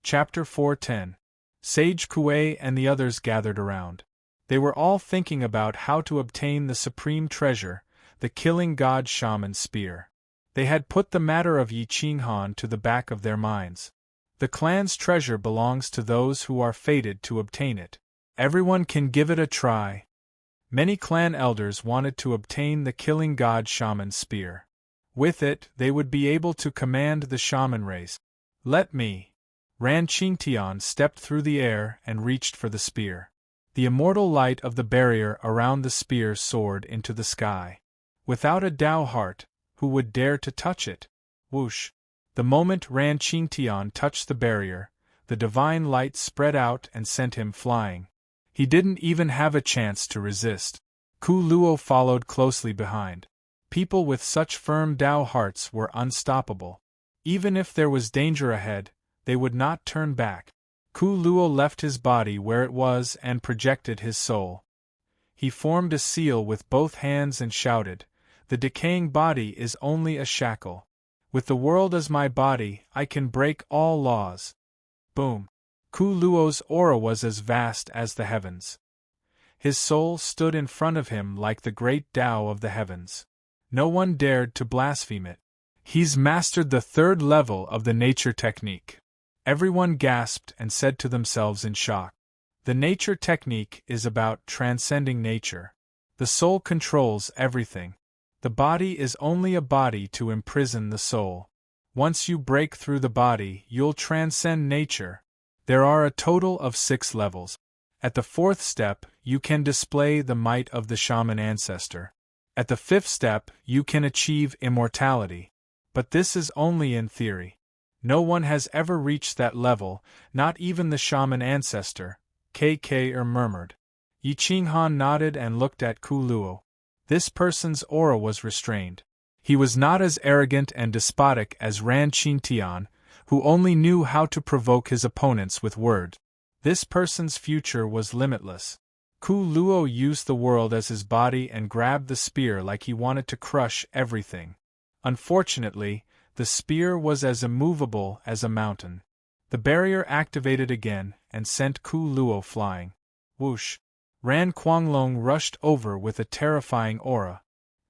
Chapter 410. Sage Kuei and the others gathered around. They were all thinking about how to obtain the supreme treasure, the killing god shaman's spear. They had put the matter of Yi Qinghan to the back of their minds. The clan's treasure belongs to those who are fated to obtain it. Everyone can give it a try. Many clan elders wanted to obtain the killing god shaman's spear. With it, they would be able to command the shaman race. Let me. Ran Qingtian stepped through the air and reached for the spear. The immortal light of the barrier around the spear soared into the sky. Without a Tao heart, who would dare to touch it? Whoosh! The moment Ran Qingtian touched the barrier, the divine light spread out and sent him flying. He didn't even have a chance to resist. Ku Luo followed closely behind. People with such firm Tao hearts were unstoppable. Even if there was danger ahead, they would not turn back. Ku Luo left his body where it was and projected his soul. He formed a seal with both hands and shouted, "The decaying body is only a shackle. With the world as my body, I can break all laws." Boom! Ku Luo's aura was as vast as the heavens. His soul stood in front of him like the great Tao of the heavens. No one dared to blaspheme it. He's mastered the third level of the nature technique. Everyone gasped and said to themselves in shock. The nature technique is about transcending nature. The soul controls everything. The body is only a body to imprison the soul. Once you break through the body, you'll transcend nature. There are a total of 6 levels. At the 4th step, you can display the might of the shaman ancestor. At the 5th step, you can achieve immortality. But this is only in theory. No one has ever reached that level, not even the shaman ancestor, KK murmured. Yi Qinghan nodded and looked at Ku Luo. This person's aura was restrained. He was not as arrogant and despotic as Ran Qingtian, who only knew how to provoke his opponents with words. This person's future was limitless. Ku Luo used the world as his body and grabbed the spear like he wanted to crush everything. Unfortunately, the spear was as immovable as a mountain. The barrier activated again and sent Ku Luo flying. Whoosh! Ran Quanglong rushed over with a terrifying aura.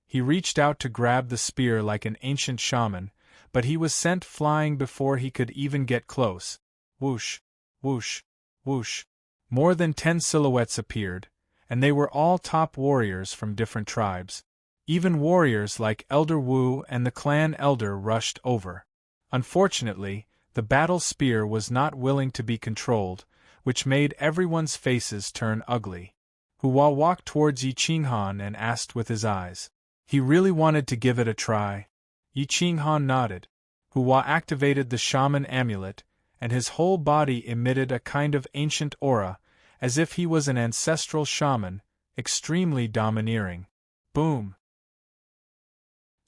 He reached out to grab the spear like an ancient shaman, but he was sent flying before he could even get close. Whoosh! Whoosh! Whoosh! More than 10 silhouettes appeared, and they were all top warriors from different tribes. Even warriors like Elder Wu and the clan elder rushed over. Unfortunately, the battle spear was not willing to be controlled, which made everyone's faces turn ugly. Hua walked towards Yi Qinghan and asked with his eyes. He really wanted to give it a try. Yi Qinghan nodded. Hua activated the shaman amulet, and his whole body emitted a kind of ancient aura, as if he was an ancestral shaman, extremely domineering. Boom!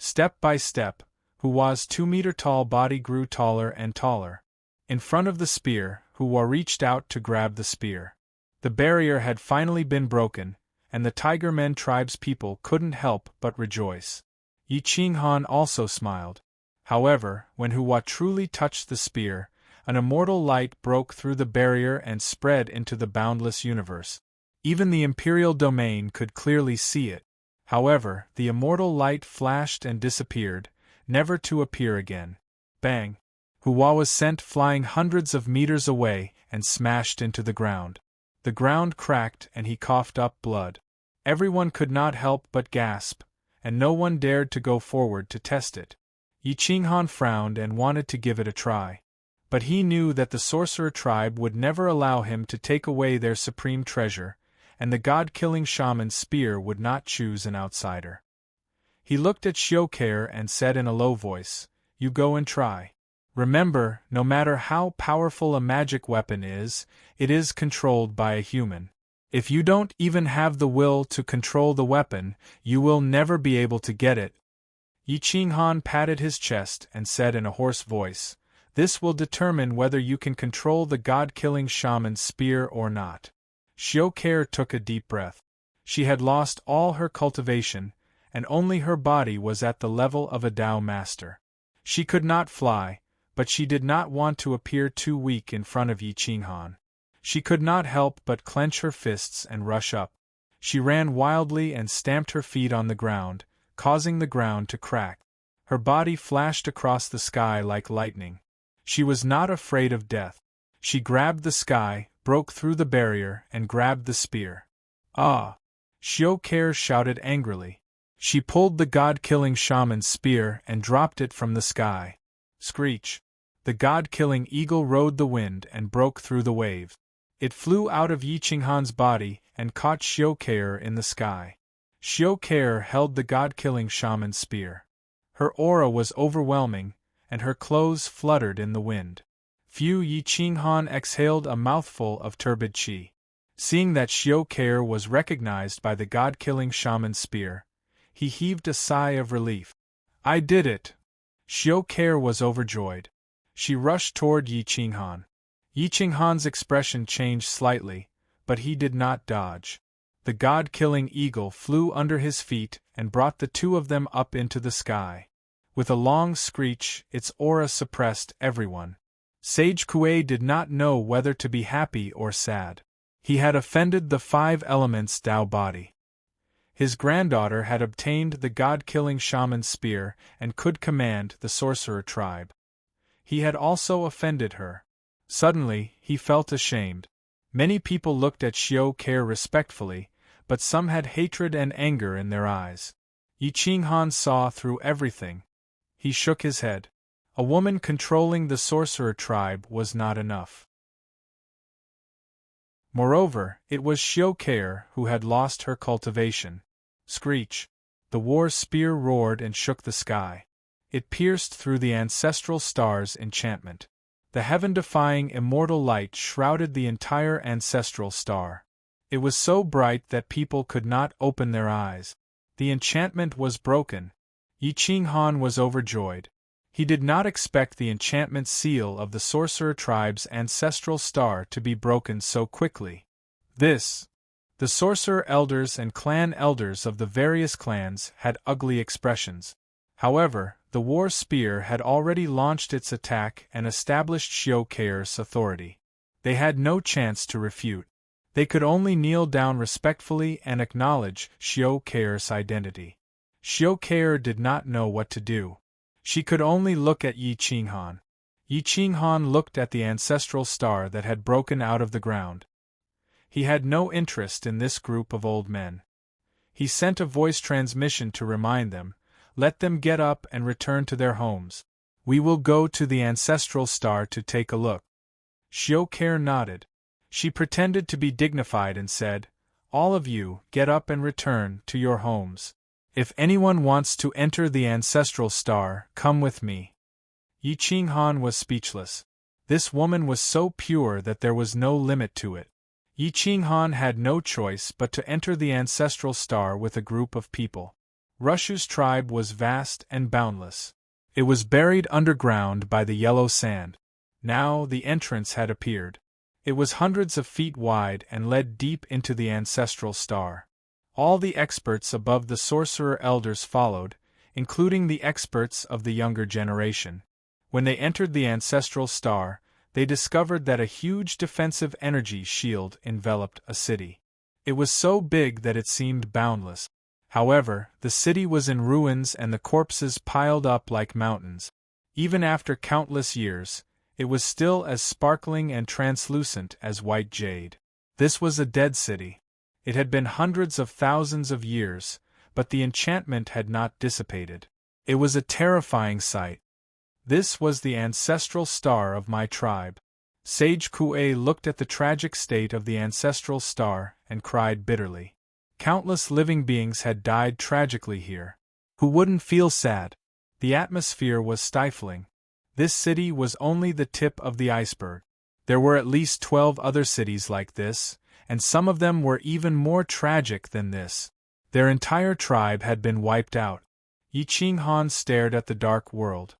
Step by step, Hua's 2-meter-tall body grew taller and taller. In front of the spear, Hua reached out to grab the spear. The barrier had finally been broken, and the Tiger Men tribe's people couldn't help but rejoice. Yi Qinghan also smiled. However, when Hua truly touched the spear, an immortal light broke through the barrier and spread into the boundless universe. Even the Imperial Domain could clearly see it. However, the immortal light flashed and disappeared, never to appear again. Bang! Hua was sent flying hundreds of meters away and smashed into the ground. The ground cracked and he coughed up blood. Everyone could not help but gasp, and no one dared to go forward to test it. Yi Qinghan frowned and wanted to give it a try. But he knew that the sorcerer tribe would never allow him to take away their supreme treasure, and the god-killing shaman's spear would not choose an outsider. He looked at Xiaocair and said in a low voice, "You go and try. Remember, no matter how powerful a magic weapon is, it is controlled by a human. If you don't even have the will to control the weapon, you will never be able to get it." Yi Qinghan patted his chest and said in a hoarse voice, "This will determine whether you can control the god-killing shaman's spear or not." Xiaocair took a deep breath. She had lost all her cultivation, and only her body was at the level of a Tao master. She could not fly, but she did not want to appear too weak in front of Yi Qinghan. She could not help but clench her fists and rush up. She ran wildly and stamped her feet on the ground, causing the ground to crack. Her body flashed across the sky like lightning. She was not afraid of death. She grabbed the sky, broke through the barrier, and grabbed the spear. Ah! Xiao Care shouted angrily. She pulled the god-killing shaman's spear and dropped it from the sky. Screech! The god-killing eagle rode the wind and broke through the waves. It flew out of Yi Qinghan's body and caught Xiao Care in the sky. Xiao Care held the god-killing shaman's spear. Her aura was overwhelming, and her clothes fluttered in the wind. Yi Qinghan exhaled a mouthful of turbid qi. Seeing that Xiao Care was recognized by the god-killing shaman's spear, he heaved a sigh of relief. I did it! Xiao Care was overjoyed. She rushed toward Yi Qinghan. Yi Qinghan's expression changed slightly, but he did not dodge. The god-killing eagle flew under his feet and brought the two of them up into the sky. With a long screech, its aura suppressed everyone. Sage Kuei did not know whether to be happy or sad. He had offended the 5 elements Dao body. His granddaughter had obtained the god-killing shaman's spear and could command the sorcerer tribe. He had also offended her. Suddenly, he felt ashamed. Many people looked at Xiao Care respectfully, but some had hatred and anger in their eyes. Yi Qinghan saw through everything. He shook his head. A woman controlling the sorcerer tribe was not enough. Moreover, it was Xiao Care who had lost her cultivation. Screech! The war spear roared and shook the sky. It pierced through the ancestral star's enchantment. The heaven-defying immortal light shrouded the entire ancestral star. It was so bright that people could not open their eyes. The enchantment was broken. Yi Qinghan was overjoyed. He did not expect the enchantment seal of the sorcerer tribe's ancestral star to be broken so quickly. The sorcerer elders and clan elders of the various clans had ugly expressions. However, the war spear had already launched its attack and established Xiao Care's authority. They had no chance to refute. They could only kneel down respectfully and acknowledge Xiao Care's identity. Xiao Care did not know what to do. She could only look at Yi Qinghan. Yi Qinghan looked at the ancestral star that had broken out of the ground. He had no interest in this group of old men. He sent a voice transmission to remind them, let them get up and return to their homes. We will go to the ancestral star to take a look. Xiao Care nodded. She pretended to be dignified and said, all of you, get up and return to your homes. If anyone wants to enter the ancestral star, come with me. Yi Qinghan was speechless. This woman was so pure that there was no limit to it. Yi Qinghan had no choice but to enter the ancestral star with a group of people. Rushu's tribe was vast and boundless. It was buried underground by the yellow sand. Now the entrance had appeared. It was hundreds of feet wide and led deep into the ancestral star. All the experts above the sorcerer elders followed, including the experts of the younger generation. When they entered the ancestral star, they discovered that a huge defensive energy shield enveloped a city. It was so big that it seemed boundless. However, the city was in ruins and the corpses piled up like mountains. Even after countless years, it was still as sparkling and translucent as white jade. This was a dead city. It had been hundreds of thousands of years, but the enchantment had not dissipated. It was a terrifying sight. This was the ancestral star of my tribe. Sage Kuei looked at the tragic state of the ancestral star and cried bitterly. Countless living beings had died tragically here. Who wouldn't feel sad? The atmosphere was stifling. This city was only the tip of the iceberg. There were at least 12 other cities like this, and some of them were even more tragic than this. Their entire tribe had been wiped out. Yi Qinghan stared at the dark world.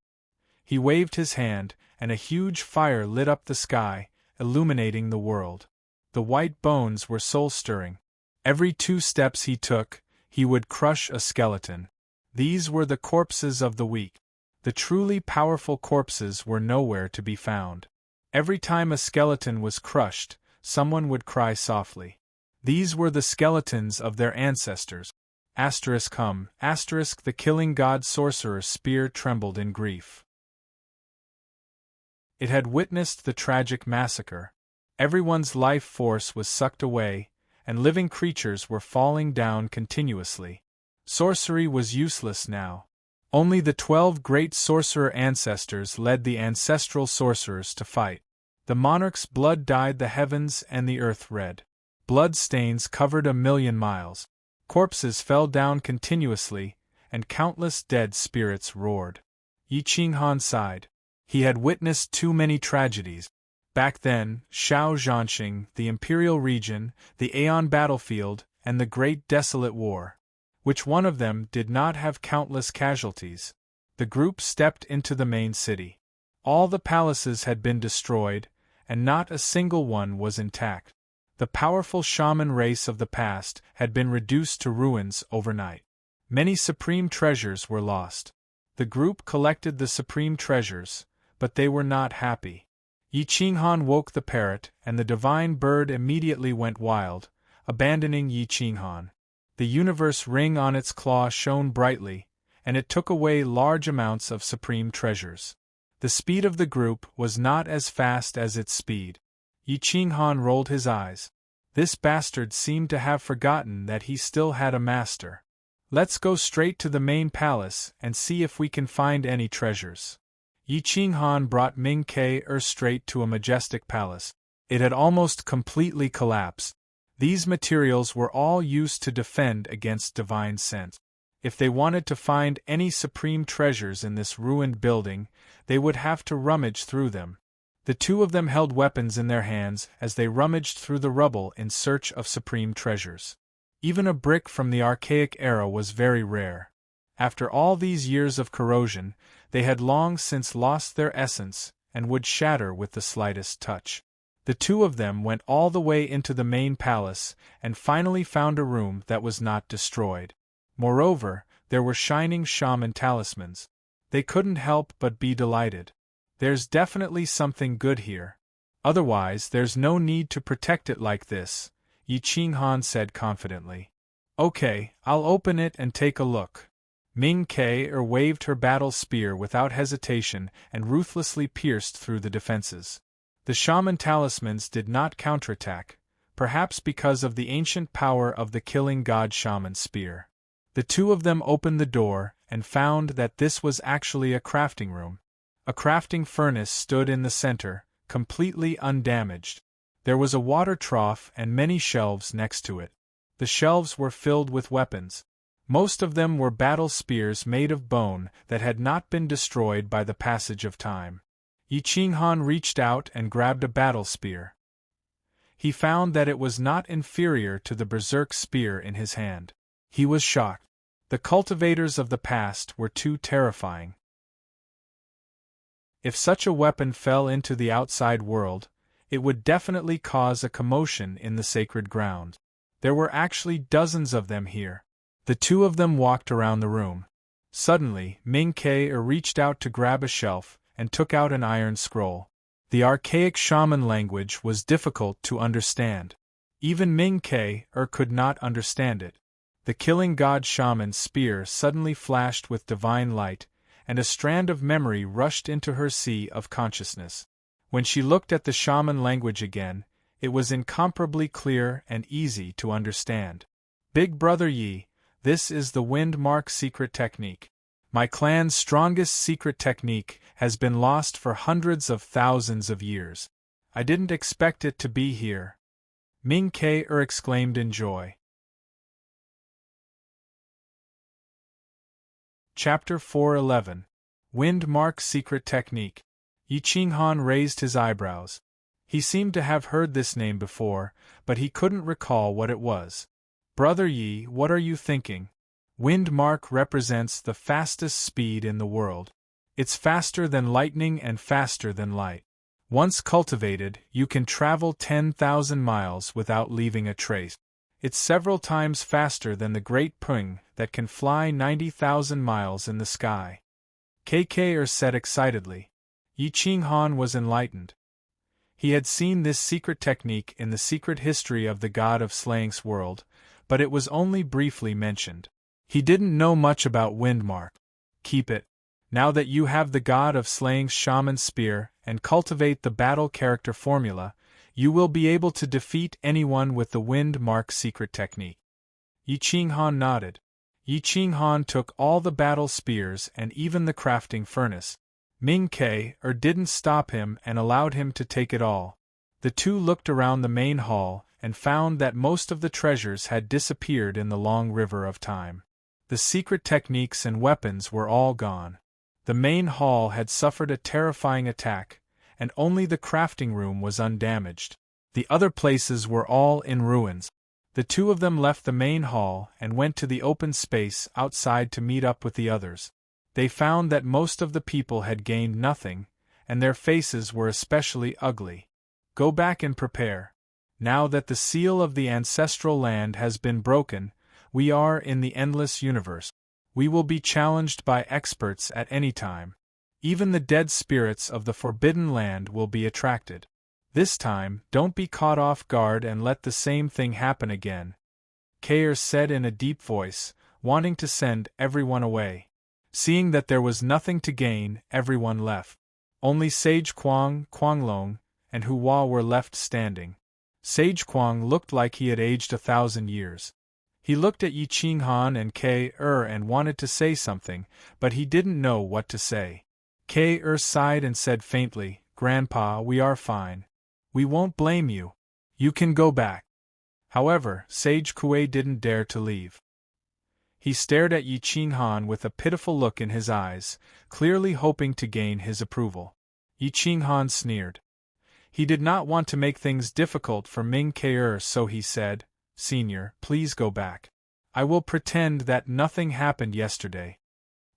He waved his hand, and a huge fire lit up the sky, illuminating the world. The white bones were soul-stirring. Every 2 steps he took, he would crush a skeleton. These were the corpses of the weak. The truly powerful corpses were nowhere to be found. Every time a skeleton was crushed, someone would cry softly. These were the skeletons of their ancestors. The killing god sorcerer's spear trembled in grief. It had witnessed the tragic massacre. Everyone's life force was sucked away, and living creatures were falling down continuously. Sorcery was useless now. Only the 12 great sorcerer ancestors led the ancestral sorcerers to fight. The monarch's blood dyed the heavens and the earth red. Blood stains covered 1,000,000 miles. Corpses fell down continuously, and countless dead spirits roared. Yi Qinghan sighed. He had witnessed too many tragedies. Back then, Shao Zhanxing, the imperial region, the Aeon battlefield, and the Great Desolate War. Which one of them did not have countless casualties? The group stepped into the main city. All the palaces had been destroyed, and not a single one was intact. The powerful shaman race of the past had been reduced to ruins overnight. Many supreme treasures were lost. The group collected the supreme treasures, but they were not happy. Yi Qinghan woke the parrot, and the divine bird immediately went wild, abandoning Yi Qinghan. The universe ring on its claw shone brightly, and it took away large amounts of supreme treasures. The speed of the group was not as fast as its speed. Yi Qinghan rolled his eyes. This bastard seemed to have forgotten that he still had a master. Let's go straight to the main palace and see if we can find any treasures. Yi Qinghan brought Ming Ke straight to a majestic palace. It had almost completely collapsed. These materials were all used to defend against divine sense. If they wanted to find any supreme treasures in this ruined building, they would have to rummage through them. The two of them held weapons in their hands as they rummaged through the rubble in search of supreme treasures. Even a brick from the archaic era was very rare. After all these years of corrosion, they had long since lost their essence and would shatter with the slightest touch. The two of them went all the way into the main palace and finally found a room that was not destroyed. Moreover, there were shining shaman talismans. They couldn't help but be delighted. There's definitely something good here. Otherwise, there's no need to protect it like this, Yi Qinghan said confidently. Okay, I'll open it and take a look. Ming Ke waved her battle spear without hesitation and ruthlessly pierced through the defenses. The shaman talismans did not counterattack, perhaps because of the ancient power of the killing god shaman spear. The two of them opened the door and found that this was actually a crafting room. A crafting furnace stood in the center, completely undamaged. There was a water trough and many shelves next to it. The shelves were filled with weapons. Most of them were battle spears made of bone that had not been destroyed by the passage of time. Yi Qinghan reached out and grabbed a battle spear. He found that it was not inferior to the berserk spear in his hand. He was shocked. The cultivators of the past were too terrifying. If such a weapon fell into the outside world, it would definitely cause a commotion in the sacred ground. There were actually dozens of them here. The two of them walked around the room. Suddenly, Ming Ke reached out to grab a shelf and took out an iron scroll. The archaic shaman language was difficult to understand. Even Ming Ke could not understand it. The killing god shaman's spear suddenly flashed with divine light, and a strand of memory rushed into her sea of consciousness. When she looked at the shaman language again, it was incomparably clear and easy to understand. Big Brother Yi, this is the Wind Mark secret technique. My clan's strongest secret technique has been lost for hundreds of thousands of years. I didn't expect it to be here. Ming Ke exclaimed in joy. Chapter 4:11 Wind Mark Secret Technique. Yi Qinghan raised his eyebrows. He seemed to have heard this name before, but he couldn't recall what it was. Brother Yi, what are you thinking? Wind Mark represents the fastest speed in the world. It's faster than lightning and faster than light. Once cultivated, you can travel 10,000 miles without leaving a trace. It's several times faster than the Great Pung that can fly 90,000 miles in the sky. KK said excitedly. Yi Qinghan was enlightened. He had seen this secret technique in the secret history of the God of Slaying's world, but it was only briefly mentioned. He didn't know much about Windmark. Keep it. Now that you have the God of Slaying's shaman spear and cultivate the battle character formula, you will be able to defeat anyone with the Windmark secret technique. Yi Qinghan nodded. Yi Qinghan took all the battle spears and even the crafting furnace. Ming Ke didn't stop him and allowed him to take it all. The two looked around the main hall and found that most of the treasures had disappeared in the long river of time. The secret techniques and weapons were all gone. The main hall had suffered a terrifying attack, and only the crafting room was undamaged. The other places were all in ruins. The two of them left the main hall and went to the open space outside to meet up with the others. They found that most of the people had gained nothing, and their faces were especially ugly. Go back and prepare. Now that the seal of the ancestral land has been broken, we are in the endless universe. We will be challenged by experts at any time. Even the dead spirits of the forbidden land will be attracted. This time, don't be caught off guard and let the same thing happen again. Kair said in a deep voice, wanting to send everyone away. Seeing that there was nothing to gain, everyone left. Only Sage Kuang, Kuanglong, and Hua were left standing. Sage Kuang looked like he had aged 1,000 years. He looked at Yi Qinghan and Ke and wanted to say something, but he didn't know what to say. Ke sighed and said faintly, "Grandpa, we are fine. We won't blame you. You can go back." However, Sage Kuei didn't dare to leave. He stared at Yi Qinghan with a pitiful look in his eyes, clearly hoping to gain his approval. Yi Qinghan sneered. He did not want to make things difficult for Ming Ke, so he said, "Senior, please go back. I will pretend that nothing happened yesterday."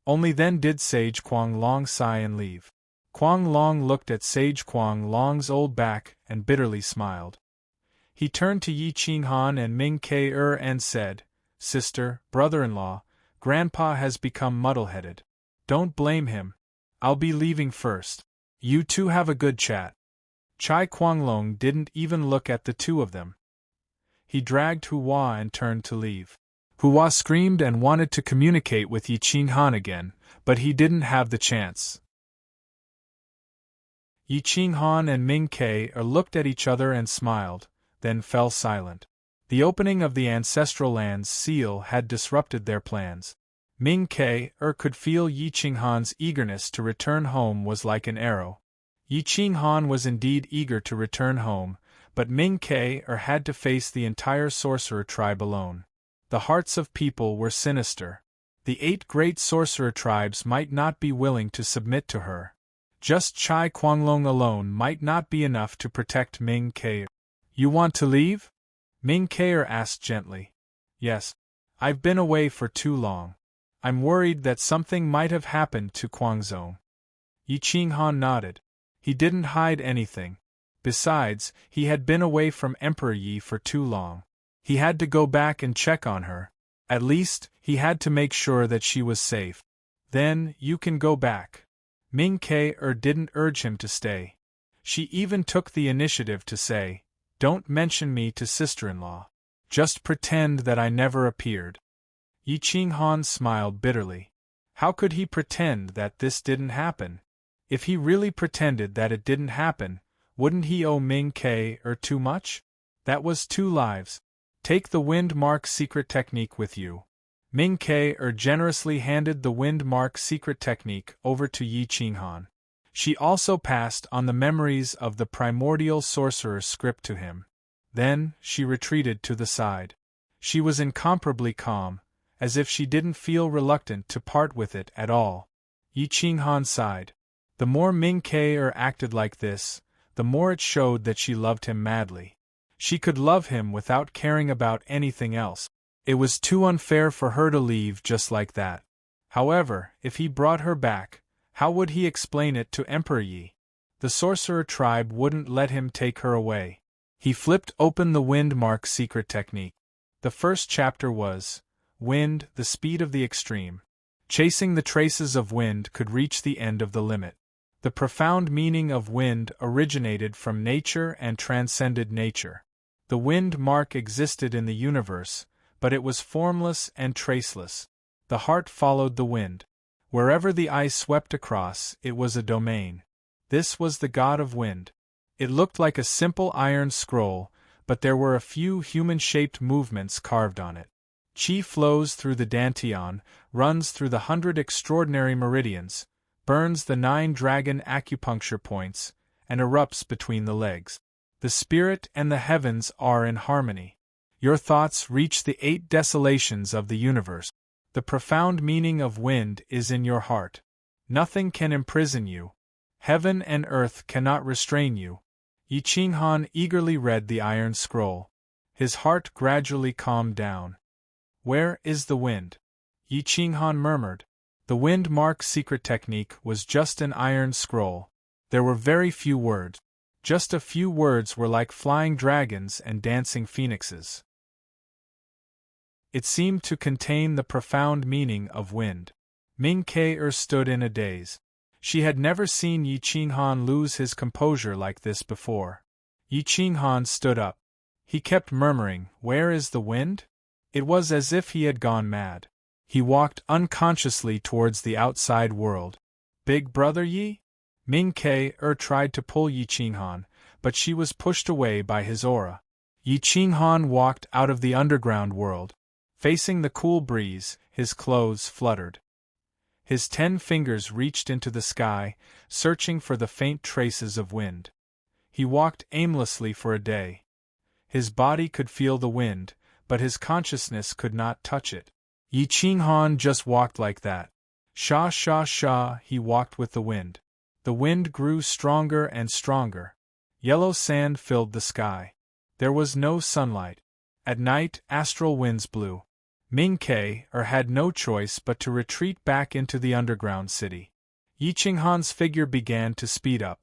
Only then did Sage Kuang Long sigh and leave. Kuang Long looked at Sage Kuang Long's old back and bitterly smiled. He turned to Yi Qinghan and Ming Ke and said, "Sister, brother-in-law, Grandpa has become muddle-headed. Don't blame him. I'll be leaving first. You two have a good chat." Chai Kuanglong didn't even look at the two of them. He dragged Hua and turned to leave. Hua screamed and wanted to communicate with Yi Qinghan again, but he didn't have the chance. Yi Qinghan and Ming Ke looked at each other and smiled, then fell silent. The opening of the ancestral land's seal had disrupted their plans. Ming Ke could feel Yi Qinghan's eagerness to return home was like an arrow. Yi Qinghan was indeed eager to return home, but Ming Ke had to face the entire sorcerer tribe alone. The hearts of people were sinister. The 8 great sorcerer tribes might not be willing to submit to her. Just Chai Kuanglong alone might not be enough to protect Ming Ke. "You want to leave?" Ming Ke asked gently. "Yes. I've been away for too long. I'm worried that something might have happened to Kuangzong." Yi Qinghan nodded. He didn't hide anything. Besides, he had been away from Emperor Yi for too long. He had to go back and check on her. At least, he had to make sure that she was safe. "Then, you can go back." Ming Ke didn't urge him to stay. She even took the initiative to say, "Don't mention me to sister-in-law. Just pretend that I never appeared." Yi Qinghan smiled bitterly. How could he pretend that this didn't happen? If he really pretended that it didn't happen, wouldn't he owe Ming Ke too much? That was 2 lives. Take the Windmark secret technique with you. Ming Ke generously handed the Windmark secret technique over to Yi Qinghan. She also passed on the memories of the primordial sorcerer's script to him. Then, she retreated to the side. She was incomparably calm, as if she didn't feel reluctant to part with it at all. Yi Qinghan sighed. The more Ming Ke acted like this, the more it showed that she loved him madly. She could love him without caring about anything else. It was too unfair for her to leave just like that. However, if he brought her back, how would he explain it to Emperor Yi? The sorcerer tribe wouldn't let him take her away. He flipped open the Windmark secret technique. The first chapter was Wind, the Speed of the Extreme. Chasing the traces of wind could reach the end of the limit. The profound meaning of wind originated from nature and transcended nature. The wind mark existed in the universe, but it was formless and traceless. The heart followed the wind. Wherever the eye swept across, it was a domain. This was the god of wind. It looked like a simple iron scroll, but there were a few human-shaped movements carved on it. Qi flows through the dantian, runs through the 100 extraordinary meridians, burns the 9 dragon acupuncture points, and erupts between the legs. The spirit and the heavens are in harmony. Your thoughts reach the 8 desolations of the universe. The profound meaning of wind is in your heart. Nothing can imprison you. Heaven and earth cannot restrain you. Yi Qinghan eagerly read the iron scroll. His heart gradually calmed down. Where is the wind? Yi Qinghan murmured. The wind mark secret technique was just an iron scroll. There were very few words. Just a few words were like flying dragons and dancing phoenixes. It seemed to contain the profound meaning of wind. Ming Ke stood in a daze. She had never seen Yi Qinghan lose his composure like this before. Yi Qinghan stood up. He kept murmuring, "Where is the wind?" It was as if he had gone mad. He walked unconsciously towards the outside world. "Big brother Yi?" Ming Ke tried to pull Yi Qinghan, but she was pushed away by his aura. Yi Qinghan walked out of the underground world. Facing the cool breeze, his clothes fluttered. His 10 fingers reached into the sky, searching for the faint traces of wind. He walked aimlessly for a day. His body could feel the wind, but his consciousness could not touch it. Yi Qinghan just walked like that. Sha sha sha, he walked with the wind. The wind grew stronger and stronger. Yellow sand filled the sky. There was no sunlight. At night, astral winds blew. Ming Ke had no choice but to retreat back into the underground city. Yi Qinghan's figure began to speed up.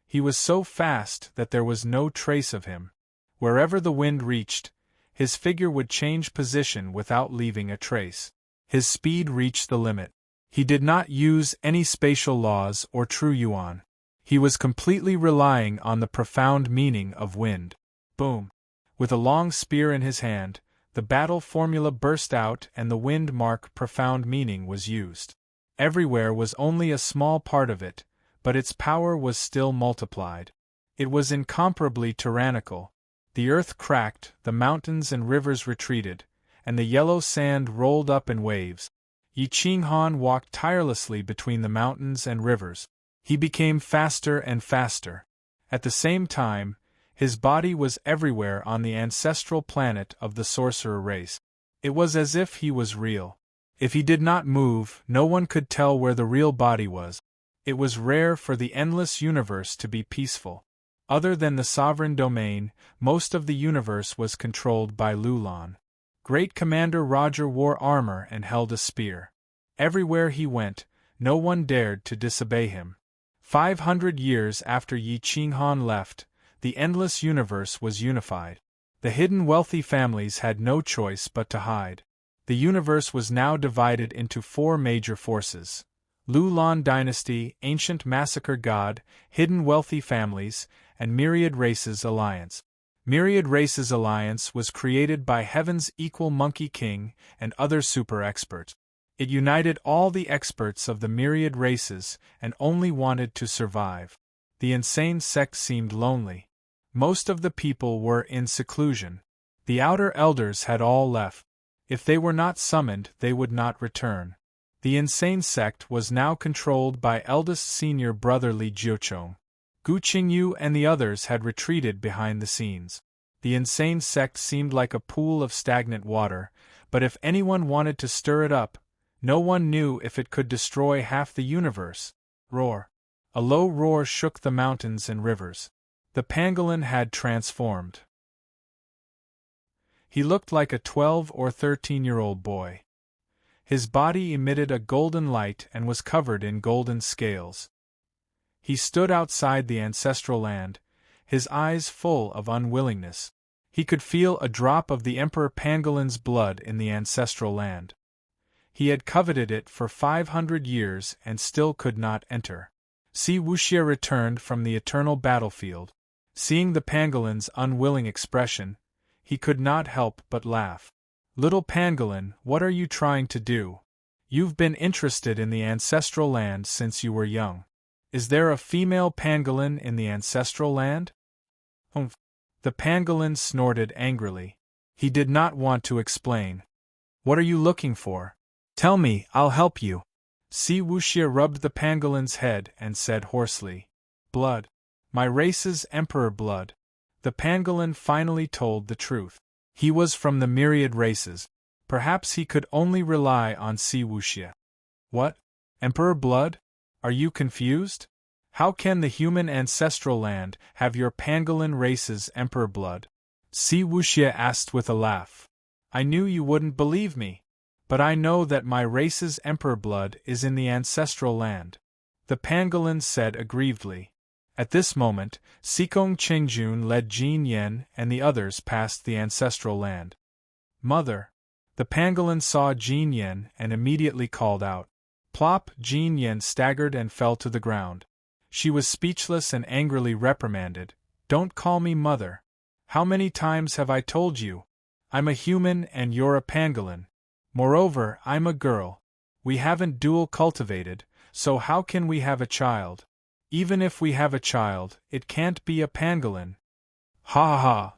He was so fast that there was no trace of him. Wherever the wind reached, his figure would change position without leaving a trace. His speed reached the limit. He did not use any spatial laws or true yuan. He was completely relying on the profound meaning of wind. Boom! With a long spear in his hand, the battle formula burst out and the wind mark profound meaning was used. Everywhere was only a small part of it, but its power was still multiplied. It was incomparably tyrannical. The earth cracked, the mountains and rivers retreated, and the yellow sand rolled up in waves. Yi Qinghan walked tirelessly between the mountains and rivers. He became faster and faster. At the same time, his body was everywhere on the ancestral planet of the sorcerer race. It was as if he was real. If he did not move, no one could tell where the real body was. It was rare for the endless universe to be peaceful. Other than the sovereign domain, most of the universe was controlled by Lulan. Great Commander Roger wore armor and held a spear. Everywhere he went, no one dared to disobey him. 500 years after Yi Qinghan left, the endless universe was unified. The hidden wealthy families had no choice but to hide. The universe was now divided into 4 major forces: Lulan Dynasty, Ancient Massacre God, Hidden Wealthy Families, and Myriad Races Alliance. Myriad Races Alliance was created by Heaven's Equal Monkey King and other super experts. It united all the experts of the myriad races and only wanted to survive. The insane sect seemed lonely. Most of the people were in seclusion. The outer elders had all left. If they were not summoned, they would not return. The insane sect was now controlled by eldest senior brother Li Jiuchong. Gu Qingyu and the others had retreated behind the scenes. The insane sect seemed like a pool of stagnant water, but if anyone wanted to stir it up, no one knew if it could destroy half the universe. Roar! A low roar shook the mountains and rivers. The pangolin had transformed. He looked like a 12 or 13-year-old boy. His body emitted a golden light and was covered in golden scales. He stood outside the ancestral land, his eyes full of unwillingness. He could feel a drop of the Emperor Pangolin's blood in the ancestral land. He had coveted it for 500 years and still could not enter. Si Wuxia returned from the eternal battlefield. Seeing the pangolin's unwilling expression, he could not help but laugh. Little pangolin, what are you trying to do? You've been interested in the ancestral land since you were young. Is there a female pangolin in the ancestral land? Humph. The pangolin snorted angrily. He did not want to explain. What are you looking for? Tell me, I'll help you. Si Wuxia rubbed the pangolin's head and said hoarsely, Blood. My race's emperor blood. The pangolin finally told the truth. He was from the myriad races. Perhaps he could only rely on Si Wuxia. What? Emperor blood? Are you confused? How can the human ancestral land have your pangolin race's emperor blood? Si Wuxia asked with a laugh. I knew you wouldn't believe me. But I know that my race's emperor blood is in the ancestral land. The pangolin said aggrievedly. At this moment, Sikong Qingjun led Jin Yen and the others past the ancestral land. Mother! The pangolin saw Jin Yen and immediately called out. Plop! Jin Yen staggered and fell to the ground. She was speechless and angrily reprimanded. Don't call me mother. How many times have I told you? I'm a human and you're a pangolin. Moreover, I'm a girl. We haven't dual cultivated, so how can we have a child? Even if we have a child, it can't be a pangolin. Ha ha ha!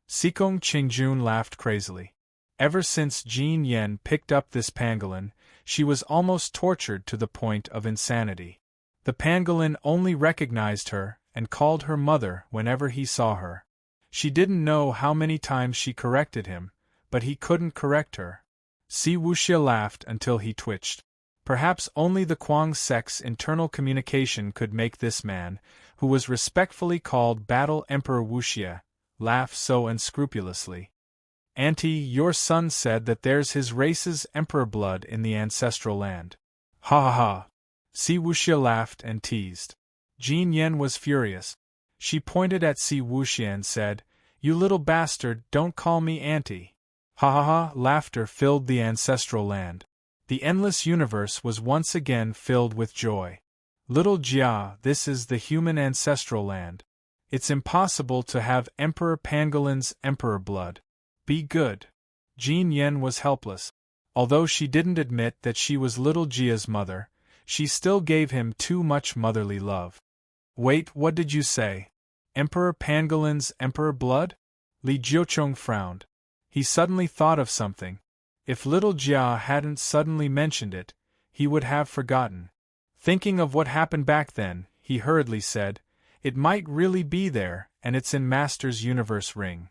Sikong Qingjun laughed crazily. Ever since Jin Yen picked up this pangolin, she was almost tortured to the point of insanity. The pangolin only recognized her and called her mother whenever he saw her. She didn't know how many times she corrected him, but he couldn't correct her. Si Wuxia laughed until he twitched. Perhaps only the Kuang sect's internal communication could make this man, who was respectfully called Battle Emperor Wuxia, laugh so unscrupulously. Auntie, your son said that there's his race's emperor blood in the ancestral land. Ha ha ha! Si Wuxia laughed and teased. Jin Yen was furious. She pointed at Si Wuxia and said, You little bastard, don't call me auntie. Ha ha ha! Laughter filled the ancestral land. The endless universe was once again filled with joy. Little Jia, this is the human ancestral land. It's impossible to have Emperor Pangolin's emperor blood. Be good. Jin Yen was helpless. Although she didn't admit that she was little Jia's mother, she still gave him too much motherly love. Wait, what did you say? Emperor Pangolin's emperor blood? Li Jiuchong frowned. He suddenly thought of something. If little Jia hadn't suddenly mentioned it, he would have forgotten. Thinking of what happened back then, he hurriedly said, It might really be there, and it's in Master's universe ring.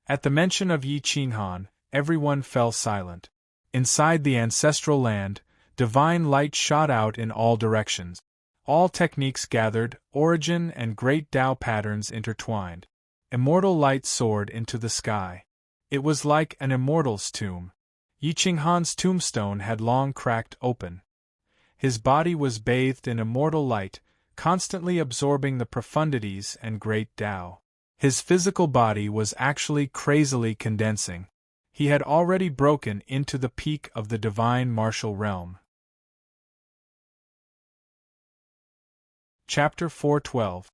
At the mention of Yi Qinghan, everyone fell silent. Inside the ancestral land, divine light shot out in all directions. All techniques gathered, origin and great Tao patterns intertwined. Immortal light soared into the sky. It was like an immortal's tomb. Yi Qinghan's tombstone had long cracked open. His body was bathed in immortal light, constantly absorbing the profundities and great Tao. His physical body was actually crazily condensing. He had already broken into the peak of the divine martial realm. Chapter 412.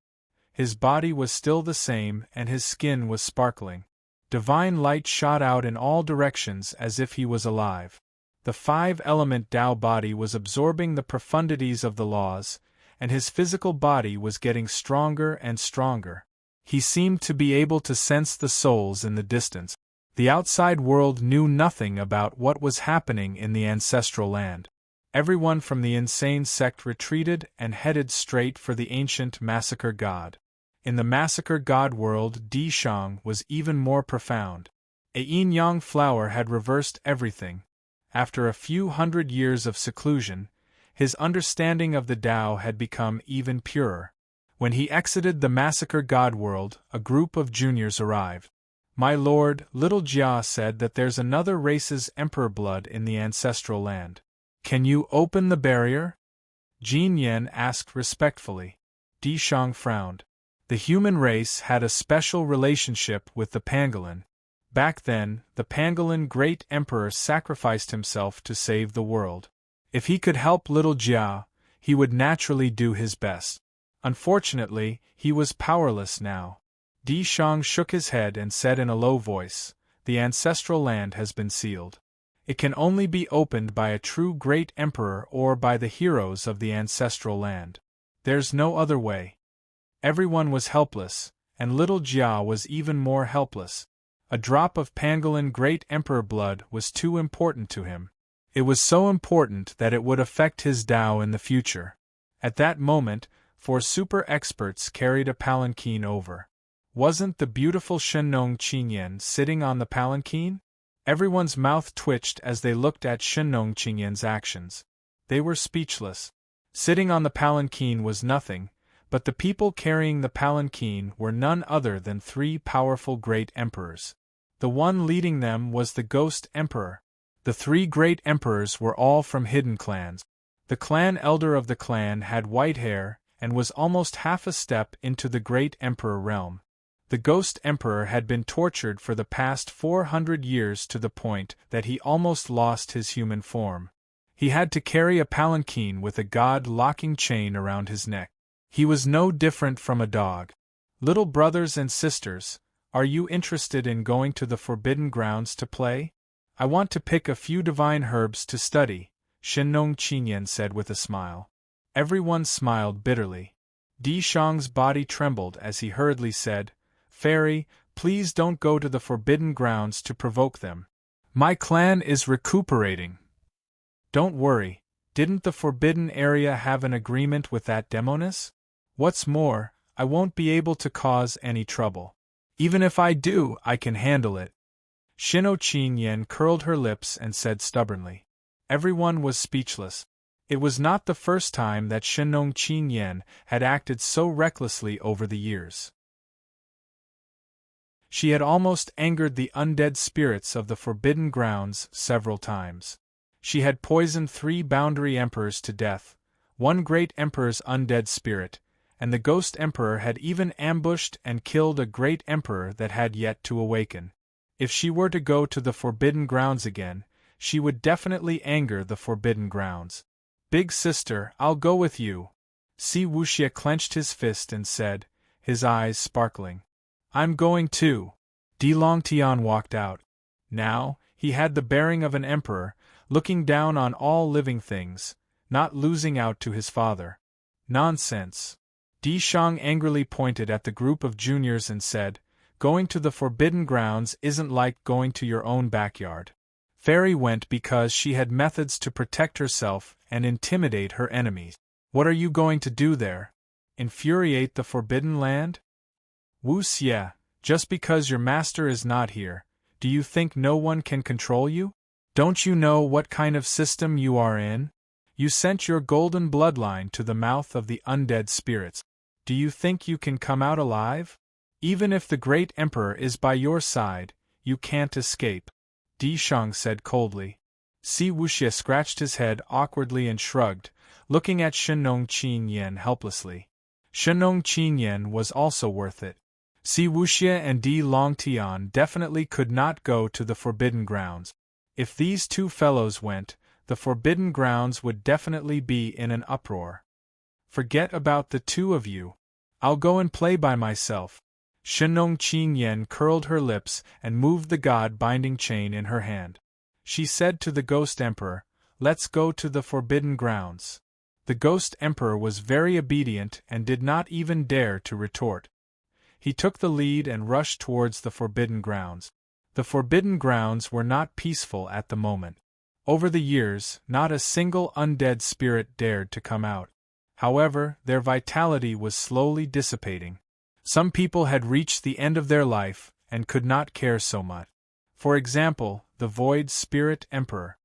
His body was still the same and his skin was sparkling. Divine light shot out in all directions as if he was alive. The five-element Tao body was absorbing the profundities of the laws, and his physical body was getting stronger and stronger. He seemed to be able to sense the souls in the distance. The outside world knew nothing about what was happening in the ancestral land. Everyone from the insane sect retreated and headed straight for the ancient massacre god. In the massacre god world, Di Shang was even more profound. A yin-yang flower had reversed everything. After a few hundred years of seclusion, his understanding of the Tao had become even purer. When he exited the massacre god world, a group of juniors arrived. My lord, little Jia said that there's another race's emperor blood in the ancestral land. Can you open the barrier? Jin Yen asked respectfully. Di Shang frowned. The human race had a special relationship with the pangolin. Back then, the pangolin great emperor sacrificed himself to save the world. If he could help little Jia, he would naturally do his best. Unfortunately, he was powerless now. Di Shang shook his head and said in a low voice, "The ancestral land has been sealed. It can only be opened by a true great emperor or by the heroes of the ancestral land. There's no other way." Everyone was helpless, and little Jia was even more helpless. A drop of pangolin great emperor blood was too important to him. It was so important that it would affect his Tao in the future. At that moment, 4 super experts carried a palanquin over. Wasn't the beautiful Shenong Qingyan sitting on the palanquin? Everyone's mouth twitched as they looked at Shenong Qingyan's actions. They were speechless. Sitting on the palanquin was nothing, but the people carrying the palanquin were none other than 3 powerful great emperors. The one leading them was the Ghost Emperor. The 3 great emperors were all from hidden clans. The clan elder of the clan had white hair and was almost half a step into the great emperor realm. The Ghost Emperor had been tortured for the past 400 years to the point that he almost lost his human form. He had to carry a palanquin with a god-locking chain around his neck. He was no different from a dog. Little brothers and sisters, are you interested in going to the Forbidden Grounds to play? I want to pick a few divine herbs to study, Shenong Qingyan said with a smile. Everyone smiled bitterly. Di Shang's body trembled as he hurriedly said, "Fairy, please don't go to the Forbidden Grounds to provoke them. My clan is recuperating." "Don't worry, didn't the Forbidden Area have an agreement with that demoness? What's more, I won't be able to cause any trouble. Even if I do, I can handle it." Shenong Qingyan curled her lips and said stubbornly. Everyone was speechless. It was not the first time that Shenong Qingyan had acted so recklessly over the years. She had almost angered the undead spirits of the Forbidden Grounds several times. She had poisoned 3 boundary emperors to death, 1 great emperor's undead spirit, and the Ghost Emperor had even ambushed and killed a great emperor that had yet to awaken. If she were to go to the Forbidden Grounds again, she would definitely anger the Forbidden Grounds. "Big sister, I'll go with you." Si Wuxia clenched his fist and said, his eyes sparkling. "I'm going too." Di Longtian walked out. Now, he had the bearing of an emperor, looking down on all living things, not losing out to his father. Nonsense. Di Shang angrily pointed at the group of juniors and said, "Going to the Forbidden Grounds isn't like going to your own backyard." Fairy went because she had methods to protect herself and intimidate her enemies. What are you going to do there? Infuriate the Forbidden Land? Wu Xie, just because your master is not here, do you think no one can control you? Don't you know what kind of system you are in? You sent your golden bloodline to the mouth of the undead spirits. Do you think you can come out alive? Even if the great emperor is by your side, you can't escape," Di Shang said coldly. Si Wuxia scratched his head awkwardly and shrugged, looking at Shenong Qingyan helplessly. Shenong Qingyan was also worth it. Si Wuxia and Di Longtian definitely could not go to the Forbidden Grounds. If these 2 fellows went, the Forbidden Grounds would definitely be in an uproar. "Forget about the 2 of you. I'll go and play by myself." Shenong Qingyan curled her lips and moved the god-binding chain in her hand. She said to the Ghost Emperor, "Let's go to the Forbidden Grounds." The Ghost Emperor was very obedient and did not even dare to retort. He took the lead and rushed towards the Forbidden Grounds. The Forbidden Grounds were not peaceful at the moment. Over the years, not a single undead spirit dared to come out. However, their vitality was slowly dissipating. Some people had reached the end of their life and could not care so much. For example, the Void Spirit Emperor.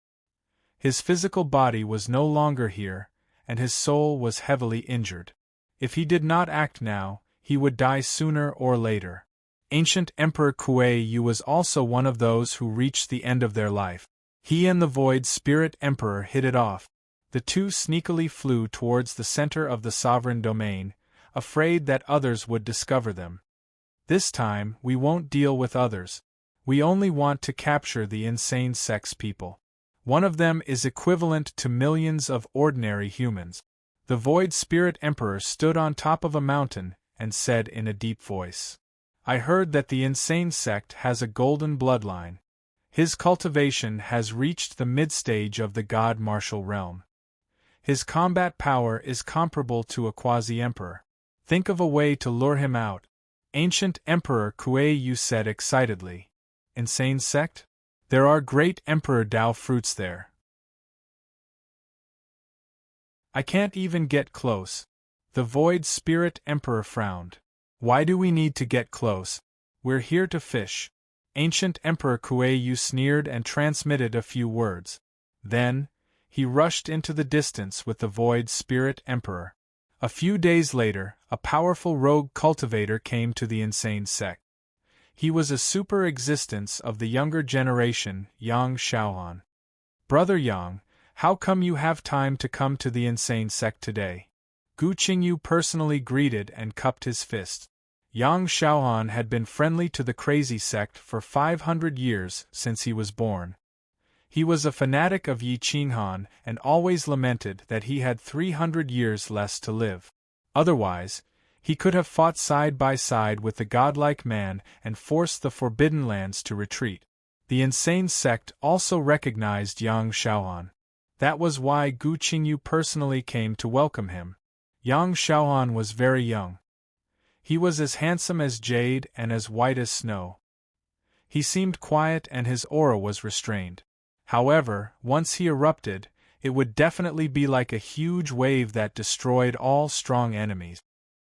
His physical body was no longer here, and his soul was heavily injured. If he did not act now, he would die sooner or later. Ancient Emperor Kuei Yu was also one of those who reached the end of their life. He and the Void Spirit Emperor hit it off. The 2 sneakily flew towards the center of the sovereign domain, afraid that others would discover them. "This time, we won't deal with others. We only want to capture the insane sex people. One of them is equivalent to millions of ordinary humans. The Void Spirit Emperor stood on top of a mountain and said in a deep voice, I heard that the insane sect has a golden bloodline. His cultivation has reached the mid-stage of the god martial realm. His combat power is comparable to a quasi-emperor. Think of a way to lure him out. Ancient Emperor Kuei Yu said excitedly. Insane sect? There are great Emperor Dao fruits there. I can't even get close. The Void Spirit Emperor frowned. Why do we need to get close? We're here to fish. Ancient Emperor Kuei Yu sneered and transmitted a few words. Then, he rushed into the distance with the Void Spirit Emperor. A few days later, a powerful rogue cultivator came to the insane sect. He was a super existence of the younger generation, Yang Shaohan. Brother Yang, how come you have time to come to the insane sect today? Gu Qingyu personally greeted and cupped his fist. Yang Shaohan had been friendly to the crazy sect for 500 years since he was born. He was a fanatic of Yi Qinghan and always lamented that he had 300 years less to live. Otherwise, he could have fought side by side with the godlike man and forced the Forbidden Lands to retreat. The insane sect also recognized Yang Shaohan. That was why Gu Qingyu personally came to welcome him. Yang Shaohan was very young. He was as handsome as jade and as white as snow. He seemed quiet and his aura was restrained. However, once he erupted, it would definitely be like a huge wave that destroyed all strong enemies.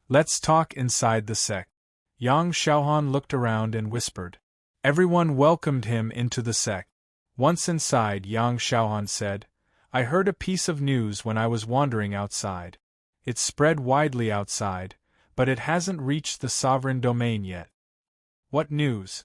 Let's talk inside the sect. Yang Shaohan looked around and whispered. Everyone welcomed him into the sect. Once inside, Yang Shaohan said, I heard a piece of news when I was wandering outside. It spread widely outside, but it hasn't reached the sovereign domain yet. What news?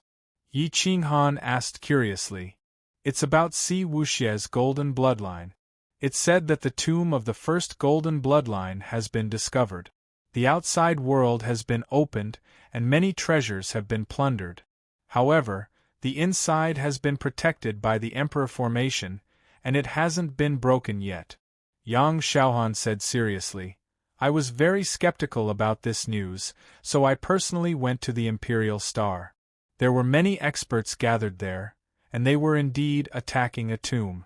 Yi Qinghan asked curiously. It's about Si Wuxie's golden bloodline. It's said that the tomb of the first golden bloodline has been discovered. The outside world has been opened, and many treasures have been plundered. However, the inside has been protected by the Emperor formation, and it hasn't been broken yet. Yang Shaohan said seriously. I was very skeptical about this news, so I personally went to the Imperial Star. There were many experts gathered there, and they were indeed attacking a tomb.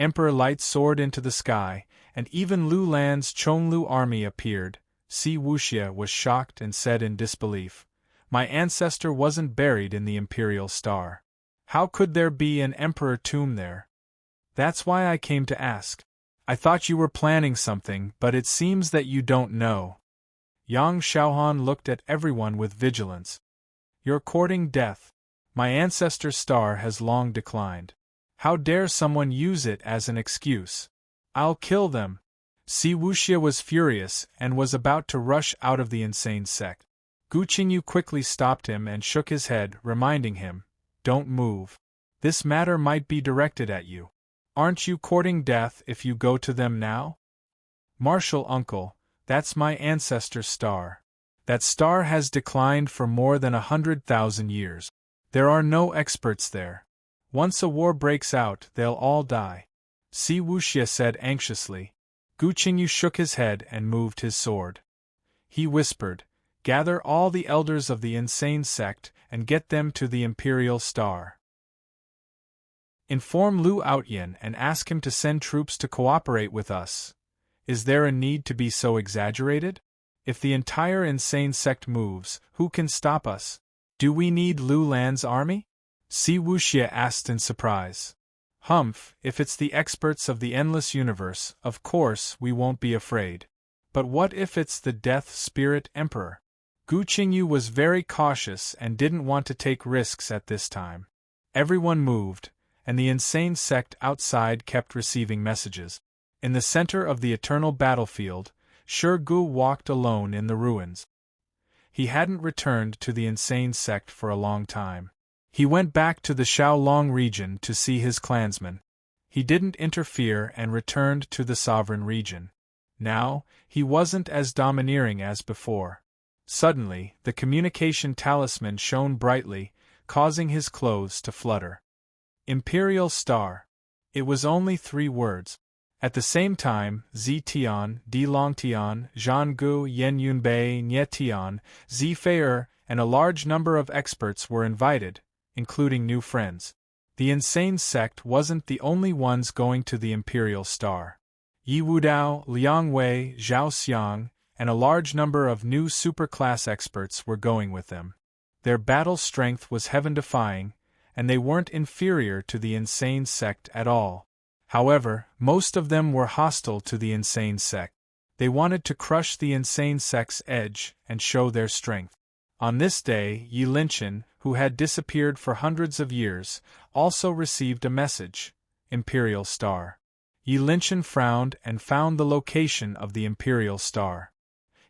Emperor Light soared into the sky, and even Lu Lan's Chonglu army appeared. Si Wuxie was shocked and said in disbelief, My ancestor wasn't buried in the Imperial Star. How could there be an emperor tomb there? That's why I came to ask. I thought you were planning something, but it seems that you don't know. Yang Shaohan looked at everyone with vigilance. You're courting death. My ancestor's star has long declined. How dare someone use it as an excuse? I'll kill them. Si Wuxie was furious and was about to rush out of the insane sect. Gu Qingyu quickly stopped him and shook his head, reminding him, Don't move. This matter might be directed at you. Aren't you courting death if you go to them now? Martial uncle, that's my ancestor's star. That star has declined for more than 100,000 years. There are no experts there. Once a war breaks out, they'll all die. Si Wuxie said anxiously. Gu Qingyu shook his head and moved his sword. He whispered, Gather all the elders of the insane sect and get them to the Imperial Star. Inform Lu Outyin and ask him to send troops to cooperate with us. Is there a need to be so exaggerated? If the entire insane sect moves, who can stop us? Do we need Lu Lan's army? Si Wuxie asked in surprise. Humph, if it's the experts of the endless universe, of course we won't be afraid. But what if it's the Death Spirit Emperor? Gu Qingyu was very cautious and didn't want to take risks at this time. Everyone moved, and the insane sect outside kept receiving messages. In the center of the eternal battlefield, Shi Gu walked alone in the ruins. He hadn't returned to the insane sect for a long time. He went back to the Xiaolong region to see his clansmen. He didn't interfere and returned to the sovereign region. Now, he wasn't as domineering as before. Suddenly, the communication talisman shone brightly, causing his clothes to flutter. Imperial Star. It was only 3 words. At the same time, Zi Tian, Di Long Tian, Zhang Gu, Yen Yunbei, Nye Tian, Zi Fei'er, and a large number of experts were invited, including new friends. The insane sect wasn't the only ones going to the Imperial Star. Yi Wudao, Liang Wei, Zhao Xiang, and a large number of new superclass experts were going with them. Their battle strength was heaven-defying, and they weren't inferior to the insane sect at all. However, most of them were hostile to the insane sect. They wanted to crush the insane sect's edge and show their strength. On this day, Yi Linchen, who had disappeared for hundreds of years, also received a message: Imperial Star. Yi Linchen frowned and found the location of the Imperial Star.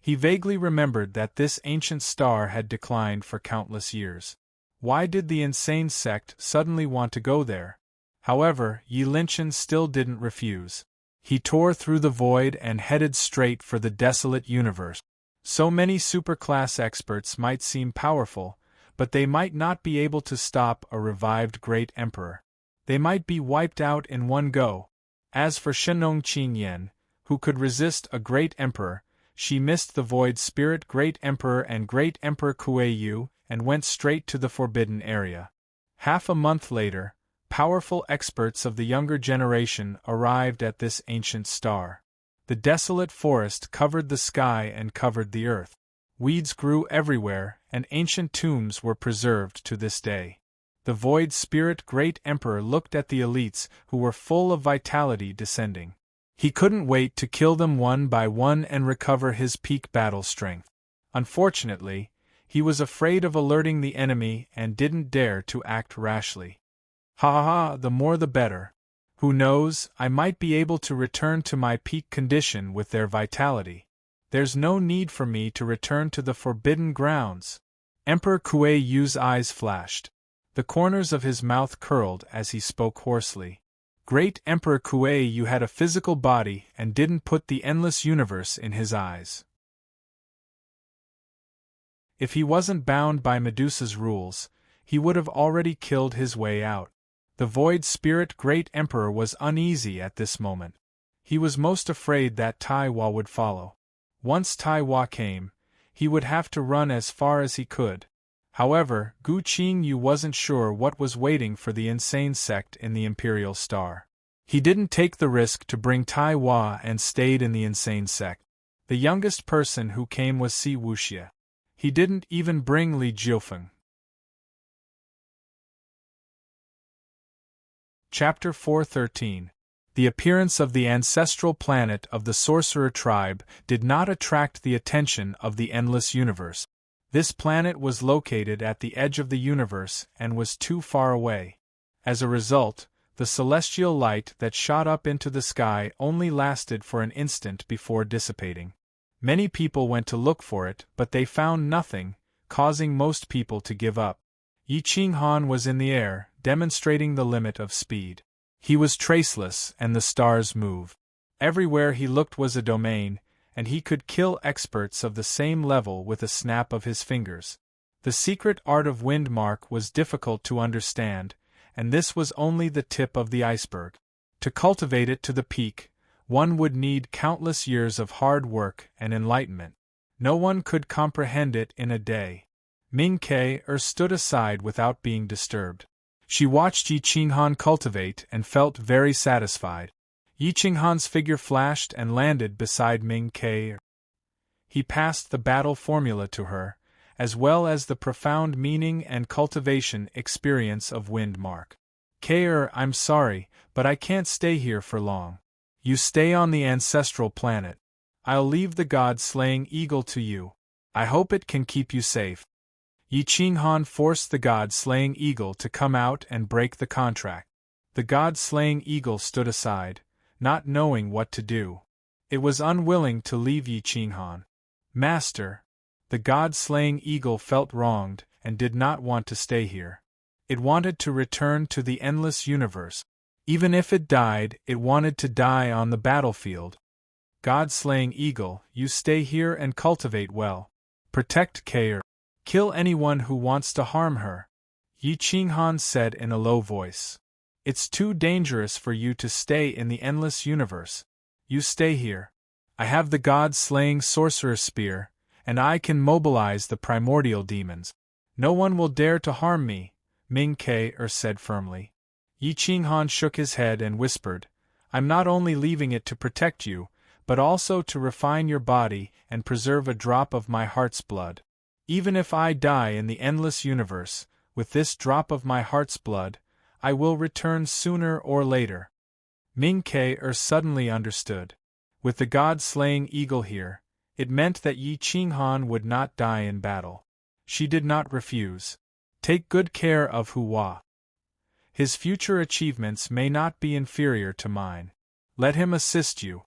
He vaguely remembered that this ancient star had declined for countless years. Why did the insane sect suddenly want to go there? However, Yi Linchen still didn't refuse. He tore through the void and headed straight for the desolate universe. So many superclass experts might seem powerful, but they might not be able to stop a revived great emperor. They might be wiped out in one go. As for Shenong Qingyan, who could resist a great emperor, she missed the void spirit great emperor and great emperor Kuei-yu and went straight to the forbidden area. Half a month later, powerful experts of the younger generation arrived at this ancient star. The desolate forest covered the sky and covered the earth. Weeds grew everywhere, and ancient tombs were preserved to this day. The void spirit great emperor looked at the elites who were full of vitality descending. He couldn't wait to kill them one by one and recover his peak battle strength. Unfortunately, he was afraid of alerting the enemy and didn't dare to act rashly. Ha ha ha, the more the better. Who knows, I might be able to return to my peak condition with their vitality. There's no need for me to return to the forbidden grounds. Emperor Kuei-yu's eyes flashed. The corners of his mouth curled as he spoke hoarsely. Great Emperor Kuei-yu had a physical body and didn't put the endless universe in his eyes. If he wasn't bound by Medusa's rules, he would have already killed his way out. The Void Spirit Great Emperor was uneasy at this moment. He was most afraid that Tai Hua would follow. Once Tai Hua came, he would have to run as far as he could. However, Gu Qingyu wasn't sure what was waiting for the insane sect in the Imperial Star. He didn't take the risk to bring Tai Hua and stayed in the insane sect. The youngest person who came was Si Wuxia. He didn't even bring Li Jiufeng. Chapter 413. The appearance of the ancestral planet of the sorcerer tribe did not attract the attention of the endless universe. This planet was located at the edge of the universe and was too far away. As a result, the celestial light that shot up into the sky only lasted for an instant before dissipating. Many people went to look for it, but they found nothing, causing most people to give up. Yi Qinghan was in the air, demonstrating the limit of speed. He was traceless, and the stars moved. Everywhere he looked was a domain, and he could kill experts of the same level with a snap of his fingers. The secret art of Windmark was difficult to understand, and this was only the tip of the iceberg. To cultivate it to the peak, one would need countless years of hard work and enlightenment. No one could comprehend it in a day. Ming Ke stood aside without being disturbed. She watched Yi Qinghan cultivate and felt very satisfied. Yi Qinghan's figure flashed and landed beside Ming Ke. He passed the battle formula to her, as well as the profound meaning and cultivation experience of Windmark. Ke, I'm sorry, but I can't stay here for long. You stay on the ancestral planet. I'll leave the god-slaying eagle to you. I hope it can keep you safe. Yi Qinghan forced the god-slaying eagle to come out and break the contract. The god-slaying eagle stood aside, not knowing what to do. It was unwilling to leave Yi Qinghan. Master, the god-slaying eagle felt wronged and did not want to stay here. It wanted to return to the endless universe. Even if it died, it wanted to die on the battlefield. God-slaying eagle, you stay here and cultivate well. Protect Kair. Kill anyone who wants to harm her. Yi Qinghan said in a low voice. It's too dangerous for you to stay in the endless universe. You stay here. I have the god-slaying sorcerer's spear, and I can mobilize the primordial demons. No one will dare to harm me, Ming Ke said firmly. Yi Qinghan shook his head and whispered, I'm not only leaving it to protect you, but also to refine your body and preserve a drop of my heart's blood. Even if I die in the endless universe, with this drop of my heart's blood, I will return sooner or later. Ming Ke suddenly understood. With the god-slaying eagle here, it meant that Yi Qinghan would not die in battle. She did not refuse. Take good care of Hua. His future achievements may not be inferior to mine. Let him assist you.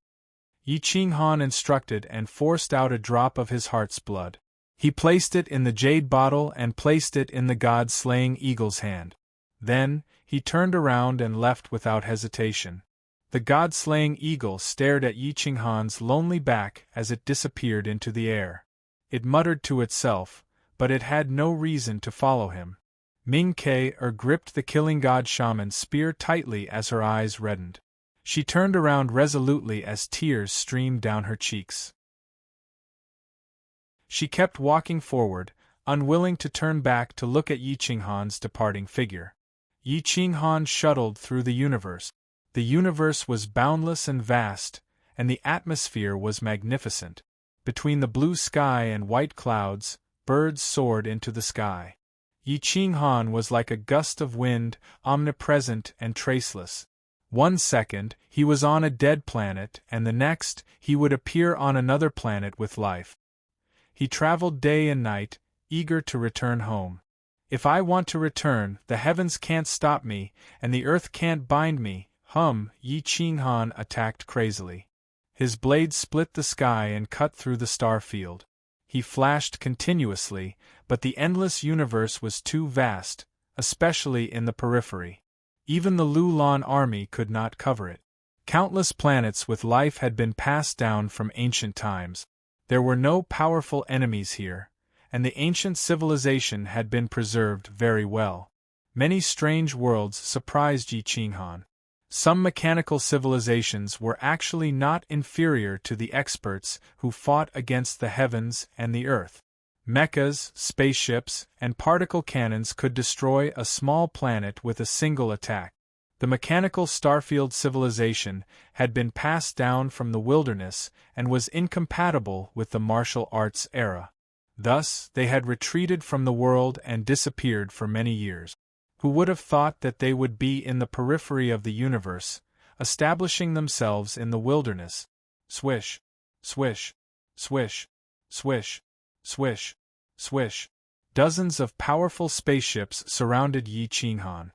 Yi Qinghan instructed and forced out a drop of his heart's blood. He placed it in the jade bottle and placed it in the god-slaying eagle's hand. Then, he turned around and left without hesitation. The god-slaying eagle stared at Yi Qinghan's lonely back as it disappeared into the air. It muttered to itself, but it had no reason to follow him. Ming Ke gripped the killing god shaman's spear tightly as her eyes reddened. She turned around resolutely as tears streamed down her cheeks. She kept walking forward, unwilling to turn back to look at Yi Qinghan's departing figure. Yi Qinghan shuttled through the universe. The universe was boundless and vast, and the atmosphere was magnificent. Between the blue sky and white clouds, birds soared into the sky. Yi Qinghan was like a gust of wind, omnipresent and traceless. One second, he was on a dead planet, and the next, he would appear on another planet with life. He traveled day and night, eager to return home. If I want to return, the heavens can't stop me, and the earth can't bind me. Yi Qinghan attacked crazily. His blade split the sky and cut through the star field. He flashed continuously, but the endless universe was too vast, especially in the periphery. Even the Lulan army could not cover it. Countless planets with life had been passed down from ancient times. There were no powerful enemies here, and the ancient civilization had been preserved very well. Many strange worlds surprised Yi Qinghan. Some mechanical civilizations were actually not inferior to the experts who fought against the heavens and the earth. Mechas, spaceships, and particle cannons could destroy a small planet with a single attack. The mechanical starfield civilization had been passed down from the wilderness and was incompatible with the martial arts era. Thus, they had retreated from the world and disappeared for many years. Who would have thought that they would be in the periphery of the universe, establishing themselves in the wilderness? Swish, swish, swish, swish, swish, swish. Dozens of powerful spaceships surrounded Yi Qinghan.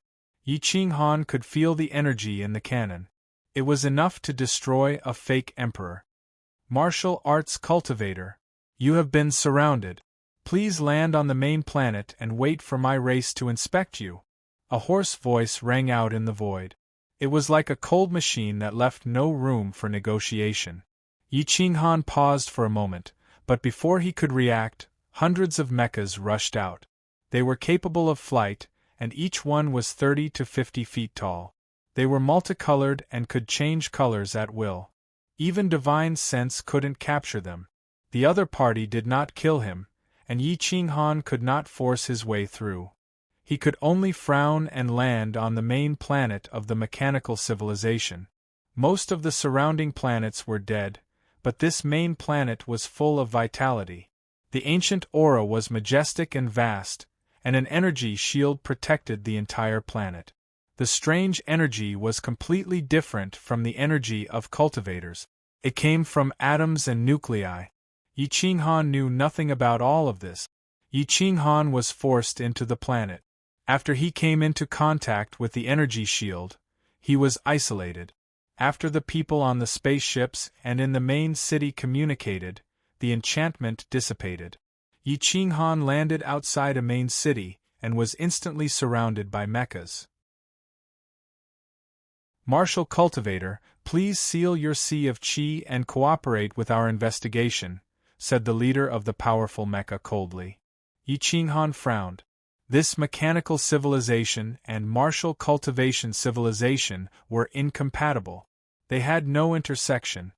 Yi Qinghan could feel the energy in the cannon. It was enough to destroy a fake emperor. Martial arts cultivator, you have been surrounded. Please land on the main planet and wait for my race to inspect you. A hoarse voice rang out in the void. It was like a cold machine that left no room for negotiation. Yi Qinghan paused for a moment, but before he could react, hundreds of mechas rushed out. They were capable of flight, and each one was 30 to 50 feet tall. They were multicolored and could change colors at will. Even divine sense couldn't capture them. The other party did not kill him, and Yi Qinghan could not force his way through. He could only frown and land on the main planet of the mechanical civilization. Most of the surrounding planets were dead, but this main planet was full of vitality. The ancient aura was majestic and vast, and an energy shield protected the entire planet. The strange energy was completely different from the energy of cultivators. It came from atoms and nuclei. Yi Qinghan knew nothing about all of this. Yi Qinghan was forced into the planet. After he came into contact with the energy shield, he was isolated. After the people on the spaceships and in the main city communicated, the enchantment dissipated. Yi Qinghan landed outside a main city and was instantly surrounded by mechas. Martial Cultivator, please seal your sea of Qi and cooperate with our investigation, said the leader of the powerful mecha coldly. Yi Qinghan frowned. This mechanical civilization and martial cultivation civilization were incompatible. They had no intersection.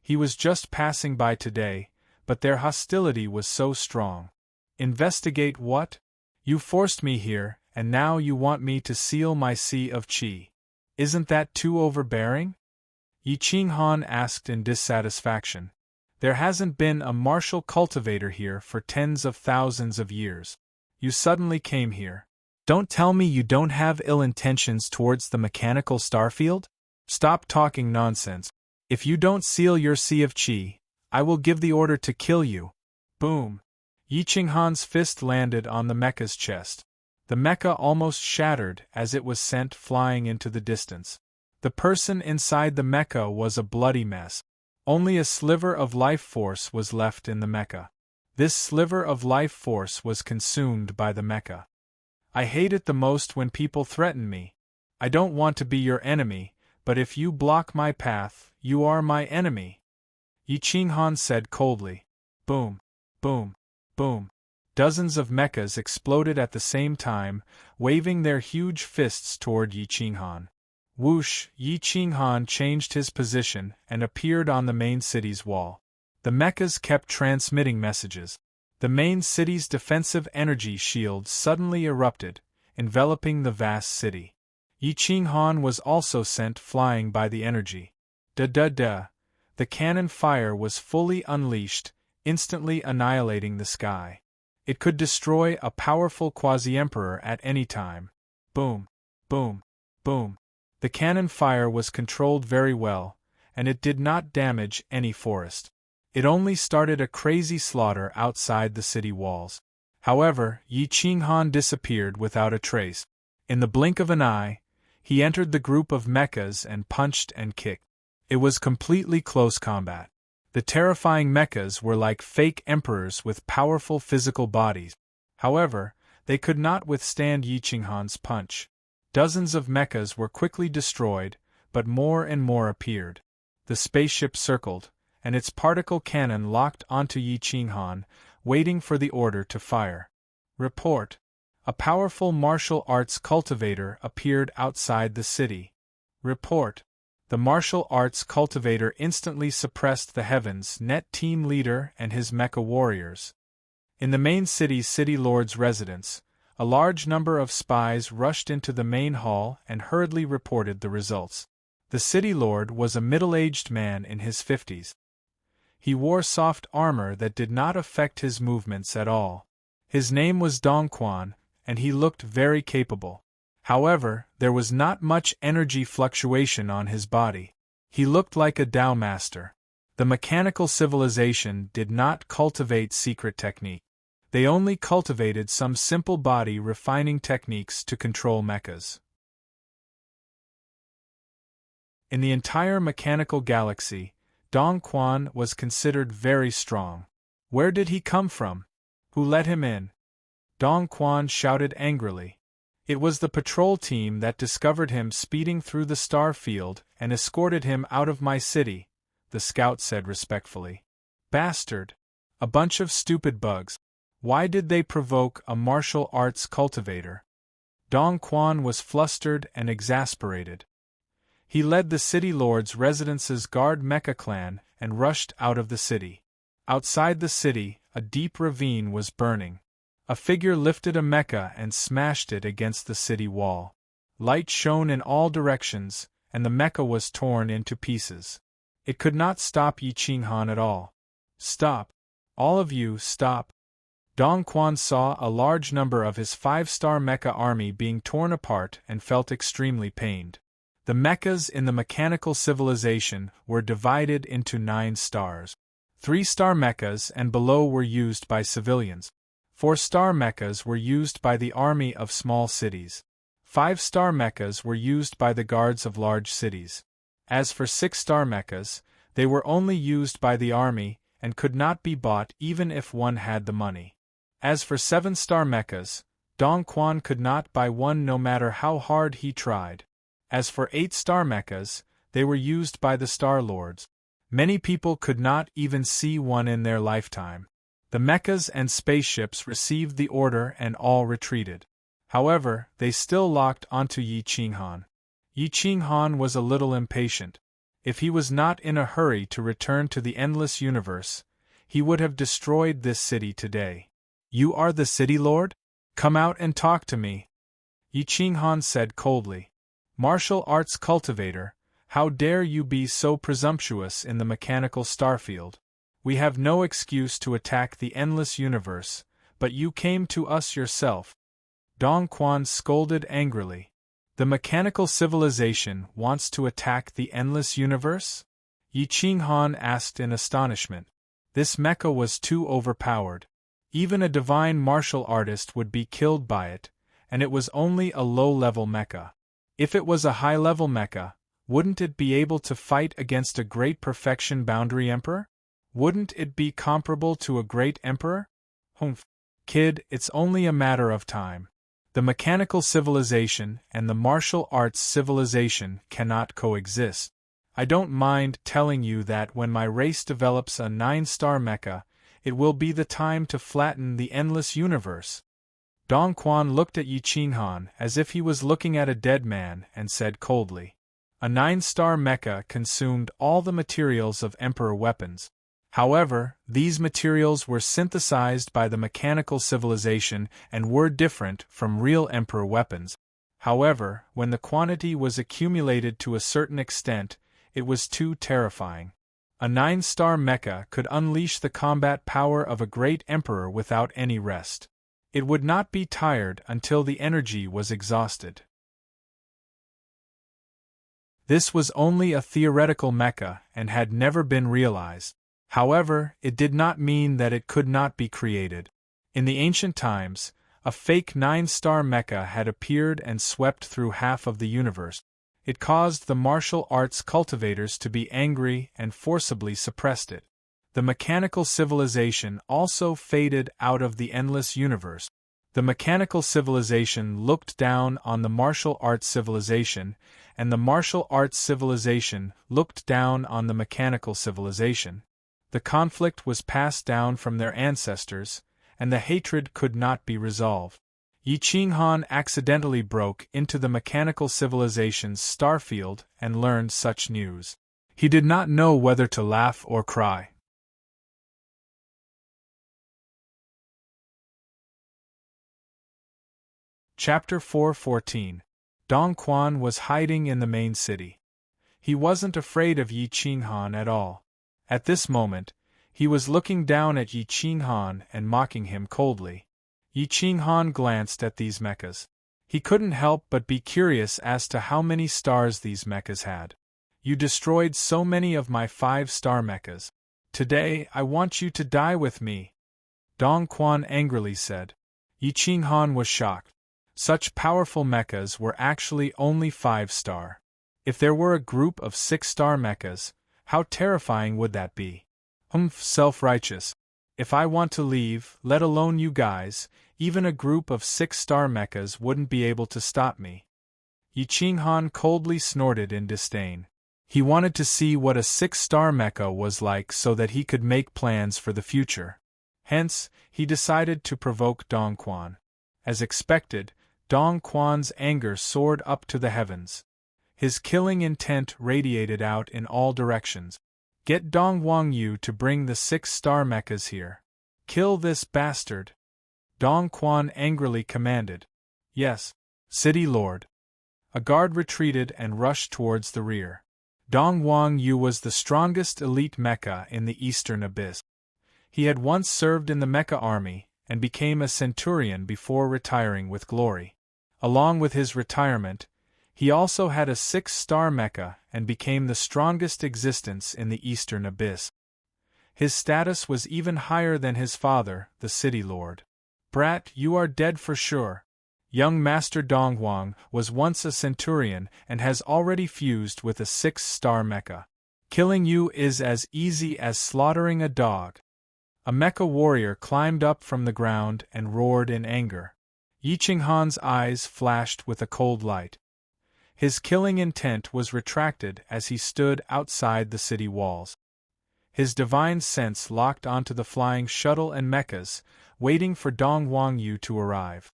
He was just passing by today, but their hostility was so strong. Investigate what? You forced me here, and now you want me to seal my sea of qi. Isn't that too overbearing? Yi Qinghan asked in dissatisfaction. There hasn't been a martial cultivator here for tens of thousands of years. You suddenly came here. Don't tell me you don't have ill intentions towards the mechanical starfield? Stop talking nonsense. If you don't seal your sea of qi, I will give the order to kill you. Boom! Yi Qinghan's fist landed on the mecha's chest. The mecha almost shattered as it was sent flying into the distance. The person inside the mecha was a bloody mess. Only a sliver of life force was left in the mecha. This sliver of life force was consumed by the mecha. I hate it the most when people threaten me. I don't want to be your enemy, but if you block my path, you are my enemy. Yi Qinghan said coldly. Boom, boom, boom. Dozens of mechas exploded at the same time, waving their huge fists toward Yi Qinghan. Whoosh! Yi Qinghan changed his position and appeared on the main city's wall. The mechas kept transmitting messages. The main city's defensive energy shield suddenly erupted, enveloping the vast city. Yi Qinghan was also sent flying by the energy. Da-da-da! The cannon fire was fully unleashed, instantly annihilating the sky. It could destroy a powerful quasi-emperor at any time. Boom! Boom! Boom! The cannon fire was controlled very well, and it did not damage any forest. It only started a crazy slaughter outside the city walls. However, Yi Qinghan disappeared without a trace. In the blink of an eye, he entered the group of mechas and punched and kicked. It was completely close combat. The terrifying mechas were like fake emperors with powerful physical bodies. However, they could not withstand Yi Qinghan's punch. Dozens of mechas were quickly destroyed, but more and more appeared. The spaceship circled, and its particle cannon locked onto Yi Qinghan, waiting for the order to fire. Report. A powerful martial arts cultivator appeared outside the city. Report. The martial arts cultivator instantly suppressed the Heavens Net team leader and his mecha warriors. In the main city's city lord's residence, a large number of spies rushed into the main hall and hurriedly reported the results. The city lord was a middle-aged man in his 50s. He wore soft armor that did not affect his movements at all. His name was Dongquan, and he looked very capable. However, there was not much energy fluctuation on his body. He looked like a Tao master. The mechanical civilization did not cultivate secret technique. They only cultivated some simple body refining techniques to control mechas. In the entire mechanical galaxy, Dongquan was considered very strong. Where did he come from? Who let him in? Dongquan shouted angrily. It was the patrol team that discovered him speeding through the star field and escorted him out of my city, the scout said respectfully. Bastard! A bunch of stupid bugs. Why did they provoke a martial arts cultivator? Dongquan was flustered and exasperated. He led the city lord's residence's guard mecha clan and rushed out of the city. Outside the city, a deep ravine was burning. A figure lifted a mecha and smashed it against the city wall. Light shone in all directions, and the mecha was torn into pieces. It could not stop Yi Qinghan at all. Stop! All of you, stop! Dongquan saw a large number of his 5-star mecha army being torn apart and felt extremely pained. The mechas in the mechanical civilization were divided into 9 stars. 3-star mechas and below were used by civilians. 4-star mechas were used by the army of small cities. 5-star mechas were used by the guards of large cities. As for 6-star mechas, they were only used by the army and could not be bought even if one had the money. As for 7-star mechas, Dongquan could not buy one no matter how hard he tried. As for 8-star mechas, they were used by the Star Lords. Many people could not even see one in their lifetime. The mechas and spaceships received the order and all retreated. However, they still locked onto Yi Qinghan. Yi Qinghan was a little impatient. If he was not in a hurry to return to the endless universe, he would have destroyed this city today. You are the city lord? Come out and talk to me. Yi Qinghan said coldly. Martial arts cultivator, how dare you be so presumptuous in the mechanical starfield? We have no excuse to attack the endless universe, but you came to us yourself. Dong Quan scolded angrily. The mechanical civilization wants to attack the endless universe? Yi Qinghan asked in astonishment. This mecha was too overpowered. Even a divine martial artist would be killed by it, and it was only a low-level mecha. If it was a high-level mecha, wouldn't it be able to fight against a great perfection boundary emperor? Wouldn't it be comparable to a great emperor? Humph. Kid, it's only a matter of time. The mechanical civilization and the martial arts civilization cannot coexist. I don't mind telling you that when my race develops a 9-star mecha, it will be the time to flatten the endless universe. Dong Quan looked at Yi Qinghan as if he was looking at a dead man and said coldly. A 9-star mecha consumed all the materials of Emperor weapons. However, these materials were synthesized by the mechanical civilization and were different from real Emperor weapons. However, when the quantity was accumulated to a certain extent, it was too terrifying. A 9-star mecha could unleash the combat power of a great emperor without any rest. It would not be tired until the energy was exhausted. This was only a theoretical mecha and had never been realized. However, it did not mean that it could not be created. In the ancient times, a fake 9-star mecha had appeared and swept through half of the universe. It caused the martial arts cultivators to be angry and forcibly suppressed it. The mechanical civilization also faded out of the endless universe. The mechanical civilization looked down on the martial arts civilization, and the martial arts civilization looked down on the mechanical civilization. The conflict was passed down from their ancestors, and the hatred could not be resolved. Yi Qinghan accidentally broke into the mechanical civilization's starfield and learned such news. He did not know whether to laugh or cry. Chapter 4:14. Dong Quan was hiding in the main city. He wasn't afraid of Yi Qinghan at all. At this moment, he was looking down at Yi Qinghan and mocking him coldly. Yi Qinghan glanced at these mechas. He couldn't help but be curious as to how many stars these mechas had. You destroyed so many of my 5-star mechas. Today, I want you to die with me. Dong Quan angrily said. Yi Qinghan was shocked. Such powerful mechas were actually only 5-star. If there were a group of 6-star mechas, how terrifying would that be? Humph, self-righteous. If I want to leave, let alone you guys, even a group of 6-star mechas wouldn't be able to stop me. Yi Qinghan coldly snorted in disdain. He wanted to see what a 6-star mecha was like so that he could make plans for the future. Hence, he decided to provoke Dong Quan. As expected, Dong Quan's anger soared up to the heavens. His killing intent radiated out in all directions. Get Dong Wang Yu to bring the 6-star mechas here. Kill this bastard. Dong Quan angrily commanded. Yes, City Lord. A guard retreated and rushed towards the rear. Dong Wang Yu was the strongest elite mecha in the Eastern Abyss. He had once served in the mecha army and became a centurion before retiring with glory. Along with his retirement, he also had a 6-star mecha and became the strongest existence in the Eastern Abyss. His status was even higher than his father, the City Lord. Brat, you are dead for sure. Young Master Dongwang was once a centurion and has already fused with a 6-star mecha. Killing you is as easy as slaughtering a dog. A mecha warrior climbed up from the ground and roared in anger. Yi Qinghan's eyes flashed with a cold light. His killing intent was retracted as he stood outside the city walls. His divine sense locked onto the flying shuttle and mechas, waiting for Dong Wang Yu to arrive.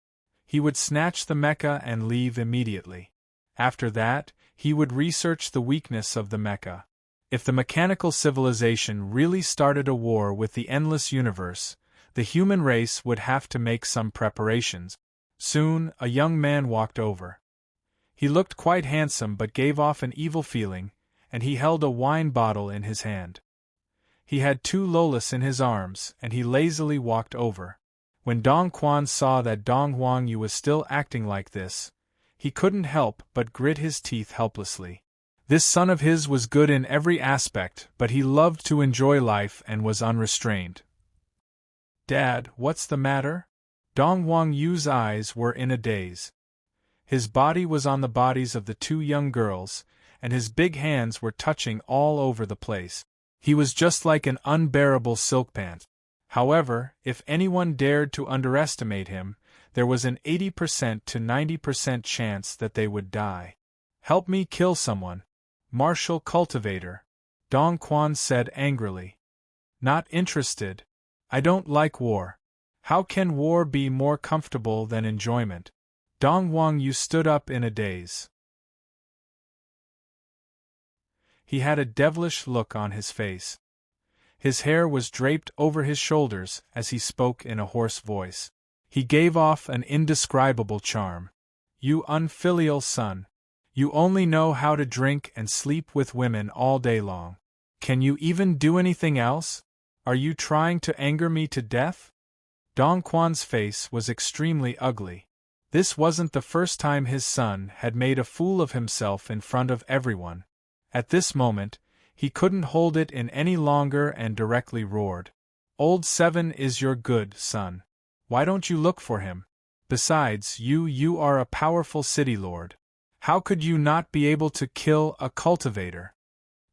He would snatch the mecha and leave immediately. After that, he would research the weakness of the mecha. If the mechanical civilization really started a war with the endless universe, the human race would have to make some preparations. Soon, a young man walked over. He looked quite handsome but gave off an evil feeling, and he held a wine bottle in his hand. He had 2 lolas in his arms, and he lazily walked over. When Dong Quan saw that Dong Wang Yu was still acting like this, he couldn't help but grit his teeth helplessly. This son of his was good in every aspect, but he loved to enjoy life and was unrestrained. "Dad, what's the matter?" Dong Wang Yu's eyes were in a daze. His body was on the bodies of the 2 young girls, and his big hands were touching all over the place. He was just like an unbearable silk pant. However, if anyone dared to underestimate him, there was an 80% to 90% chance that they would die. "Help me kill someone. Martial cultivator," Dong Quan said angrily. "Not interested. I don't like war. How can war be more comfortable than enjoyment?" Dong Wang Yu stood up in a daze. He had a devilish look on his face. His hair was draped over his shoulders as he spoke in a hoarse voice. He gave off an indescribable charm. "You unfilial son. You only know how to drink and sleep with women all day long. Can you even do anything else? Are you trying to anger me to death?" Dong Quan's face was extremely ugly. This wasn't the first time his son had made a fool of himself in front of everyone. At this moment, he couldn't hold it in any longer and directly roared. "Old Seven is your good son. Why don't you look for him? Besides, you are a powerful city lord. How could you not be able to kill a cultivator?"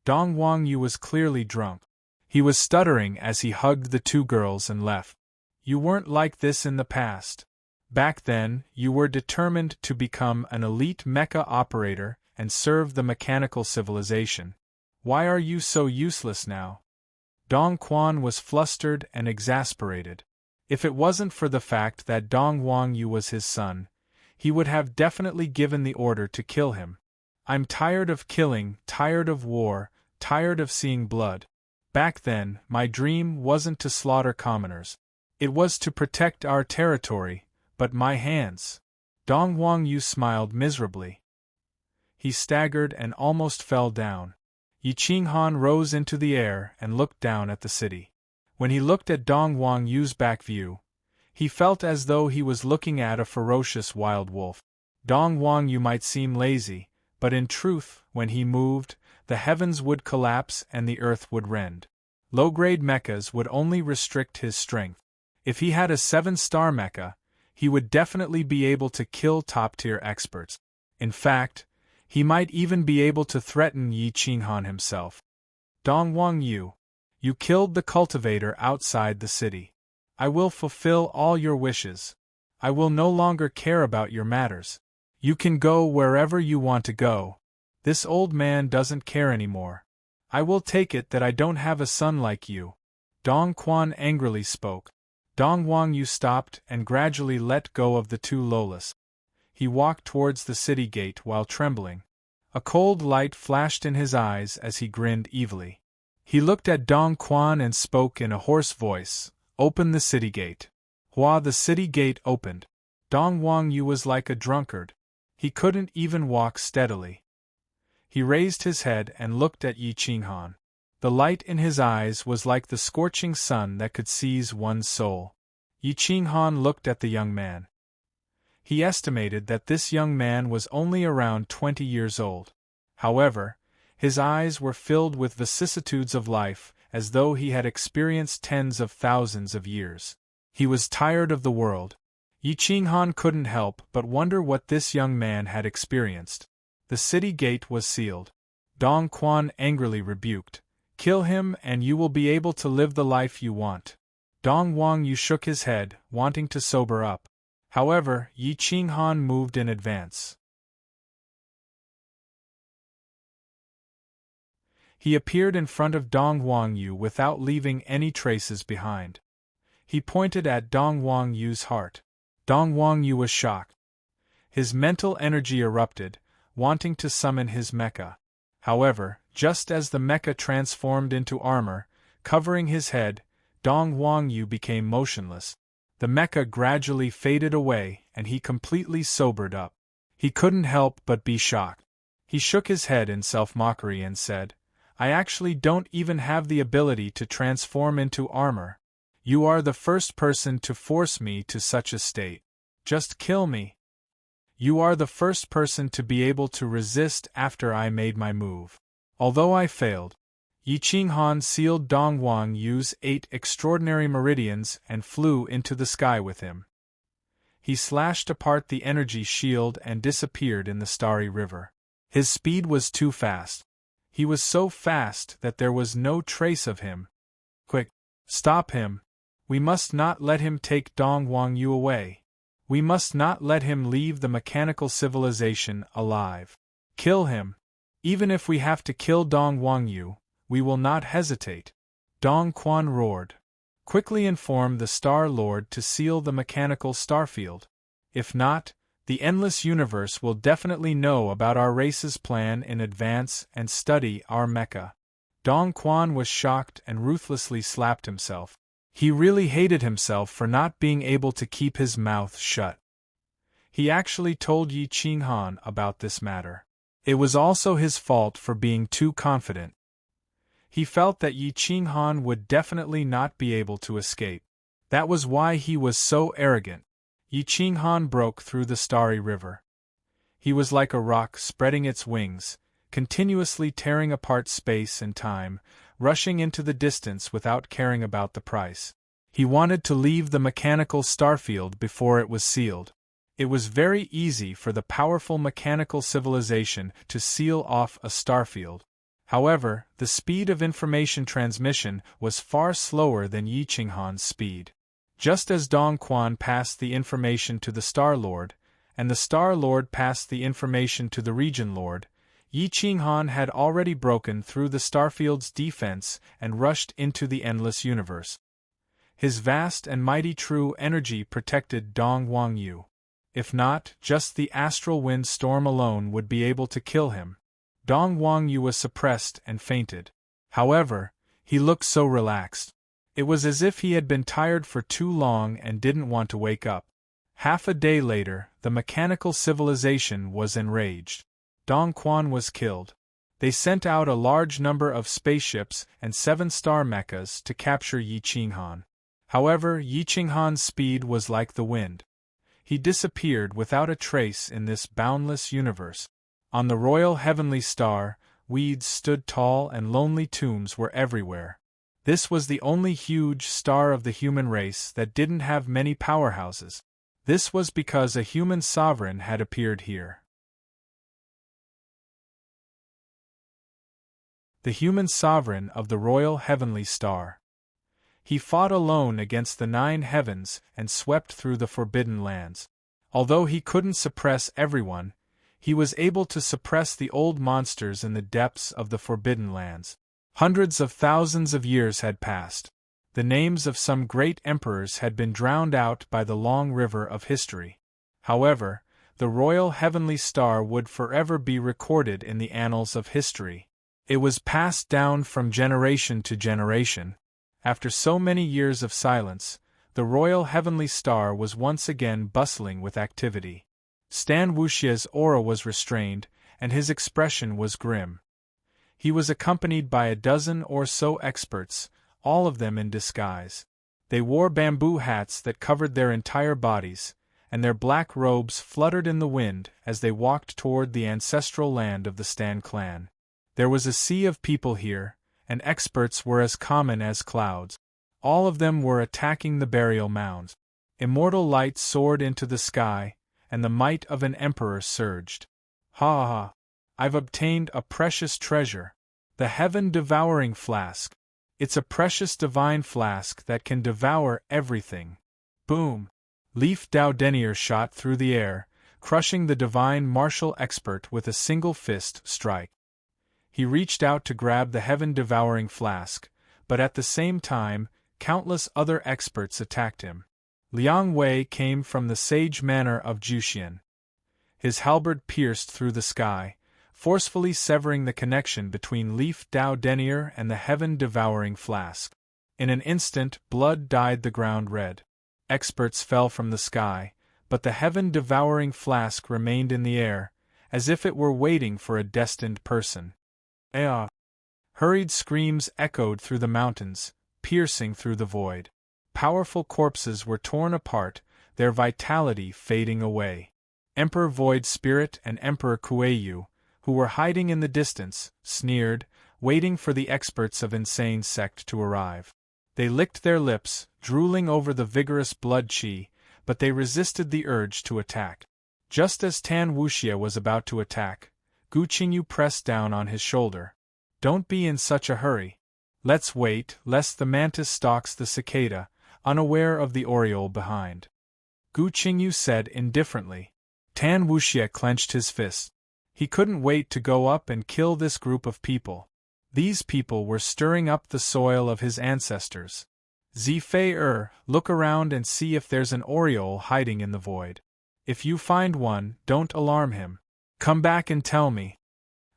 Dong Wang Yu was clearly drunk. He was stuttering as he hugged the 2 girls and left. "You weren't like this in the past. Back then, you were determined to become an elite mecha operator and serve the mechanical civilization. Why are you so useless now?" Dong Quan was flustered and exasperated. If it wasn't for the fact that Dong Wang Yu was his son, he would have definitely given the order to kill him. "I'm tired of killing, tired of war, tired of seeing blood. Back then, my dream wasn't to slaughter commoners. It was to protect our territory, but my hands." Dong Wang Yu smiled miserably. He staggered and almost fell down. Yi Qinghan rose into the air and looked down at the city. When he looked at Dong Wang Yu's back view, he felt as though he was looking at a ferocious wild wolf. Dong Wang Yu might seem lazy, but in truth, when he moved, the heavens would collapse and the earth would rend. Low-grade mechas would only restrict his strength. If he had a 7-star mecha, he would definitely be able to kill top-tier experts. In fact, he might even be able to threaten Yi Qinghan himself. "Dong Wang Yu, you killed the cultivator outside the city. I will fulfill all your wishes. I will no longer care about your matters. You can go wherever you want to go. This old man doesn't care anymore. I will take it that I don't have a son like you." Dong Quan angrily spoke. Dong Wang Yu stopped and gradually let go of the 2 lolas. He walked towards the city gate while trembling. A cold light flashed in his eyes as he grinned evilly. He looked at Dong Quan and spoke in a hoarse voice, "Open the city gate." The city gate opened. Dong Wang Yu was like a drunkard. He couldn't even walk steadily. He raised his head and looked at Yi Qinghan. The light in his eyes was like the scorching sun that could seize one's soul. Yi Qinghan looked at the young man. He estimated that this young man was only around 20 years old. However, his eyes were filled with vicissitudes of life, as though he had experienced tens of thousands of years. He was tired of the world. Yi Qinghan couldn't help but wonder what this young man had experienced. The city gate was sealed. Dong Quan angrily rebuked, "Kill him and you will be able to live the life you want." Dong Wang Yu shook his head, wanting to sober up. However, Yi Qinghan moved in advance. He appeared in front of Dong Wang-yu without leaving any traces behind. He pointed at Dong Wang-yu's heart. Dong Wang-yu was shocked. His mental energy erupted, wanting to summon his mecha. However, just as the mecha transformed into armor, covering his head, Dong Wang-yu became motionless. The mecha gradually faded away and he completely sobered up. He couldn't help but be shocked. He shook his head in self-mockery and said, "I actually don't even have the ability to transform into armor. You are the first person to force me to such a state. Just kill me. You are the first person to be able to resist after I made my move." Although I failed, Yi Qinghan sealed Dong Wang-yu's 8 extraordinary meridians and flew into the sky with him. He slashed apart the energy shield and disappeared in the starry river. His speed was too fast. He was so fast that there was no trace of him. "Quick! Stop him! We must not let him take Dong Wang-yu away. We must not let him leave the mechanical civilization alive. Kill him! Even if we have to kill Dong Wang-yu, we will not hesitate." Dong Quan roared. "Quickly inform the Star Lord to seal the mechanical starfield. If not, the endless universe will definitely know about our race's plan in advance and study our mecha." Dong Quan was shocked and ruthlessly slapped himself. He really hated himself for not being able to keep his mouth shut. He actually told Yi Qinghan about this matter. It was also his fault for being too confident. He felt that Yi Qinghan would definitely not be able to escape. That was why he was so arrogant. Yi Qinghan broke through the starry river. He was like a rock spreading its wings, continuously tearing apart space and time, rushing into the distance without caring about the price. He wanted to leave the mechanical starfield before it was sealed. It was very easy for the powerful mechanical civilization to seal off a starfield. However, the speed of information transmission was far slower than Yi Qinghan's speed. Just as Dong Quan passed the information to the Star Lord, and the Star Lord passed the information to the Region Lord, Yi Qinghan had already broken through the starfield's defense and rushed into the endless universe. His vast and mighty true energy protected Dong Wang-yu. If not, just the astral wind storm alone would be able to kill him. Dong Wang-yu was suppressed and fainted. However, he looked so relaxed. It was as if he had been tired for too long and didn't want to wake up. Half a day later, the mechanical civilization was enraged. Dong Quan was killed. They sent out a large number of spaceships and 7 star mechas to capture Yi Qinghan. However, Yi Qinghan's speed was like the wind. He disappeared without a trace in this boundless universe. On the royal heavenly star, weeds stood tall and lonely tombs were everywhere. This was the only huge star of the human race that didn't have many powerhouses. This was because a human sovereign had appeared here. The human sovereign of the royal heavenly star. He fought alone against the 9 heavens and swept through the forbidden lands. Although he couldn't suppress everyone, he was able to suppress the old monsters in the depths of the forbidden lands. Hundreds of thousands of years had passed. The names of some great emperors had been drowned out by the long river of history. However, the royal heavenly star would forever be recorded in the annals of history. It was passed down from generation to generation. After so many years of silence, the royal heavenly star was once again bustling with activity. Stan Wuxia's aura was restrained, and his expression was grim. He was accompanied by a dozen or so experts, all of them in disguise. They wore bamboo hats that covered their entire bodies, and their black robes fluttered in the wind as they walked toward the ancestral land of the Stan clan. There was a sea of people here, and experts were as common as clouds. All of them were attacking the burial mounds. Immortal light soared into the sky, and the might of an emperor surged. Ha ha ha! I've obtained a precious treasure. The heaven-devouring flask. It's a precious divine flask that can devour everything. Boom! Leaf Dao Denier shot through the air, crushing the divine martial expert with a single fist strike. He reached out to grab the heaven-devouring flask, but at the same time, countless other experts attacked him. Liang Wei came from the sage manor of Juxian. His halberd pierced through the sky, forcefully severing the connection between Leaf Dao Denier and the heaven-devouring flask. In an instant, blood dyed the ground red. Experts fell from the sky, but the heaven-devouring flask remained in the air, as if it were waiting for a destined person. Ah! Hurried screams echoed through the mountains, piercing through the void. Powerful corpses were torn apart, their vitality fading away. Emperor Void Spirit and Emperor Kuei-yu, who were hiding in the distance, sneered, waiting for the experts of Insane Sect to arrive. They licked their lips, drooling over the vigorous blood qi, but they resisted the urge to attack. Just as Tan Wuxia was about to attack, Gu Qingyu pressed down on his shoulder. Don't be in such a hurry. Let's wait, lest the mantis stalks the cicada, unaware of the oriole behind. Gu Qingyu said indifferently. Tan Wuxia clenched his fist. He couldn't wait to go up and kill this group of people. These people were stirring up the soil of his ancestors. Zifei, look around and see if there's an oriole hiding in the void. If you find one, don't alarm him. Come back and tell me.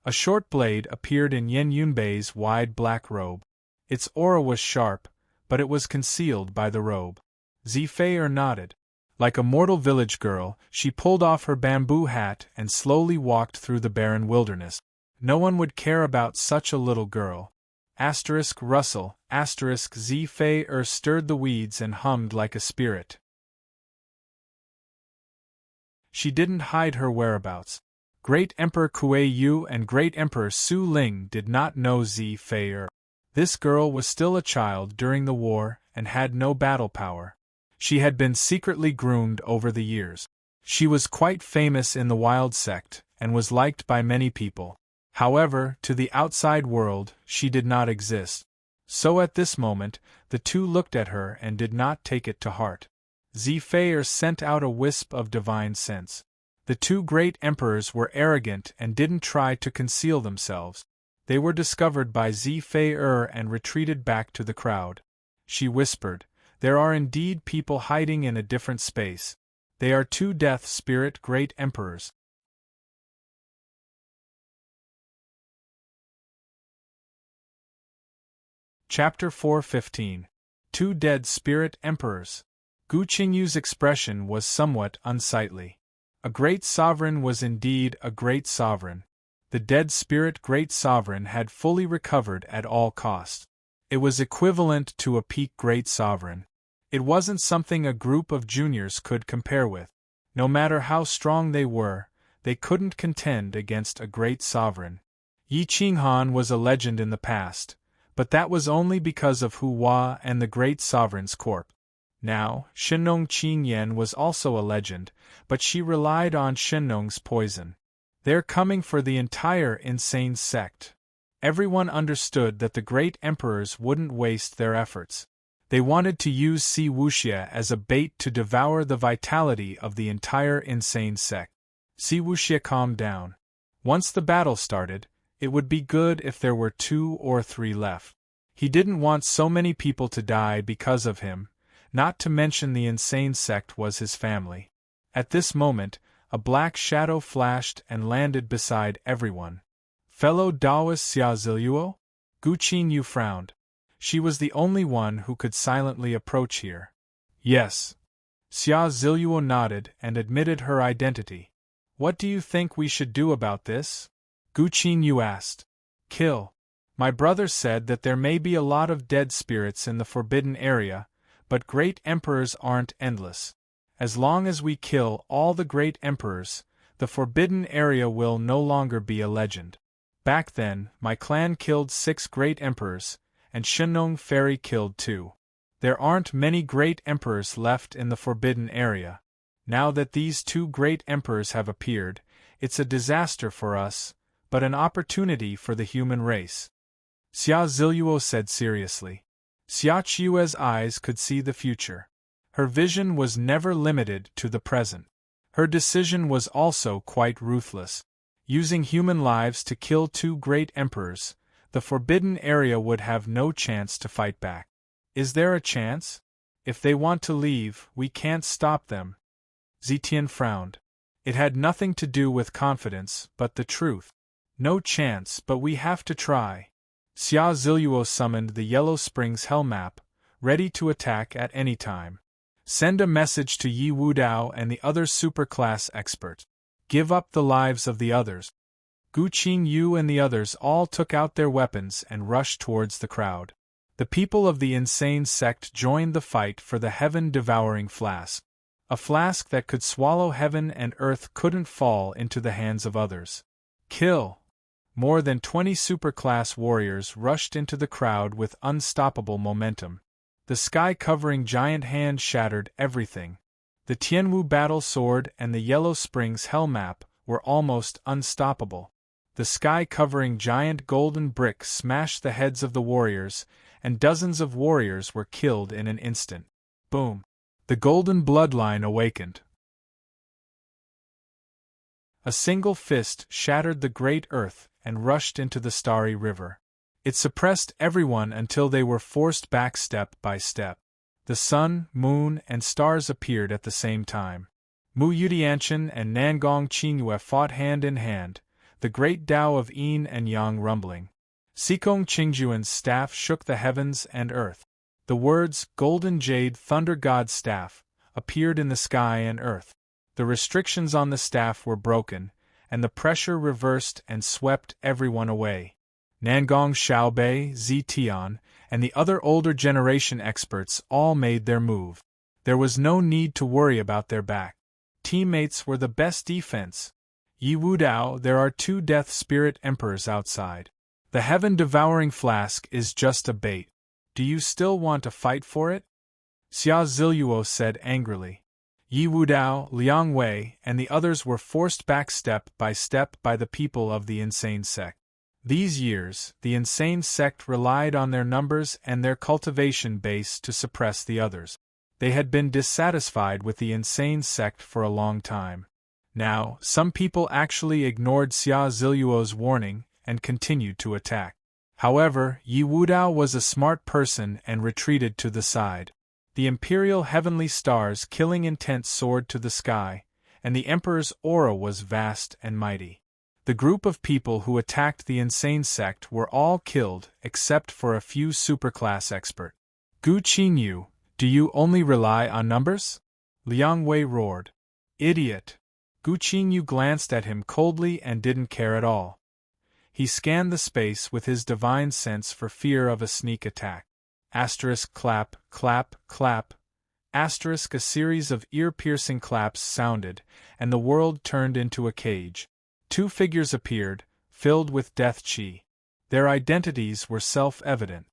A short blade appeared in Yen Yunbei's wide black robe. Its aura was sharp, but it was concealed by the robe. Zifei nodded. Like a mortal village girl, she pulled off her bamboo hat and slowly walked through the barren wilderness. No one would care about such a little girl. Russell, Zifei stirred the weeds and hummed like a spirit. She didn't hide her whereabouts. Great Emperor Kuei-yu and Great Emperor Su Ling did not know Zifei. This girl was still a child during the war and had no battle power. She had been secretly groomed over the years. She was quite famous in the Wild Sect and was liked by many people. However, to the outside world, she did not exist. So at this moment, the two looked at her and did not take it to heart. Zifei sent out a wisp of divine sense. The two great emperors were arrogant and didn't try to conceal themselves. They were discovered by Zifei and retreated back to the crowd. She whispered, "There are indeed people hiding in a different space. They are two death spirit great emperors." Chapter 4:15. Two Dead Spirit Emperors. Gu Qingyu's expression was somewhat unsightly. A great sovereign was indeed a great sovereign. The dead spirit great sovereign had fully recovered at all costs. It was equivalent to a peak great sovereign. It wasn't something a group of juniors could compare with. No matter how strong they were, they couldn't contend against a great sovereign. Yi Qinghan was a legend in the past, but that was only because of Hu Hua and the great sovereign's corp. Now, Shenong Qingyan was also a legend, but she relied on Shenong's poison. They're coming for the entire insane sect. Everyone understood that the great emperors wouldn't waste their efforts. They wanted to use Si Wuxia as a bait to devour the vitality of the entire insane sect. Si Wuxia calmed down. Once the battle started, it would be good if there were 2 or 3 left. He didn't want so many people to die because of him, not to mention the insane sect was his family. At this moment, a black shadow flashed and landed beside everyone. Fellow Taoist Xia Ziluo? Gu Qingyu frowned. She was the only one who could silently approach here. Yes. Xia Ziluo nodded and admitted her identity. What do you think we should do about this? Gu Qingyu asked. Kill. My brother said that there may be a lot of dead spirits in the forbidden area, but great emperors aren't endless. As long as we kill all the great emperors, the forbidden area will no longer be a legend. Back then, my clan killed 6 great emperors, and Shenong Fairy killed 2. There aren't many great emperors left in the forbidden area. Now that these 2 great emperors have appeared, it's a disaster for us, but an opportunity for the human race. Xia Ziluo said seriously. Xia Qiue's eyes could see the future. Her vision was never limited to the present. Her decision was also quite ruthless. Using human lives to kill two great emperors, the forbidden area would have no chance to fight back. Is there a chance? If they want to leave, we can't stop them. Zetian frowned. It had nothing to do with confidence, but the truth. No chance, but we have to try. Xia Ziluo summoned the Yellow Springs Hell Map, ready to attack at any time. Send a message to Yi Wudao and the other superclass experts. Give up the lives of the others. Gu Qingyu and the others all took out their weapons and rushed towards the crowd. The people of the insane sect joined the fight for the heaven-devouring flask. A flask that could swallow heaven and earth couldn't fall into the hands of others. Kill! More than 20 superclass warriors rushed into the crowd with unstoppable momentum. The sky-covering giant hand shattered everything. The Tianwu battle sword and the Yellow Springs Hell Map were almost unstoppable. The sky-covering giant golden brick smashed the heads of the warriors, and dozens of warriors were killed in an instant. Boom! The golden bloodline awakened. A single fist shattered the great earth and rushed into the starry river. It suppressed everyone until they were forced back step by step. The sun, moon, and stars appeared at the same time. Mu Yudianshan and Nangong Qingyue fought hand in hand, the great Tao of Yin and Yang rumbling. Xikong Qingjuan's staff shook the heavens and earth. The words, Golden Jade Thunder God's Staff, appeared in the sky and earth. The restrictions on the staff were broken, and the pressure reversed and swept everyone away. Nangong Xiaobei, Zetian, and the other older generation experts all made their move. There was no need to worry about their back. Teammates were the best defense. Yi Wudao, there are 2 Death Spirit Emperors outside. The heaven-devouring flask is just a bait. Do you still want to fight for it? Xia Ziluo said angrily. Yi Wudao, Liang Wei, and the others were forced back step by the people of the insane sect. These years, the insane sect relied on their numbers and their cultivation base to suppress the others. They had been dissatisfied with the insane sect for a long time. Now, some people actually ignored Xia Ziluo's warning and continued to attack. However, Yi Wudao was a smart person and retreated to the side. The imperial heavenly stars' killing intent soared to the sky, and the emperor's aura was vast and mighty. The group of people who attacked the insane sect were all killed except for a few superclass experts. Gu Qingyu, do you only rely on numbers? Liang Wei roared. Idiot! Gu Qingyu glanced at him coldly and didn't care at all. He scanned the space with his divine sense for fear of a sneak attack. Asterisk clap, clap, clap. Asterisk a series of ear-piercing claps sounded, and the world turned into a cage. 2 figures appeared, filled with death chi. Their identities were self-evident.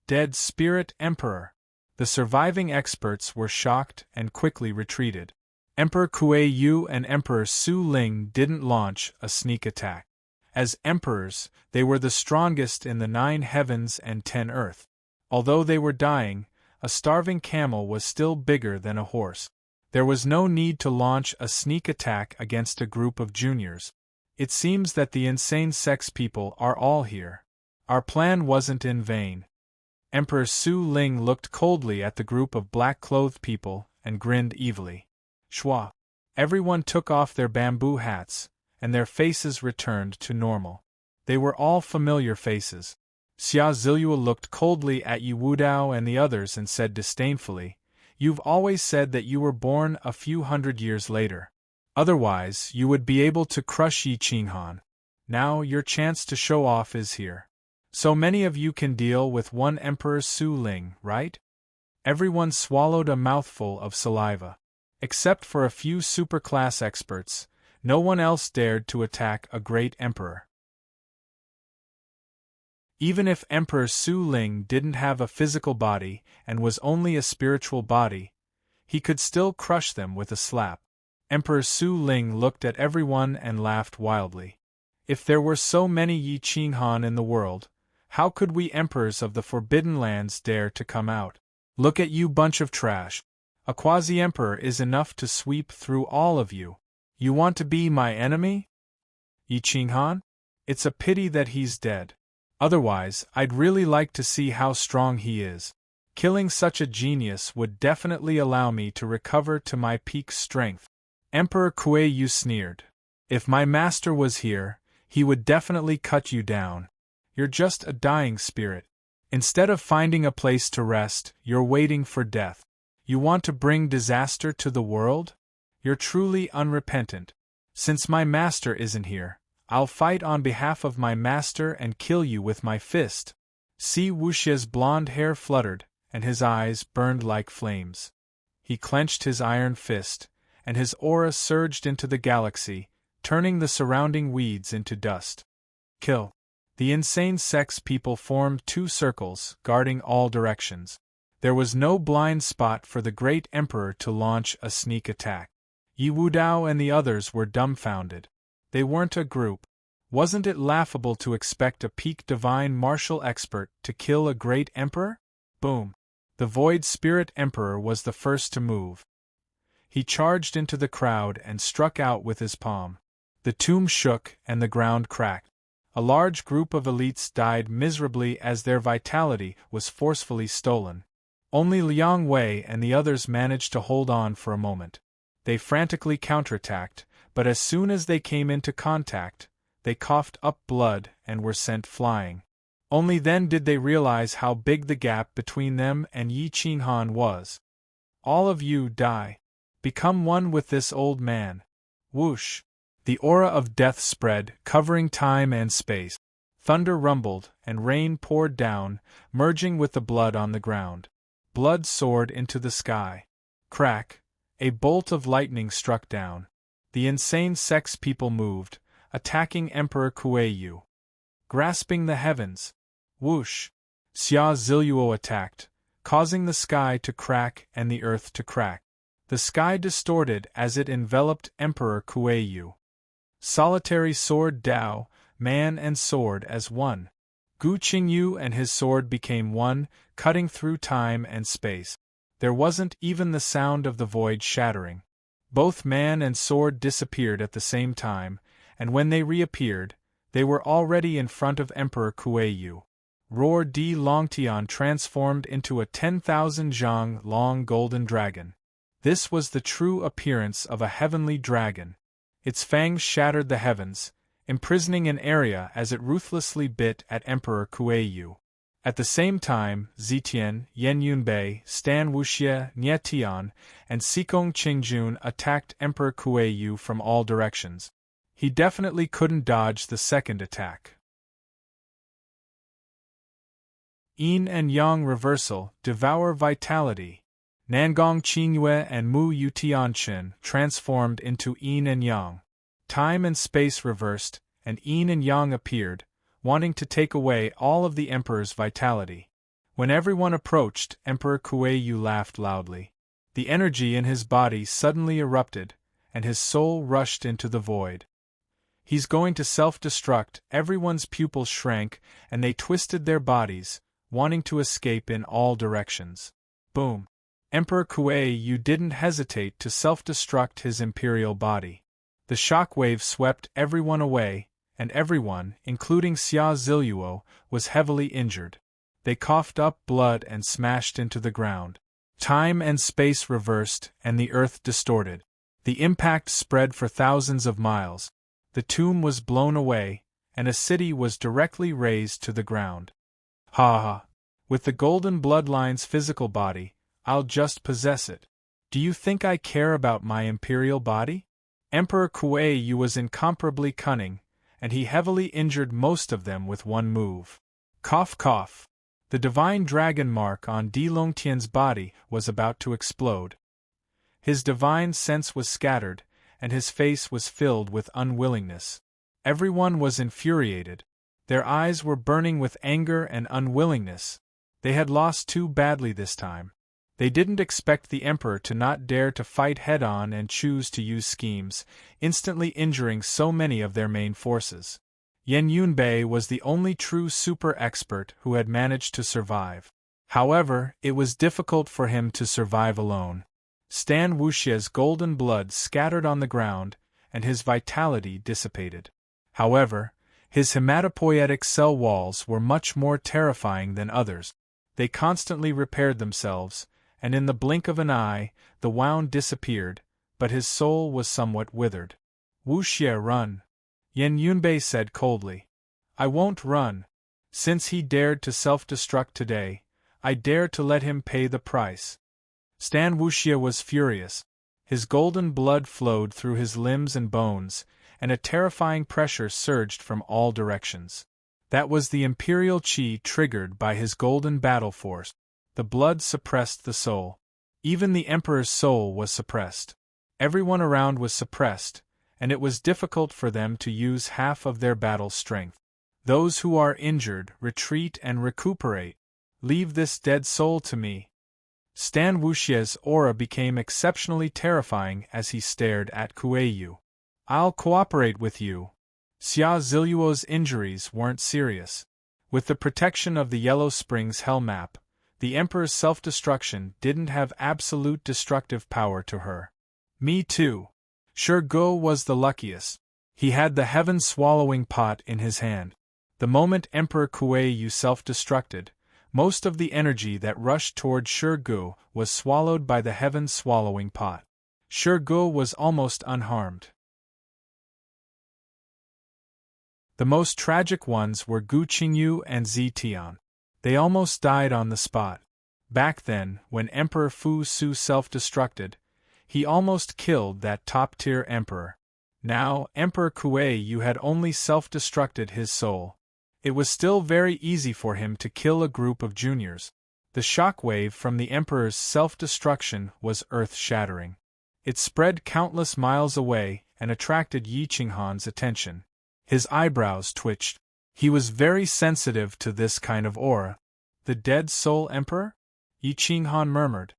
Dead Spirit Emperor. The surviving experts were shocked and quickly retreated. Emperor Kuei Yu and Emperor Su Ling didn't launch a sneak attack. As emperors, they were the strongest in the 9 heavens and 10 earth. Although they were dying, a starving camel was still bigger than a horse. There was no need to launch a sneak attack against a group of juniors. It seems that the insane sex people are all here. Our plan wasn't in vain. Emperor Su Ling looked coldly at the group of black-clothed people and grinned evilly. Shwa. Everyone took off their bamboo hats, and their faces returned to normal. They were all familiar faces. Xia Ziluo looked coldly at Yi Wudao and the others and said disdainfully, "You've always said that you were born a few hundred years later. Otherwise, you would be able to crush Yi Qinghan. Now your chance to show off is here. So many of you can deal with one Emperor Su Ling, right?" Everyone swallowed a mouthful of saliva. Except for a few superclass experts, no one else dared to attack a great emperor. Even if Emperor Su Ling didn't have a physical body and was only a spiritual body, he could still crush them with a slap. Emperor Su Ling looked at everyone and laughed wildly. If there were so many Yi Qinghan in the world, how could we emperors of the Forbidden Lands dare to come out? Look at you bunch of trash. A quasi-emperor is enough to sweep through all of you. You want to be my enemy? Yi Qinghan? It's a pity that he's dead. Otherwise, I'd really like to see how strong he is. Killing such a genius would definitely allow me to recover to my peak strength. Emperor Kuei-yu sneered. If my master was here, he would definitely cut you down. You're just a dying spirit. Instead of finding a place to rest, you're waiting for death. You want to bring disaster to the world? You're truly unrepentant. Since my master isn't here, I'll fight on behalf of my master and kill you with my fist. Si Wuxia's blonde hair fluttered, and his eyes burned like flames. He clenched his iron fist, and his aura surged into the galaxy, turning the surrounding weeds into dust. Kill. The insane sex people formed 2 circles, guarding all directions. There was no blind spot for the great emperor to launch a sneak attack. Yi Wudao and the others were dumbfounded. They weren't a group. Wasn't it laughable to expect a peak divine martial expert to kill a great emperor? Boom! The Void Spirit Emperor was the first to move. He charged into the crowd and struck out with his palm. The tomb shook and the ground cracked. A large group of elites died miserably as their vitality was forcefully stolen. Only Liang Wei and the others managed to hold on for a moment. They frantically counterattacked, but as soon as they came into contact, they coughed up blood and were sent flying. Only then did they realize how big the gap between them and Yi Qinghan was. All of you die. Become one with this old man. Whoosh! The aura of death spread, covering time and space. Thunder rumbled, and rain poured down, merging with the blood on the ground. Blood soared into the sky. Crack! A bolt of lightning struck down. The insane sex people moved, attacking Emperor Kuei-yu. Grasping the heavens. Whoosh! Xia Ziluo attacked, causing the sky to crack and the earth to crack. The sky distorted as it enveloped Emperor Kuei-yu. Solitary sword Dao, man and sword as one. Gu Qingyu and his sword became one, cutting through time and space. There wasn't even the sound of the void shattering. Both man and sword disappeared at the same time, and when they reappeared, they were already in front of Emperor Kuei-yu. Roar Di Longtian transformed into a 10,000 zhang long golden dragon. This was the true appearance of a heavenly dragon. Its fangs shattered the heavens, imprisoning an area as it ruthlessly bit at Emperor Kuei-yu. At the same time, Zitian, Yan Yunbei, Stan Wuxia, Nie Tian, and Sikong Qingjun attacked Emperor Kuei-yu from all directions. He definitely couldn't dodge the second attack. Yin and Yang reversal, devour vitality. Nangong Qingyue and Mu Yu Tianqin transformed into Yin and Yang. Time and space reversed, and Yin and Yang appeared, wanting to take away all of the Emperor's vitality. When everyone approached, Emperor Kuei-yu laughed loudly. The energy in his body suddenly erupted, and his soul rushed into the void. He's going to self-destruct. Everyone's pupils shrank, and they twisted their bodies, wanting to escape in all directions. Boom! Emperor Kuei-yu didn't hesitate to self-destruct his imperial body. The shockwave swept everyone away, and everyone, including Xia Ziluo, was heavily injured. They coughed up blood and smashed into the ground. Time and space reversed, and the earth distorted. The impact spread for thousands of miles. The tomb was blown away, and a city was directly razed to the ground. Ha ha! With the golden bloodline's physical body, I'll just possess it. Do you think I care about my imperial body? Emperor Kuei-yu was incomparably cunning, and he heavily injured most of them with one move. Cough cough. The divine dragon mark on Di Longtian's body was about to explode. His divine sense was scattered, and his face was filled with unwillingness. Everyone was infuriated. Their eyes were burning with anger and unwillingness. They had lost too badly this time. They didn't expect the Emperor to not dare to fight head-on and choose to use schemes, instantly injuring so many of their main forces. Yan Yunbei was the only true super expert who had managed to survive. However, it was difficult for him to survive alone. Stan Wuxia's golden blood scattered on the ground, and his vitality dissipated. However, his hematopoietic cell walls were much more terrifying than others. They constantly repaired themselves, and in the blink of an eye, the wound disappeared, but his soul was somewhat withered. Wu Xie, run, Yen Yunbei said coldly. I won't run. Since he dared to self-destruct today, I dare to let him pay the price. Stan Wuxia was furious. His golden blood flowed through his limbs and bones, and a terrifying pressure surged from all directions. That was the imperial qi triggered by his golden battle force. The blood suppressed the soul. Even the emperor's soul was suppressed. Everyone around was suppressed, and it was difficult for them to use half of their battle strength. Those who are injured, retreat and recuperate. Leave this dead soul to me. Stan Wuxie's aura became exceptionally terrifying as he stared at Kuei-yu. I'll cooperate with you. Xia Ziluo's injuries weren't serious. With the protection of the Yellow Springs Hell Map, the Emperor's self-destruction didn't have absolute destructive power to her. Me too. Shi Guo was the luckiest. He had the heaven-swallowing pot in his hand. The moment Emperor Kuei-yu self-destructed, most of the energy that rushed toward Shi Guo was swallowed by the heaven-swallowing pot. Shi Guo was almost unharmed. The most tragic ones were Gu Qingyu and Zi Tian. They almost died on the spot. Back then, when Emperor Fu Su self-destructed, he almost killed that top-tier emperor. Now, Emperor Kuei-yu had only self-destructed his soul. It was still very easy for him to kill a group of juniors. The shockwave from the emperor's self-destruction was earth-shattering. It spread countless miles away and attracted Yi Qinghan's attention. His eyebrows twitched. He was very sensitive to this kind of aura. The dead soul emperor? Yi Qinghan murmured.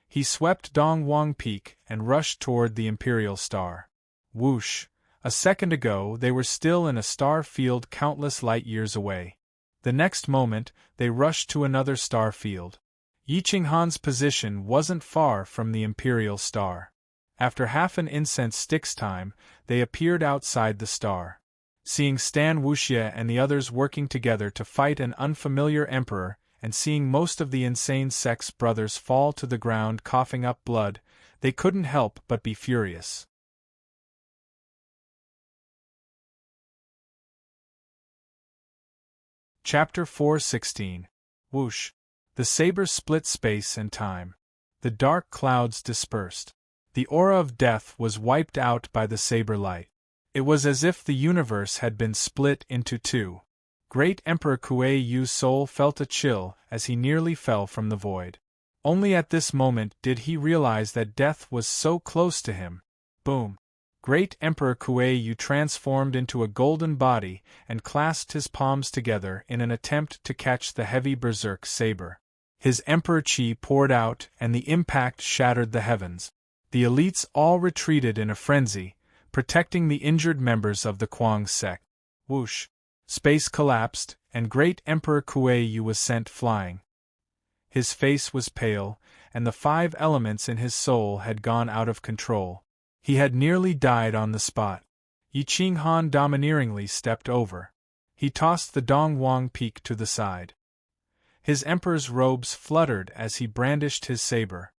He swept Dongwang Peak and rushed toward the imperial star. Whoosh! A second ago they were still in a star field countless light years away. The next moment, they rushed to another star field. Yi Qinghan's position wasn't far from the imperial star. After half an incense stick's time, they appeared outside the star. Seeing Stan Wuxia and the others working together to fight an unfamiliar emperor, and seeing most of the insane Sex brothers fall to the ground coughing up blood, they couldn't help but be furious. Chapter 4:16. Whoosh! The saber split space and time. The dark clouds dispersed. The aura of death was wiped out by the saber light. It was as if the universe had been split into two. Great Emperor Kuei-yu's soul felt a chill as he nearly fell from the void. Only at this moment did he realize that death was so close to him. Boom! Great Emperor Kuei-yu transformed into a golden body and clasped his palms together in an attempt to catch the heavy berserk saber. His emperor qi poured out and the impact shattered the heavens. The elites all retreated in a frenzy, protecting the injured members of the Kuang sect. Whoosh! Space collapsed, and Great Emperor Kuei-yu was sent flying. His face was pale, and the 5 elements in his soul had gone out of control. He had nearly died on the spot. Yi Qinghan domineeringly stepped over. He tossed the Dongwang Peak to the side. His emperor's robes fluttered as he brandished his saber.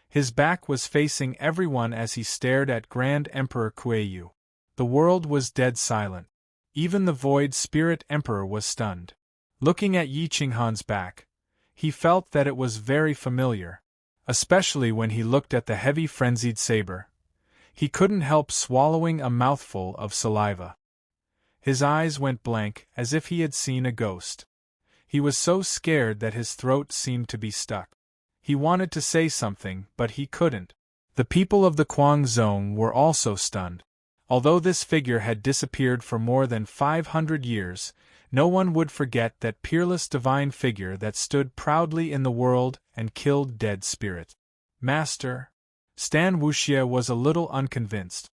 His back was facing everyone as he stared at Grand Emperor Kuei-yu. The world was dead silent. Even the Void Spirit Emperor was stunned. Looking at Yi Qinghan's back, he felt that it was very familiar, especially when he looked at the heavy frenzied saber. He couldn't help swallowing a mouthful of saliva. His eyes went blank as if he had seen a ghost. He was so scared that his throat seemed to be stuck. He wanted to say something, but he couldn't. The people of the Kuang Zone were also stunned. Although this figure had disappeared for more than 500 years, no one would forget that peerless divine figure that stood proudly in the world and killed dead spirits. Master? Stan Wuxia was a little unconvinced.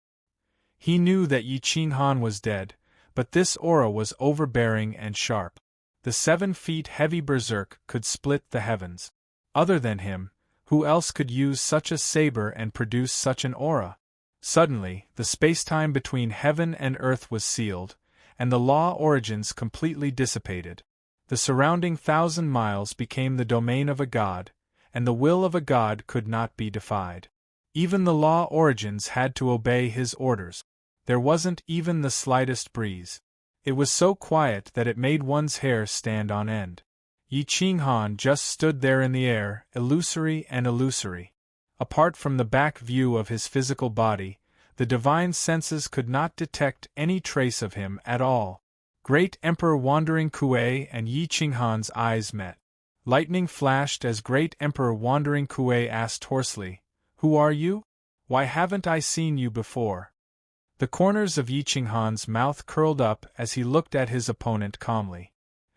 He knew that Yi Qinghan was dead, but this aura was overbearing and sharp. The 7 feet heavy berserk could split the heavens. Other than him, who else could use such a saber and produce such an aura? Suddenly, the spacetime between heaven and earth was sealed, and the law origins completely dissipated. The surrounding 1,000 miles became the domain of a god, and the will of a god could not be defied. Even the law origins had to obey his orders. There wasn't even the slightest breeze. It was so quiet that it made one's hair stand on end. Yi Qinghan just stood there in the air, illusory and illusory. Apart from the back view of his physical body, the divine senses could not detect any trace of him at all. Great Emperor Wandering Kuei and Yi Qinghan's eyes met. Lightning flashed as Great Emperor Wandering Kuei asked hoarsely, "Who are you? Why haven't I seen you before?" The corners of Yi Qinghan's mouth curled up as he looked at his opponent calmly.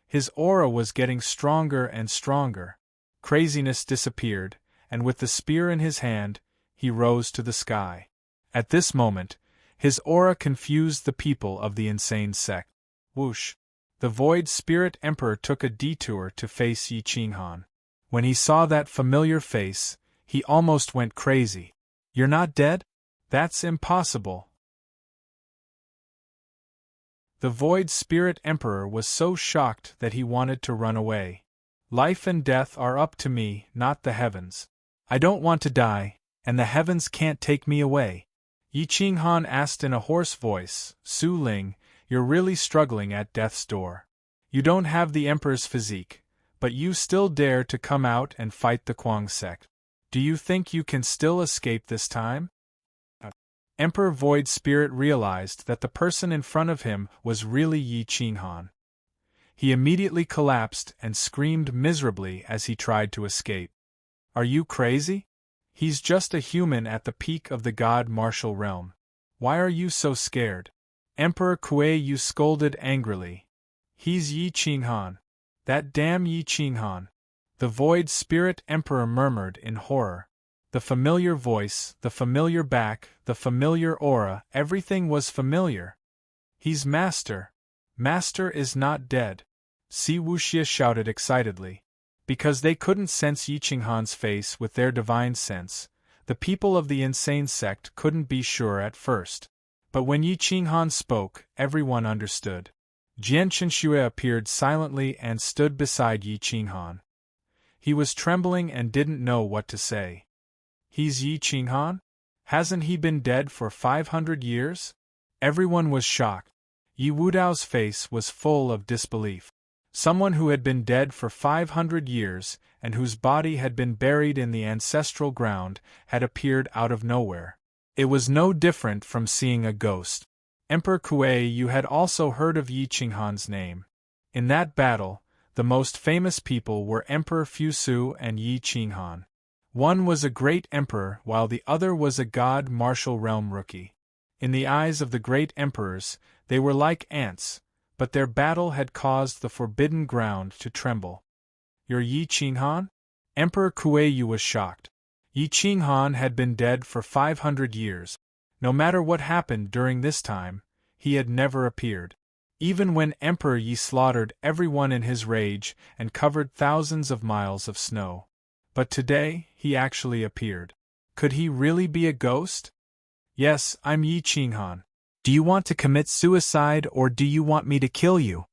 His aura was getting stronger and stronger. Craziness disappeared, and with the spear in his hand, he rose to the sky. At this moment, his aura confused the people of the insane sect. Whoosh! The Void Spirit Emperor took a detour to face Yi Qinghan. When he saw that familiar face, he almost went crazy. "You're not dead? That's impossible." The Void Spirit Emperor was so shocked that he wanted to run away. "Life and death are up to me, not the heavens. I don't want to die, and the heavens can't take me away." Yi Qinghan asked in a hoarse voice, "Su Ling, you're really struggling at death's door. You don't have the Emperor's physique, but you still dare to come out and fight the Kuang sect. Do you think you can still escape this time?" Emperor Void Spirit realized that the person in front of him was really Yi Qinghan. He immediately collapsed and screamed miserably as he tried to escape. "Are you crazy? He's just a human at the peak of the god martial realm. Why are you so scared?" "Emperor Kuei," you scolded angrily. "He's Yi Qinghan. That damn Yi Qinghan." The Void Spirit Emperor murmured in horror. The familiar voice, the familiar back, the familiar aura, everything was familiar. "He's Master. Master is not dead," Si Wuxia shouted excitedly. Because they couldn't sense Yi Qinghan's face with their divine sense, the people of the insane sect couldn't be sure at first. But when Yi Qinghan spoke, everyone understood. Jian Qinshui appeared silently and stood beside Yi Qinghan. He was trembling and didn't know what to say. "He's Yi Qinghan? Hasn't he been dead for 500 years? Everyone was shocked. Yi Wudao's face was full of disbelief. Someone who had been dead for 500 years, and whose body had been buried in the ancestral ground, had appeared out of nowhere. It was no different from seeing a ghost. "Emperor Kuei, you had also heard of Yi Qinghan's name. In that battle, the most famous people were Emperor Fusu and Yi Qinghan. One was a great emperor while the other was a god martial realm rookie. In the eyes of the great emperors, they were like ants, but their battle had caused the forbidden ground to tremble." "You're Yi Qinghan?" Emperor Kuei was shocked. Yi Qinghan had been dead for 500 years. No matter what happened during this time, he had never appeared. Even when Emperor Yi slaughtered everyone in his rage and covered thousands of miles of snow. But today, he actually appeared. Could he really be a ghost? "Yes, I'm Yi Qinghan. Do you want to commit suicide or do you want me to kill you?"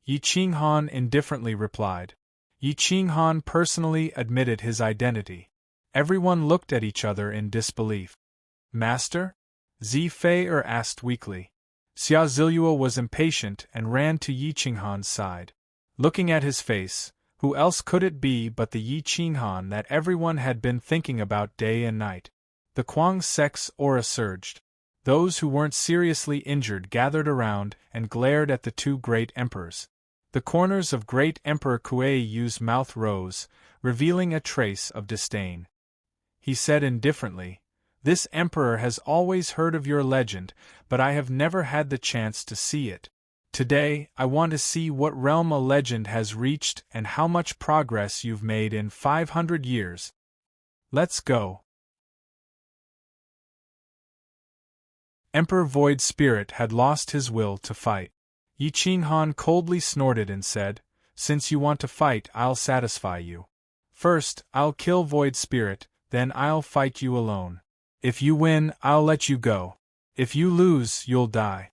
Yi Qinghan indifferently replied. Yi Qinghan personally admitted his identity. Everyone looked at each other in disbelief. "Master?" Zi Fei asked weakly. Xia Zilua was impatient and ran to Yi Qinghan's side. Looking at his face, who else could it be but the Yi Qinghan that everyone had been thinking about day and night? The Kuang sect's aura surged. Those who weren't seriously injured gathered around and glared at the two great emperors. The corners of Great Emperor Kuei-Yu's mouth rose, revealing a trace of disdain. He said indifferently, "This emperor has always heard of your legend, but I have never had the chance to see it. Today, I want to see what realm a legend has reached and how much progress you've made in 500 years. Let's go." Emperor Void Spirit had lost his will to fight. Yi Qinghan coldly snorted and said, "Since you want to fight, I'll satisfy you. First, I'll kill Void Spirit, then I'll fight you alone." If you win, I'll let you go. If you lose, you'll die.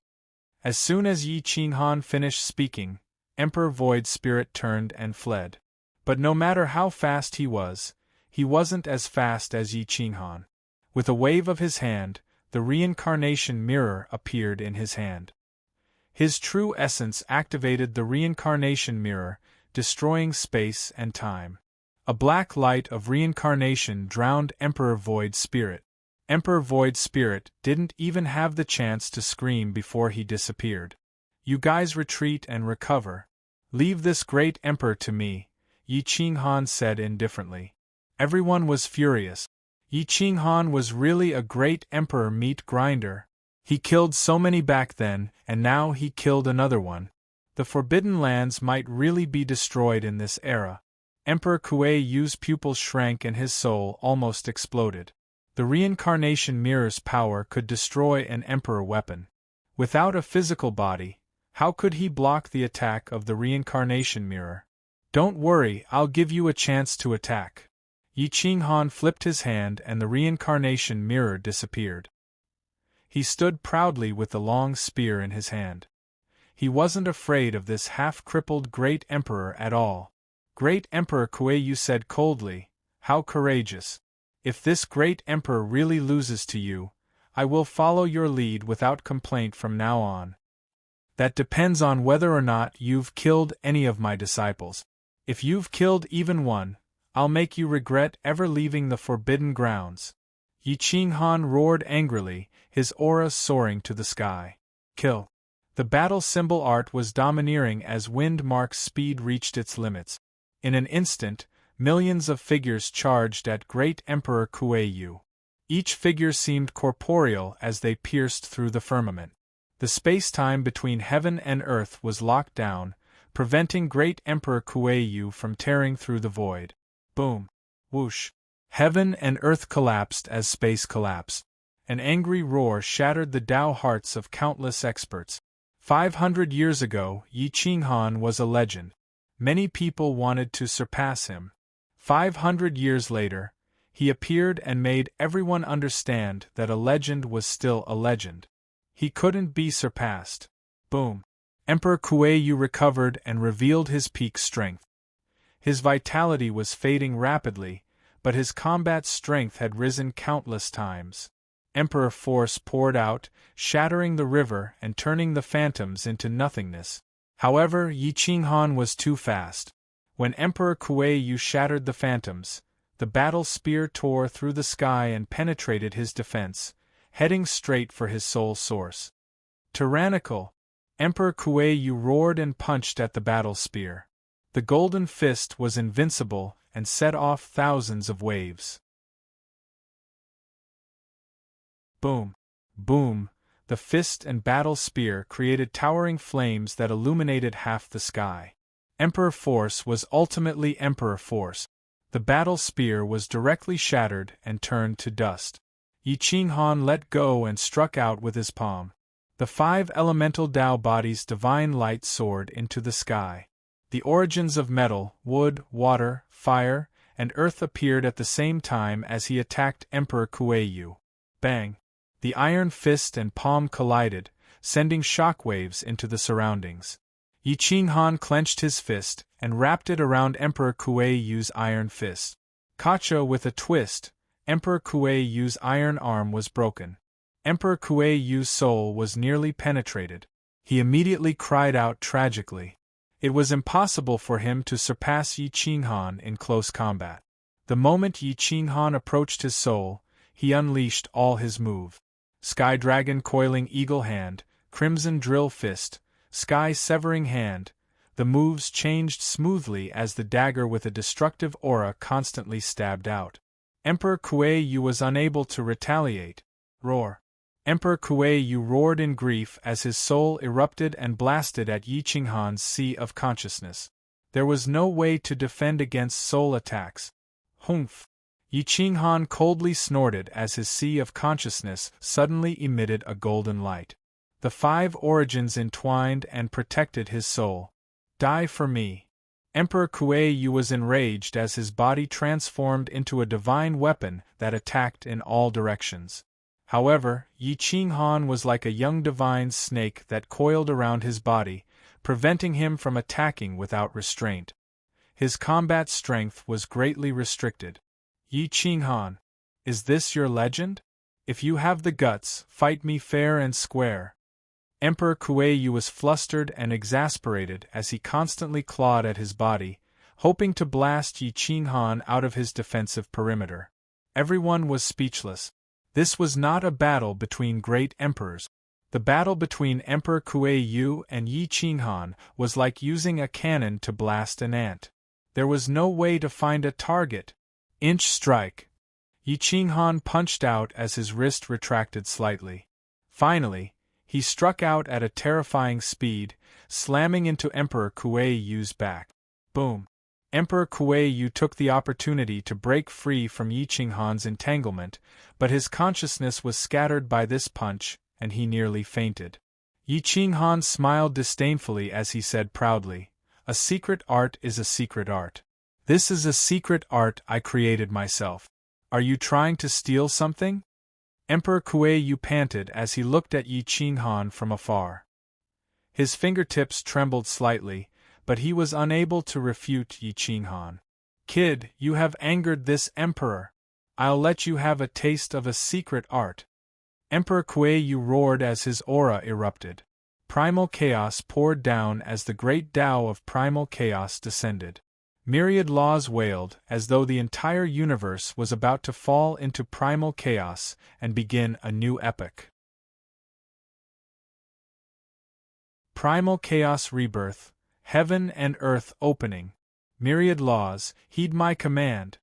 As soon as Yi Qinghan finished speaking, Emperor Void Spirit turned and fled. But no matter how fast he wasn't as fast as Yi Qinghan. With a wave of his hand, the reincarnation mirror appeared in his hand. His true essence activated the reincarnation mirror, destroying space and time. A black light of reincarnation drowned Emperor Void Spirit. Emperor Void Spirit didn't even have the chance to scream before he disappeared. You guys retreat and recover. Leave this great emperor to me, Yi Qinghan said indifferently. Everyone was furious. Yi Qinghan was really a great emperor meat grinder. He killed so many back then, and now he killed another one. The Forbidden Lands might really be destroyed in this era. Emperor Kuei Yu's pupils shrank and his soul almost exploded. The reincarnation mirror's power could destroy an emperor weapon. Without a physical body, how could he block the attack of the reincarnation mirror? Don't worry, I'll give you a chance to attack. Yi Qinghan flipped his hand and the reincarnation mirror disappeared. He stood proudly with the long spear in his hand. He wasn't afraid of this half-crippled great emperor at all. Great Emperor Kuei-yu said coldly, "How courageous. If this great emperor really loses to you, I will follow your lead without complaint from now on. That depends on whether or not you've killed any of my disciples. If you've killed even one, I'll make you regret ever leaving the forbidden grounds." Yi Qinghan roared angrily, his aura soaring to the sky. Kill. The battle symbol art was domineering as Wind Mark's speed reached its limits. In an instant, millions of figures charged at Great Emperor Kuei-yu. Each figure seemed corporeal as they pierced through the firmament. The space-time between heaven and earth was locked down, preventing Great Emperor Kuei-yu from tearing through the void. Boom! Whoosh! Heaven and earth collapsed as space collapsed. An angry roar shattered the Tao hearts of countless experts. 500 years ago, Yi Qinghan was a legend. Many people wanted to surpass him. 500 years later, he appeared and made everyone understand that a legend was still a legend. He couldn't be surpassed. Boom! Emperor Kuei-yu recovered and revealed his peak strength. His vitality was fading rapidly, but his combat strength had risen countless times. Emperor force poured out, shattering the river and turning the phantoms into nothingness. However, Yi Qinghan was too fast. When Emperor Kuei-yu shattered the phantoms, the battle spear tore through the sky and penetrated his defense, heading straight for his soul source. Tyrannical! Emperor Kuei-yu roared and punched at the battle spear. The golden fist was invincible and set off thousands of waves. Boom! Boom! The fist and battle spear created towering flames that illuminated half the sky. Emperor Force was ultimately Emperor Force. The battle spear was directly shattered and turned to dust. Yi Qinghan let go and struck out with his palm. The 5 elemental Tao bodies' divine light soared into the sky. The origins of metal, wood, water, fire, and earth appeared at the same time as he attacked Emperor Kuei-yu. Bang! The iron fist and palm collided, sending shockwaves into the surroundings. Yi Qinghan clenched his fist and wrapped it around Emperor Kuei-yu's iron fist. Kacha with a twist, Emperor Kuei-yu's iron arm was broken. Emperor Kuei-yu's soul was nearly penetrated. He immediately cried out tragically. It was impossible for him to surpass Yi Qinghan in close combat. The moment Yi Qinghan approached his soul, he unleashed all his move. Sky Dragon Coiling Eagle Hand, Crimson Drill Fist, Sky Severing Hand. The moves changed smoothly as the dagger with a destructive aura constantly stabbed out. Emperor Kuei-yu was unable to retaliate. Roar! Emperor Kuei-yu roared in grief as his soul erupted and blasted at Yi Qinghan's sea of consciousness. There was no way to defend against soul attacks. Humph! Yi Qinghan coldly snorted as his sea of consciousness suddenly emitted a golden light. The 5 origins entwined and protected his soul. Die for me. Emperor Kuei-yu was enraged as his body transformed into a divine weapon that attacked in all directions. However, Yi Qinghan was like a young divine snake that coiled around his body, preventing him from attacking without restraint. His combat strength was greatly restricted. Yi Qinghan, is this your legend? If you have the guts, fight me fair and square. Emperor Kuei-yu was flustered and exasperated as he constantly clawed at his body, hoping to blast Yi Qinghan out of his defensive perimeter. Everyone was speechless. This was not a battle between great emperors. The battle between Emperor Kuei-yu and Yi Qinghan was like using a cannon to blast an ant. There was no way to find a target. Inch strike. Yi Qinghan punched out as his wrist retracted slightly. Finally, he struck out at a terrifying speed, slamming into Emperor Kuei-yu's back. Boom! Emperor Kuei-yu took the opportunity to break free from Yi Qinghan's entanglement, but his consciousness was scattered by this punch, and he nearly fainted. Yi Qinghan smiled disdainfully as he said proudly, "A secret art is a secret art. This is a secret art I created myself. Are you trying to steal something?" Emperor Kuei-yu panted as he looked at Yi Qinghan from afar. His fingertips trembled slightly, but he was unable to refute Yi Qinghan. "Kid, you have angered this emperor. I'll let you have a taste of a secret art." Emperor Kuei-yu roared as his aura erupted. Primal chaos poured down as the great Tao of primal chaos descended. Myriad laws wailed as though the entire universe was about to fall into primal chaos and begin a new epoch. Primal chaos rebirth, heaven and earth opening. Myriad laws, heed my command.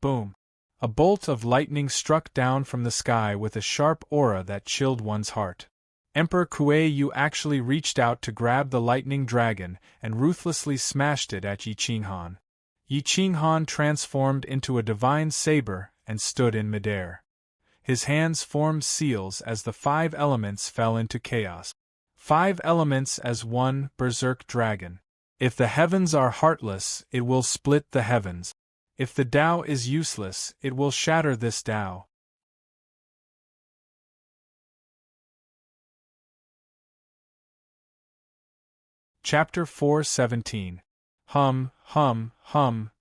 Boom! A bolt of lightning struck down from the sky with a sharp aura that chilled one's heart. Emperor Kuei-yu actually reached out to grab the lightning dragon and ruthlessly smashed it at Yi Qinghan. Yi Qinghan transformed into a divine saber and stood in midair. His hands formed seals as the 5 elements fell into chaos. 5 elements as one berserk dragon. If the heavens are heartless, it will split the heavens. If the Tao is useless, it will shatter this Tao. Chapter 4:17. Hum, hum, hum.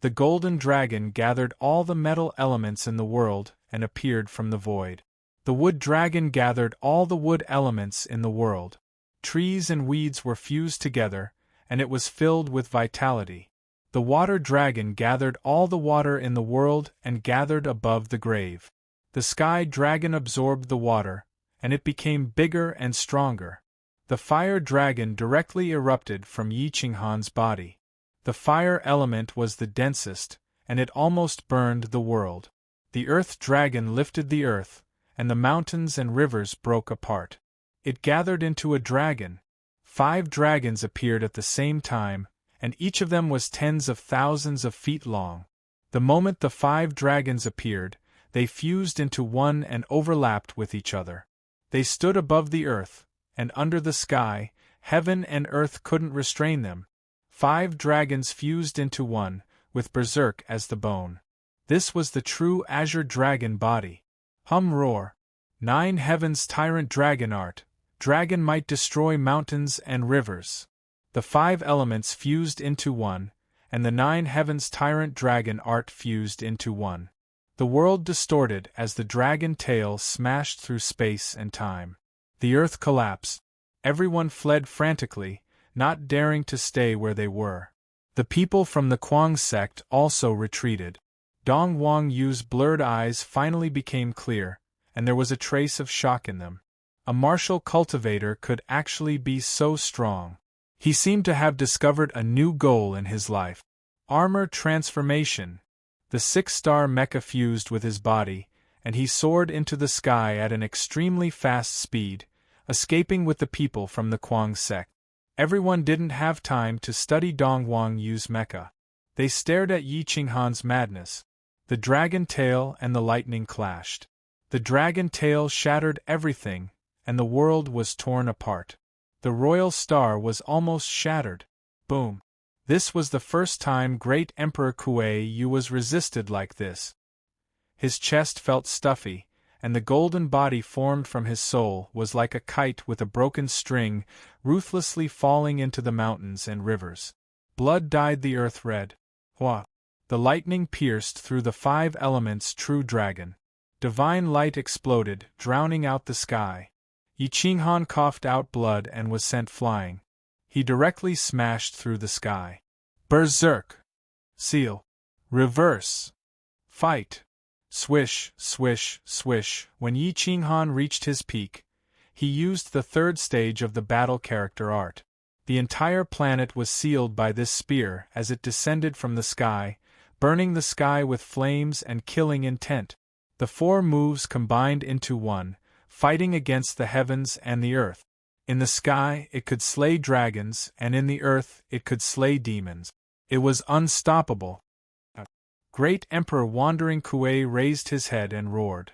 The golden dragon gathered all the metal elements in the world and appeared from the void. The wood dragon gathered all the wood elements in the world. Trees and weeds were fused together, and it was filled with vitality. The water dragon gathered all the water in the world and gathered above the grave. The sky dragon absorbed the water, and it became bigger and stronger. The fire dragon directly erupted from Yi Qinghan's body. The fire element was the densest, and it almost burned the world. The earth dragon lifted the earth, and the mountains and rivers broke apart. It gathered into a dragon. 5 dragons appeared at the same time, and each of them was tens of thousands of feet long. The moment the 5 dragons appeared, they fused into one and overlapped with each other. They stood above the earth, and under the sky, heaven and earth couldn't restrain them. 5 dragons fused into one, with Berserk as the bone. This was the true Azure Dragon body. Hum roar. 9 heavens tyrant dragon art. Dragon might destroy mountains and rivers. The 5 elements fused into one, and the 9 heavens tyrant dragon art fused into one. The world distorted as the dragon tail smashed through space and time. The earth collapsed. Everyone fled frantically, not daring to stay where they were. The people from the Kuang sect also retreated. Dong Wang Yu's blurred eyes finally became clear, and there was a trace of shock in them. A martial cultivator could actually be so strong. He seemed to have discovered a new goal in his life. Armor transformation. The 6-star mecha fused with his body, and he soared into the sky at an extremely fast speed, escaping with the people from the Kuang sect. Everyone didn't have time to study Dong Wang Yu's mecha. They stared at Yi Qinghan's madness. The dragon tail and the lightning clashed. The dragon tail shattered everything, and the world was torn apart. The royal star was almost shattered. Boom! This was the first time Great Emperor Kuei Yu was resisted like this. His chest felt stuffy, and the golden body formed from his soul was like a kite with a broken string, ruthlessly falling into the mountains and rivers. Blood dyed the earth red. Hua! The lightning pierced through the 5 elements true dragon. Divine light exploded, drowning out the sky. Yi Qinghan coughed out blood and was sent flying. He directly smashed through the sky. Berserk! Seal! Reverse! Fight! Swish, swish, swish. When Yi Qinghan reached his peak, he used the 3rd stage of the battle character art. The entire planet was sealed by this spear as it descended from the sky, burning the sky with flames and killing intent. The 4 moves combined into one, fighting against the heavens and the earth. In the sky, it could slay dragons, and in the earth, it could slay demons. It was unstoppable. Great Emperor Wandering Kuei raised his head and roared.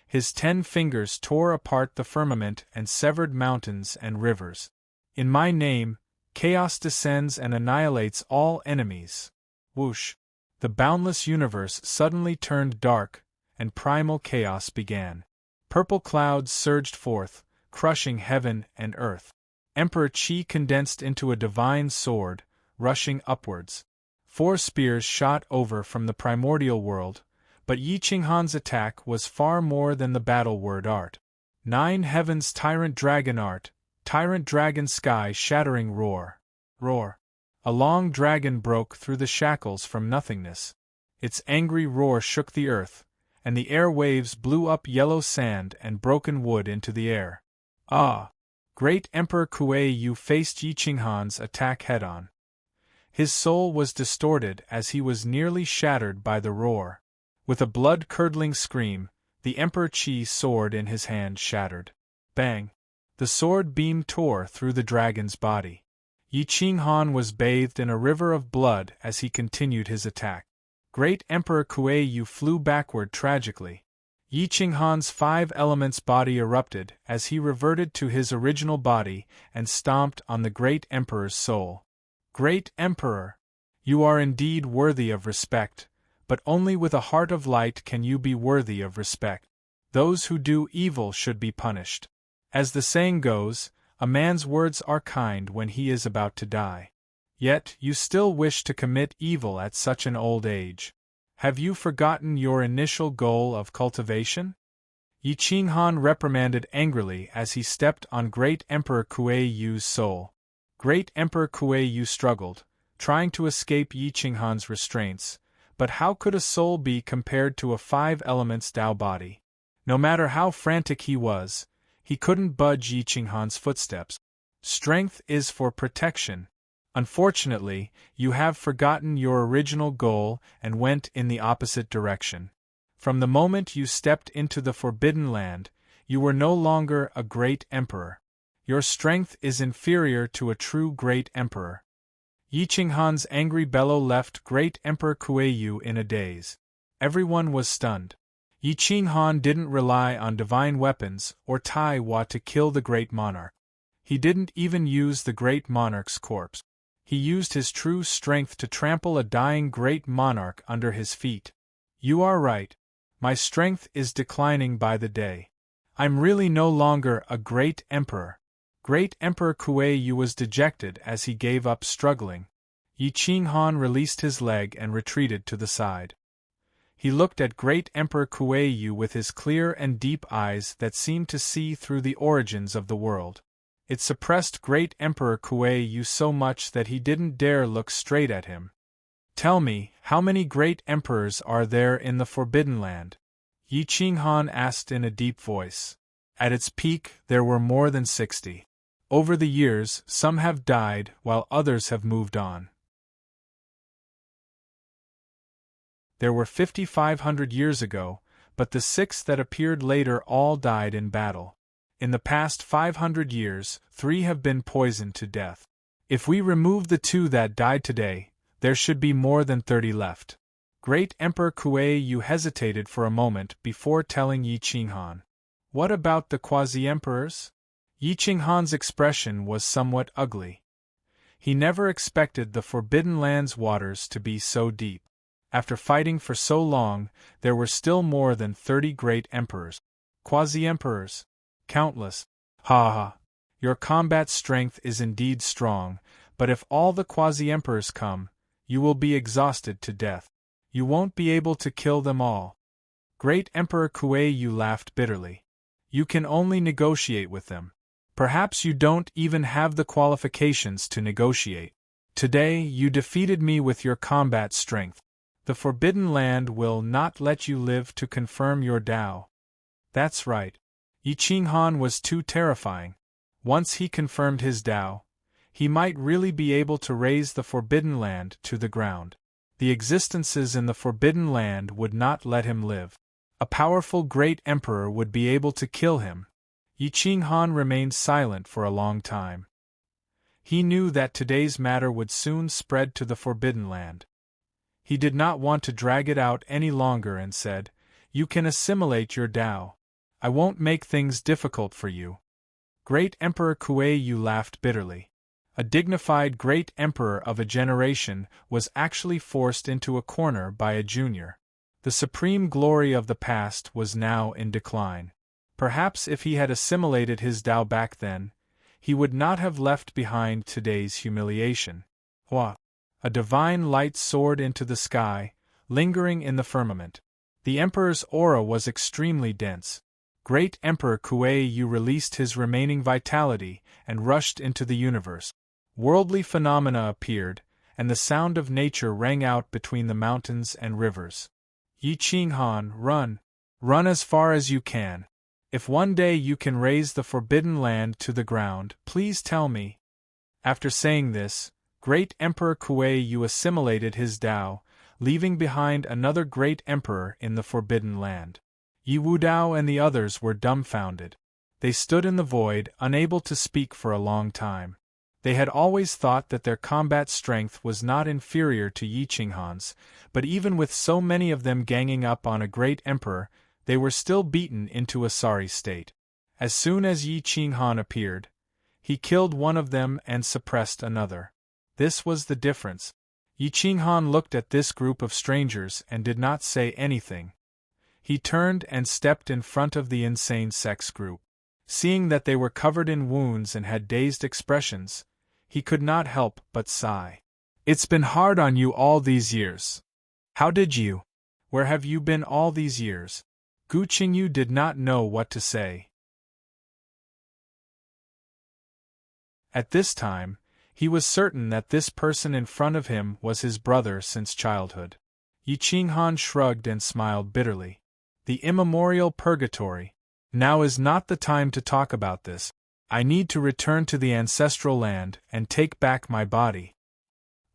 His 10 fingers tore apart the firmament and severed mountains and rivers. In my name, chaos descends and annihilates all enemies. Whoosh! The boundless universe suddenly turned dark, and primal chaos began. Purple clouds surged forth, crushing heaven and earth. Emperor Qi condensed into a divine sword, rushing upwards. 4 spears shot over from the primordial world, but Yi Qinghan's attack was far more than the battle word art. 9 heavens tyrant dragon art, tyrant dragon sky shattering roar. Roar! A long dragon broke through the shackles from nothingness. Its angry roar shook the earth, and the air waves blew up yellow sand and broken wood into the air. Ah! Great Emperor Kuei Yu faced Yi Qinghan's attack head-on. His soul was distorted as he was nearly shattered by the roar. With a blood-curdling scream, the Emperor Qi's sword in his hand shattered. Bang! The sword beam tore through the dragon's body. Yi Qinghan was bathed in a river of blood as he continued his attack. Great Emperor Kuei Yu flew backward tragically. Yi Qinghan's 5 elements body erupted as he reverted to his original body and stomped on the Great Emperor's soul. Great Emperor! You are indeed worthy of respect, but only with a heart of light can you be worthy of respect. Those who do evil should be punished. As the saying goes, a man's words are kind when he is about to die. Yet you still wish to commit evil at such an old age. Have you forgotten your initial goal of cultivation? Yi Qinghan reprimanded angrily as he stepped on Great Emperor Kuei Yu's soul. Great Emperor Kuei Yu struggled, trying to escape Yi Qinghan's restraints, but how could a soul be compared to a 5 elements Tao body? No matter how frantic he was, he couldn't budge Yi Qinghan's footsteps. Strength is for protection. Unfortunately, you have forgotten your original goal and went in the opposite direction. From the moment you stepped into the Forbidden Land, you were no longer a great emperor. Your strength is inferior to a true great emperor. Yi Qinghan's angry bellow left Great Emperor Kuei Yu in a daze. Everyone was stunned. Yi Qinghan didn't rely on divine weapons or Tai Hua to kill the great monarch. He didn't even use the great monarch's corpse. He used his true strength to trample a dying great monarch under his feet. You are right. My strength is declining by the day. I'm really no longer a great emperor. Great Emperor Kuei Yu was dejected as he gave up struggling. Yi Qinghan released his leg and retreated to the side. He looked at Great Emperor Kuei Yu with his clear and deep eyes that seemed to see through the origins of the world. It suppressed Great Emperor Kuei Yu so much that he didn't dare look straight at him. Tell me, how many great emperors are there in the Forbidden Land? Yi Qinghan asked in a deep voice. At its peak, there were more than 60. Over the years, some have died while others have moved on. There were 5,500 years ago, but the 6 that appeared later all died in battle. In the past 500 years, 3 have been poisoned to death. If we remove the 2 that died today, there should be more than 30 left. Great Emperor Kuei Yu hesitated for a moment before telling Yi Qinghan. What about the quasi-emperors? Yi Qinghan's expression was somewhat ugly. He never expected the Forbidden Land's waters to be so deep. After fighting for so long, there were still more than 30 great emperors. Quasi-emperors. Countless. Ha ha. Your combat strength is indeed strong, but if all the quasi-emperors come, you will be exhausted to death. You won't be able to kill them all. Great Emperor Kuei-yu laughed bitterly. You can only negotiate with them. Perhaps you don't even have the qualifications to negotiate. Today you defeated me with your combat strength. The Forbidden Land will not let you live to confirm your Tao. That's right. Yi Qinghan was too terrifying. Once he confirmed his Tao, he might really be able to raise the Forbidden Land to the ground. The existences in the Forbidden Land would not let him live. A powerful great emperor would be able to kill him. Yi Qinghan remained silent for a long time. He knew that today's matter would soon spread to the Forbidden Land. He did not want to drag it out any longer and said, "You can assimilate your Tao. I won't make things difficult for you." Great Emperor Kuei-yu laughed bitterly. A dignified great emperor of a generation was actually forced into a corner by a junior. The supreme glory of the past was now in decline. Perhaps if he had assimilated his Tao back then, he would not have left behind today's humiliation. Hua! A divine light soared into the sky, lingering in the firmament. The Emperor's aura was extremely dense. Great Emperor Kuei-yu released his remaining vitality and rushed into the universe. Worldly phenomena appeared, and the sound of nature rang out between the mountains and rivers. Yi Qinghan, run! Run as far as you can. If one day you can raise the Forbidden Land to the ground, please tell me. After saying this, Great Emperor Kuei-yu assimilated his Tao, leaving behind another great emperor in the Forbidden Land. Yi Wudao and the others were dumbfounded. They stood in the void, unable to speak for a long time. They had always thought that their combat strength was not inferior to Yi Qinghan's, but even with so many of them ganging up on a great emperor, they were still beaten into a sorry state. As soon as Yi Qinghan appeared, he killed one of them and suppressed another. This was the difference. Yi Qinghan looked at this group of strangers and did not say anything. He turned and stepped in front of the insane sex group. Seeing that they were covered in wounds and had dazed expressions, he could not help but sigh. It's been hard on you all these years. How did you? Where have you been all these years? Gu Qingyu did not know what to say. At this time, he was certain that this person in front of him was his brother since childhood. Yi Qinghan shrugged and smiled bitterly. The immemorial purgatory. Now is not the time to talk about this. I need to return to the ancestral land and take back my body.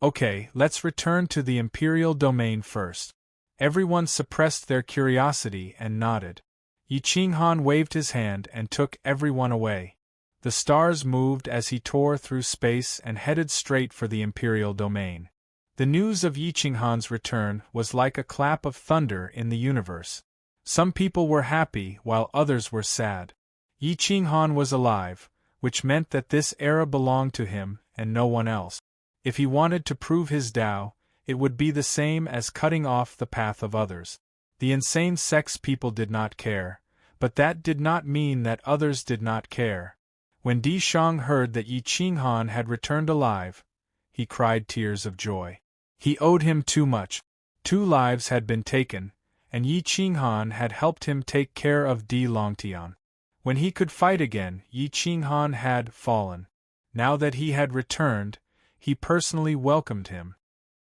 Okay, let's return to the imperial domain first. Everyone suppressed their curiosity and nodded. Yi Qinghan waved his hand and took everyone away. The stars moved as he tore through space and headed straight for the imperial domain. The news of Yi Qinghan's return was like a clap of thunder in the universe. Some people were happy while others were sad. Yi Qinghan was alive, which meant that this era belonged to him and no one else. If he wanted to prove his Tao, it would be the same as cutting off the path of others. The insane sex people did not care, but that did not mean that others did not care. When Di Shang heard that Yi Qinghan had returned alive, he cried tears of joy. He owed him too much. 2 lives had been taken, and Yi Qinghan had helped him take care of Di Longtian. When he could fight again, Yi Qinghan had fallen. Now that he had returned, he personally welcomed him.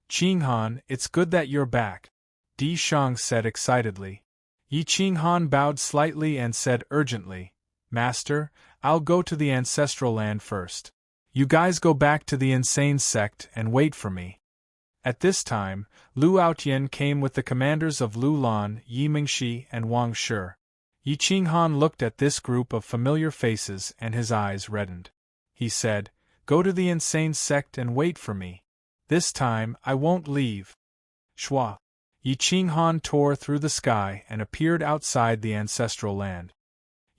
Qinghan, it's good that you're back, Di Shang said excitedly. Yi Qinghan bowed slightly and said urgently, Master, I'll go to the ancestral land first. You guys go back to the insane sect and wait for me. At this time, Lu Aotian came with the commanders of Lu Lan, Yi Mingxi, and Wang Shi. Yi Qinghan looked at this group of familiar faces and his eyes reddened. He said, Go to the insane sect and wait for me. This time, I won't leave. Shua. Yi Qinghan tore through the sky and appeared outside the ancestral land.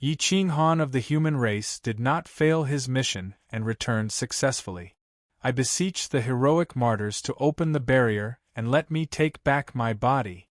Yi Qinghan of the human race did not fail his mission and returned successfully. I beseech the heroic martyrs to open the barrier and let me take back my body,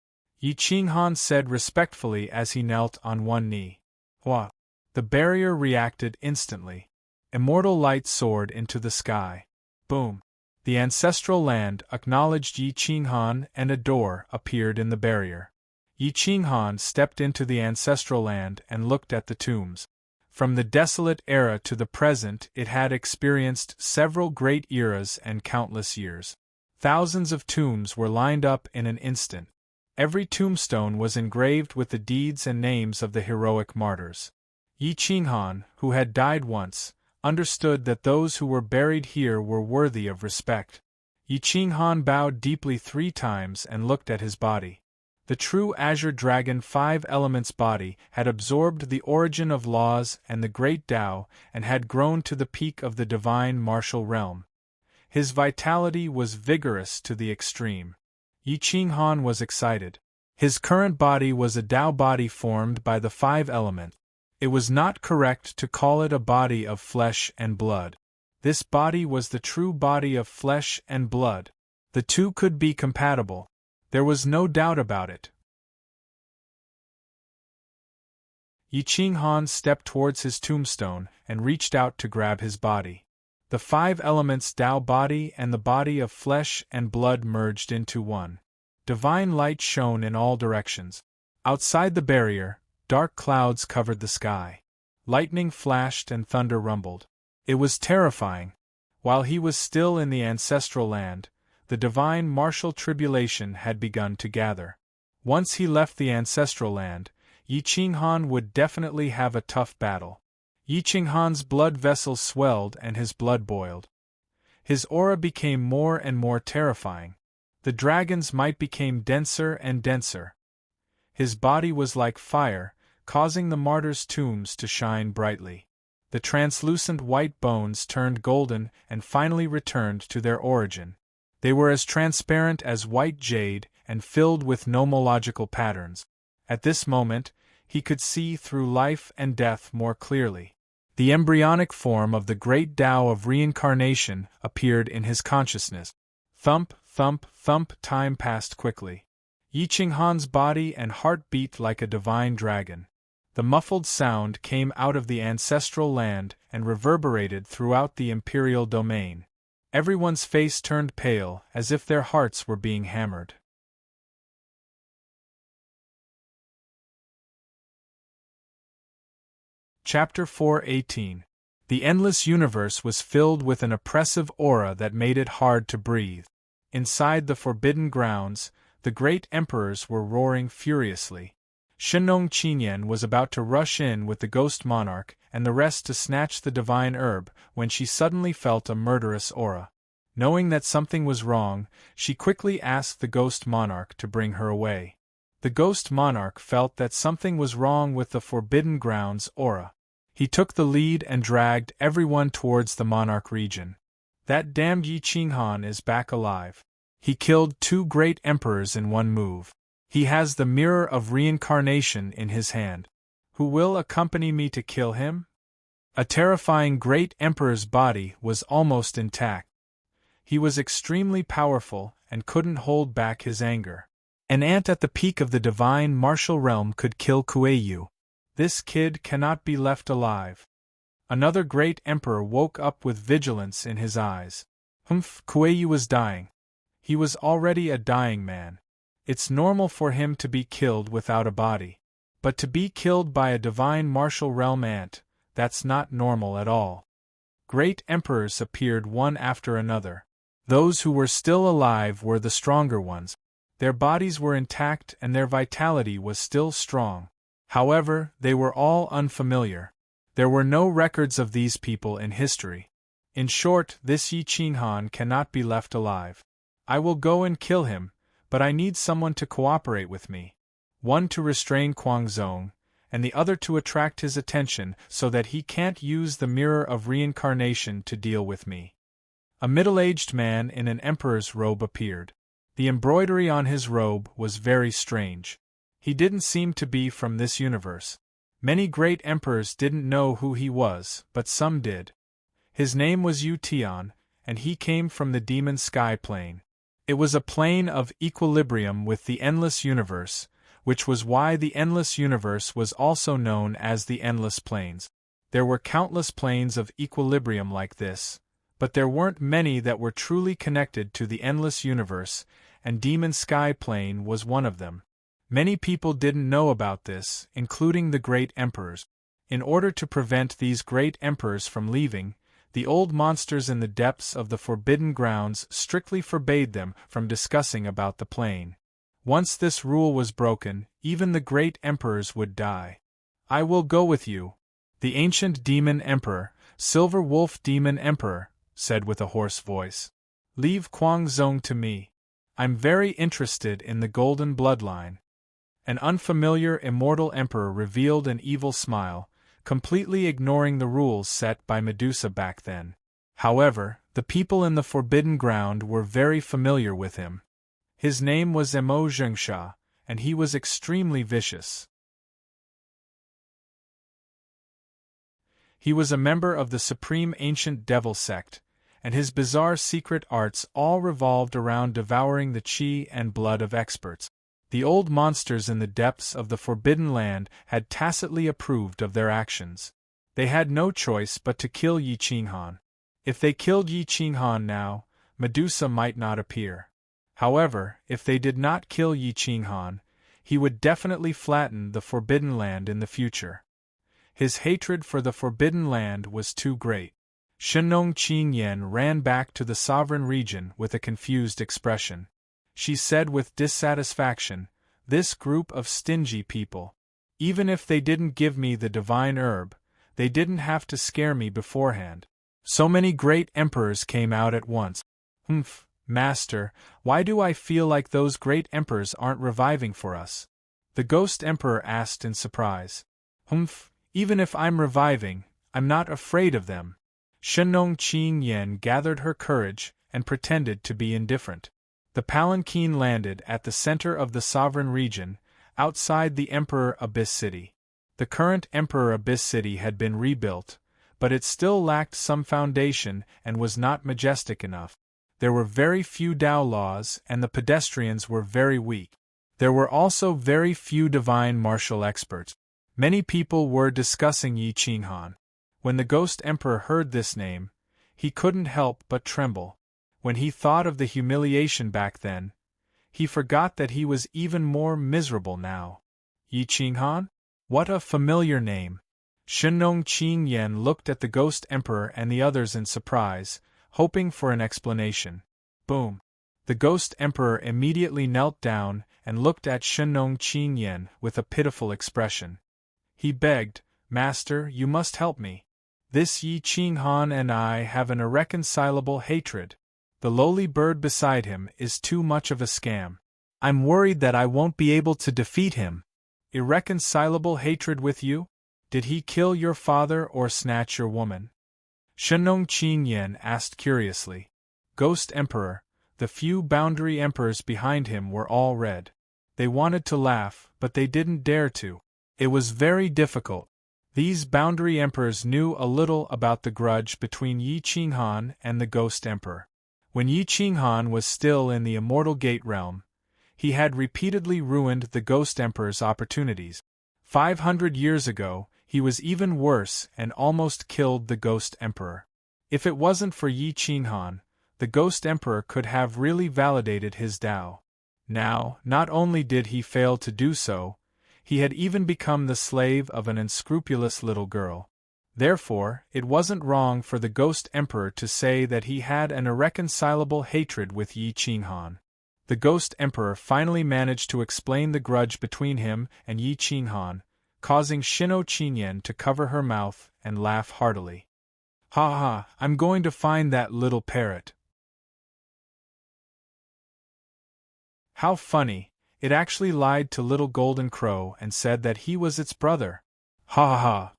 Yi Qinghan said respectfully as he knelt on one knee. Hua! The barrier reacted instantly. Immortal light soared into the sky. Boom! The ancestral land acknowledged Yi Qinghan and a door appeared in the barrier. Yi Qinghan stepped into the ancestral land and looked at the tombs. From the desolate era to the present, it had experienced several great eras and countless years. Thousands of tombs were lined up in an instant. Every tombstone was engraved with the deeds and names of the heroic martyrs. Yi Qinghan, who had died once, understood that those who were buried here were worthy of respect. Yi Qinghan bowed deeply 3 times and looked at his body. The true azure dragon 5 elements body had absorbed the origin of laws and the great Tao and had grown to the peak of the divine martial realm. His vitality was vigorous to the extreme. Yi Qinghan was excited. His current body was a Tao body formed by the 5 elements. It was not correct to call it a body of flesh and blood. This body was the true body of flesh and blood. The two could be compatible. There was no doubt about it. Yi Qinghan stepped towards his tombstone and reached out to grab his body. The 5 elements Tao body and the body of flesh and blood merged into one. Divine light shone in all directions. Outside the barrier, dark clouds covered the sky. Lightning flashed and thunder rumbled. It was terrifying. While he was still in the ancestral land, the divine martial tribulation had begun to gather. Once he left the ancestral land, Yi Qinghan would definitely have a tough battle. Yi Qinghan's blood vessels swelled and his blood boiled. His aura became more and more terrifying. The dragon's might became denser and denser. His body was like fire, causing the martyrs' tombs to shine brightly. The translucent white bones turned golden and finally returned to their origin. They were as transparent as white jade and filled with nomological patterns. At this moment, he could see through life and death more clearly. The embryonic form of the great Tao of reincarnation appeared in his consciousness. Thump, thump, thump, time passed quickly. Yi Qinghan's body and heart beat like a divine dragon. The muffled sound came out of the ancestral land and reverberated throughout the imperial domain. Everyone's face turned pale, as if their hearts were being hammered. Chapter 4:18. The endless universe was filled with an oppressive aura that made it hard to breathe. Inside the forbidden grounds, the great emperors were roaring furiously. Shenong Qinyan was about to rush in with the ghost monarch and the rest to snatch the divine herb when she suddenly felt a murderous aura. Knowing that something was wrong, she quickly asked the ghost monarch to bring her away. The ghost monarch felt that something was wrong with the forbidden grounds aura. He took the lead and dragged everyone towards the monarch region. That damned Yi Qinghan is back alive. He killed 2 great emperors in one move. He has the mirror of reincarnation in his hand. Who will accompany me to kill him? A terrifying great emperor's body was almost intact. He was extremely powerful and couldn't hold back his anger. An ant at the peak of the divine martial realm could kill Kuei-yu. This kid cannot be left alive. Another great emperor woke up with vigilance in his eyes. Kuei-yu was dying. He was already a dying man. It's normal for him to be killed without a body. But to be killed by a divine martial realm ant, that's not normal at all. Great emperors appeared one after another. Those who were still alive were the stronger ones. Their bodies were intact and their vitality was still strong. However, they were all unfamiliar. There were no records of these people in history. In short, this Yi Qinghan cannot be left alive. I will go and kill him, but I need someone to cooperate with me. One to restrain Guangzong, and the other to attract his attention so that he can't use the mirror of reincarnation to deal with me. A middle-aged man in an emperor's robe appeared. The embroidery on his robe was very strange. He didn't seem to be from this universe. Many great emperors didn't know who he was, but some did. His name was Yu Tian, and he came from the demon sky plane. It was a plane of equilibrium with the endless universe, which was why the endless universe was also known as the endless planes. There were countless planes of equilibrium like this, but there weren't many that were truly connected to the endless universe, and Demon Sky Plane was one of them. Many people didn't know about this, including the great emperors. In order to prevent these great emperors from leaving, the old monsters in the depths of the Forbidden Grounds strictly forbade them from discussing about the plane. Once this rule was broken, even the great emperors would die. "I will go with you," the ancient demon emperor, Silver Wolf Demon Emperor, said with a hoarse voice. "Leave Guangzhong to me. I'm very interested in the golden bloodline." An unfamiliar immortal emperor revealed an evil smile, completely ignoring the rules set by Medusa back then. However, the people in the Forbidden Ground were very familiar with him. His name was Emo Zhengsha, and he was extremely vicious. He was a member of the Supreme Ancient Devil Sect, and his bizarre secret arts all revolved around devouring the chi and blood of experts. The old monsters in the depths of the Forbidden Land had tacitly approved of their actions. They had no choice but to kill Yi Qinghan. If they killed Yi Qinghan now, Medusa might not appear. However, if they did not kill Yi Qinghan, he would definitely flatten the Forbidden Land in the future. His hatred for the Forbidden Land was too great. Shenong Qingyan ran back to the sovereign region with a confused expression. She said with dissatisfaction, "This group of stingy people. Even if they didn't give me the divine herb, they didn't have to scare me beforehand." So many great emperors came out at once. Master, why do I feel like those great emperors aren't reviving for us?" the Ghost Emperor asked in surprise. Even if I'm reviving, I'm not afraid of them." Shenong Qingyan gathered her courage and pretended to be indifferent. The palanquin landed at the center of the sovereign region, outside the Emperor Abyss City. The current Emperor Abyss City had been rebuilt, but it still lacked some foundation and was not majestic enough. There were very few Tao laws and the pedestrians were very weak. There were also very few divine martial experts. Many people were discussing Yi Qinghan. When the Ghost Emperor heard this name, he couldn't help but tremble. When he thought of the humiliation back then, he forgot that he was even more miserable now. Yi Qinghan? What a familiar name! Shenong Qingyan looked at the Ghost Emperor and the others in surprise, hoping for an explanation. Boom! The Ghost Emperor immediately knelt down and looked at Shenong Qingyan with a pitiful expression. He begged, "Master, you must help me. This Yi Qinghan and I have an irreconcilable hatred. The lowly bird beside him is too much of a scam. I'm worried that I won't be able to defeat him." "Irreconcilable hatred with you? Did he kill your father or snatch your woman?" Shenong Qingyan asked curiously. Ghost Emperor, the few boundary emperors behind him were all red. They wanted to laugh, but they didn't dare to. It was very difficult. These boundary emperors knew a little about the grudge between Yi Qinghan and the Ghost Emperor. When Yi Qinghan was still in the Immortal Gate realm, he had repeatedly ruined the Ghost Emperor's opportunities. 500 years ago, he was even worse and almost killed the Ghost Emperor. If it wasn't for Yi Qinghan, the Ghost Emperor could have really validated his Tao. Now, not only did he fail to do so, he had even become the slave of an unscrupulous little girl. Therefore, it wasn't wrong for the Ghost Emperor to say that he had an irreconcilable hatred with Yi Qinghan. The Ghost Emperor finally managed to explain the grudge between him and Yi Qinghan, causing Shenong Qingyan to cover her mouth and laugh heartily. "Ha ha, I'm going to find that little parrot." How funny, it actually lied to Little Golden Crow and said that he was its brother. Ha ha ha.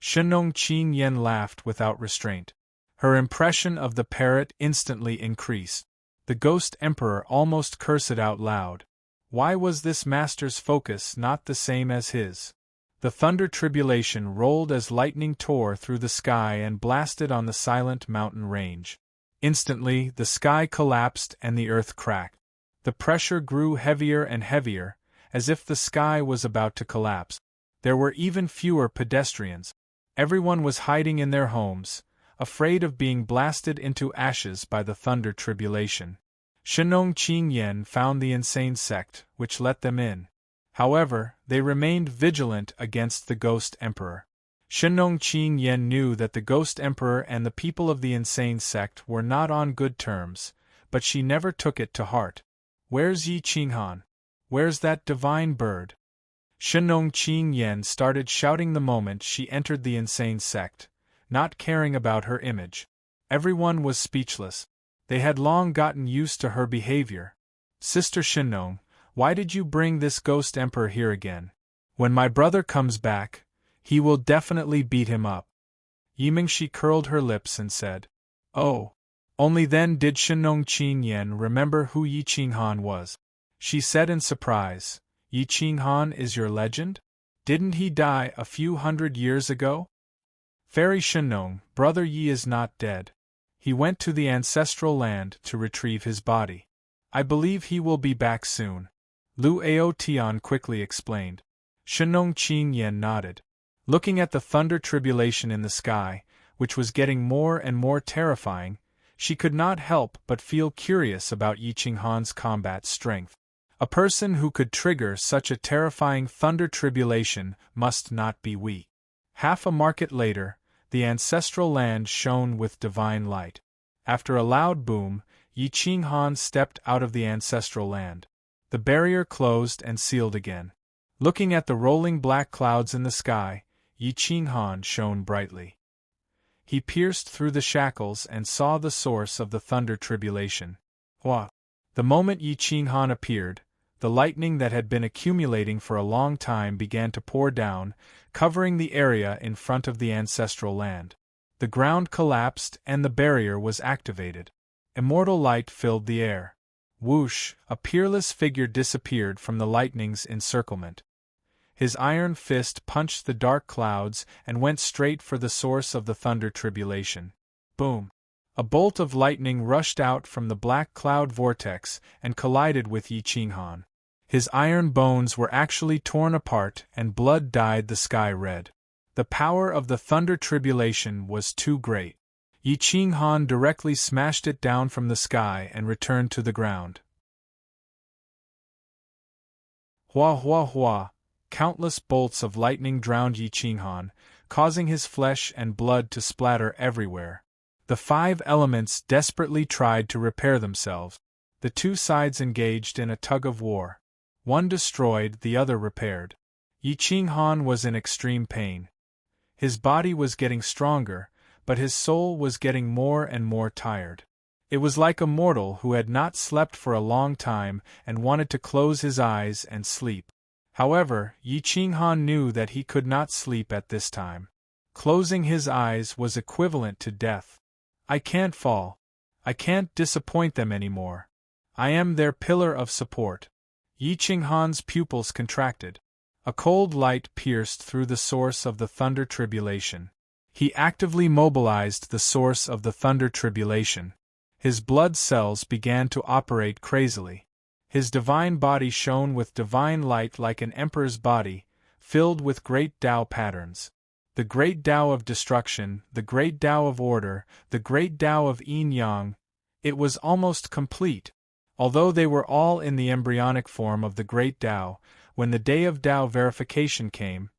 Shenong Qingyan laughed without restraint. Her impression of the parrot instantly increased. The Ghost Emperor almost cursed out loud. Why was this master's focus not the same as his? The thunder tribulation rolled as lightning tore through the sky and blasted on the silent mountain range. Instantly, the sky collapsed and the earth cracked. The pressure grew heavier and heavier, as if the sky was about to collapse. There were even fewer pedestrians. Everyone was hiding in their homes, afraid of being blasted into ashes by the thunder tribulation. Shenong Qingyan found the insane sect, which let them in. However, they remained vigilant against the Ghost Emperor. Shenong Qingyan knew that the Ghost Emperor and the people of the insane sect were not on good terms, but she never took it to heart. "Where's Yi Qinghan? Where's that divine bird?" Shenong Qingyan started shouting the moment she entered the insane sect, not caring about her image. Everyone was speechless. They had long gotten used to her behavior. "Sister Shenong, why did you bring this Ghost Emperor here again? When my brother comes back, he will definitely beat him up." Yimingshi curled her lips and said, "Oh." Only then did Shenong Qingyan remember who Yi Qinghan was. She said in surprise, "Yi Qinghan is your legend? Didn't he die a few hundred years ago?" "Fairy Shenong, brother Yi is not dead. He went to the ancestral land to retrieve his body. I believe he will be back soon," Lu Aotian quickly explained. Shenong Qingyan nodded. Looking at the thunder tribulation in the sky, which was getting more and more terrifying, she could not help but feel curious about Yi Qinghan's combat strength. A person who could trigger such a terrifying thunder tribulation must not be weak. Half a market later, the ancestral land shone with divine light. After a loud boom, Yi Qinghan stepped out of the ancestral land. The barrier closed and sealed again. Looking at the rolling black clouds in the sky, Yi Qinghan shone brightly. He pierced through the shackles and saw the source of the thunder tribulation. Hua! The moment Yi Qinghan appeared, the lightning that had been accumulating for a long time began to pour down, covering the area in front of the ancestral land. The ground collapsed and the barrier was activated. Immortal light filled the air. Whoosh! A peerless figure disappeared from the lightning's encirclement. His iron fist punched the dark clouds and went straight for the source of the thunder tribulation. Boom! A bolt of lightning rushed out from the black cloud vortex and collided with Yi Qinghan. His iron bones were actually torn apart and blood dyed the sky red. The power of the thunder tribulation was too great. Yi Qinghan directly smashed it down from the sky and returned to the ground. Hua hua hua! Countless bolts of lightning drowned Yi Qinghan, causing his flesh and blood to splatter everywhere. The 5 elements desperately tried to repair themselves. The two sides engaged in a tug of war. One destroyed, the other repaired. Yi Qinghan was in extreme pain. His body was getting stronger, but his soul was getting more and more tired. It was like a mortal who had not slept for a long time and wanted to close his eyes and sleep. However, Yi Qinghan knew that he could not sleep at this time. Closing his eyes was equivalent to death. "I can't fall. I can't disappoint them anymore. I am their pillar of support." Yi Qinghan's pupils contracted. A cold light pierced through the source of the thunder tribulation. He actively mobilized the source of the thunder tribulation. His blood cells began to operate crazily. His divine body shone with divine light like an emperor's body, filled with great Tao patterns. The great Tao of destruction, the great Tao of order, the great Tao of yin-yang. It was almost complete. Although they were all in the embryonic form of the great Tao, when the day of Tao verification came,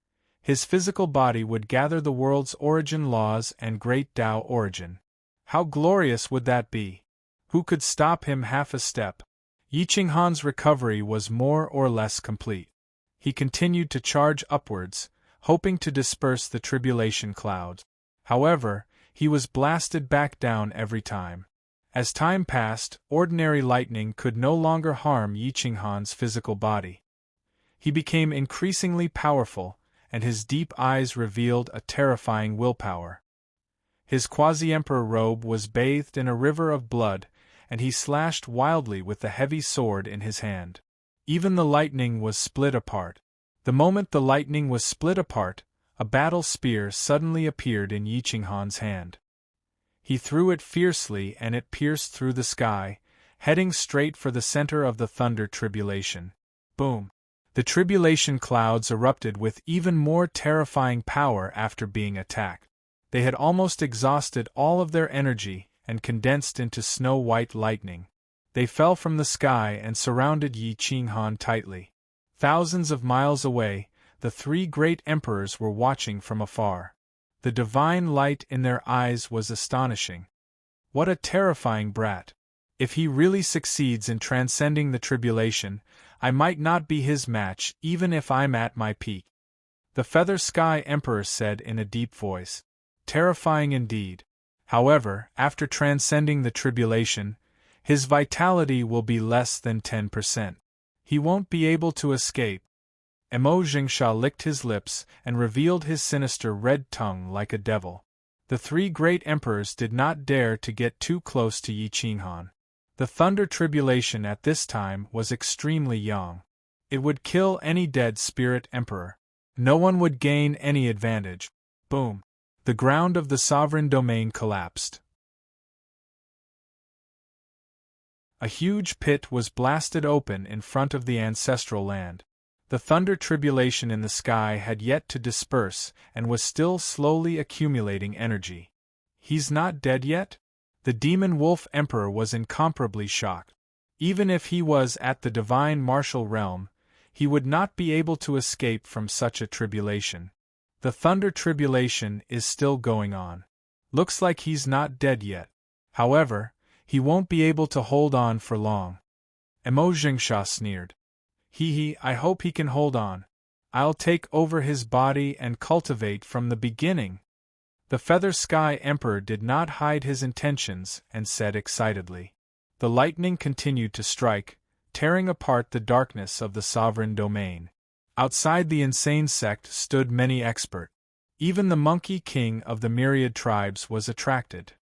his physical body would gather the world's origin laws and great Tao origin. How glorious would that be? Who could stop him half a step? Yi Qinghan's recovery was more or less complete. He continued to charge upwards, hoping to disperse the tribulation clouds. However, he was blasted back down every time. As time passed, ordinary lightning could no longer harm Yi Qinghan's physical body. He became increasingly powerful, and his deep eyes revealed a terrifying willpower. His quasi-emperor robe was bathed in a river of blood, and he slashed wildly with the heavy sword in his hand. Even the lightning was split apart. The moment the lightning was split apart, a battle spear suddenly appeared in Yi Qinghan's hand. He threw it fiercely and it pierced through the sky, heading straight for the center of the thunder tribulation. Boom! The tribulation clouds erupted with even more terrifying power after being attacked. They had almost exhausted all of their energy and condensed into snow-white lightning. They fell from the sky and surrounded Yi Qinghan tightly. Thousands of miles away, the three great emperors were watching from afar. The divine light in their eyes was astonishing. What a terrifying brat! If he really succeeds in transcending the tribulation, I might not be his match even if I'm at my peak. The Feather Sky Emperor said in a deep voice. Terrifying indeed. However, after transcending the tribulation, his vitality will be less than 10%. He won't be able to escape. Emo Jingsha licked his lips and revealed his sinister red tongue like a devil. The three great emperors did not dare to get too close to Yi Qinghan. The thunder tribulation at this time was extremely young. It would kill any dead spirit emperor. No one would gain any advantage. Boom! The ground of the sovereign domain collapsed. A huge pit was blasted open in front of the ancestral land. The thunder tribulation in the sky had yet to disperse and was still slowly accumulating energy. He's not dead yet? The demon wolf emperor was incomparably shocked. Even if he was at the divine martial realm, he would not be able to escape from such a tribulation. The thunder tribulation is still going on. Looks like he's not dead yet. However, he won't be able to hold on for long. Emo Jingsha sneered. I hope he can hold on. I'll take over his body and cultivate from the beginning. The Feather Sky Emperor did not hide his intentions and said excitedly. The lightning continued to strike, tearing apart the darkness of the sovereign domain. Outside the insane sect stood many experts. Even the Monkey King of the myriad tribes was attracted.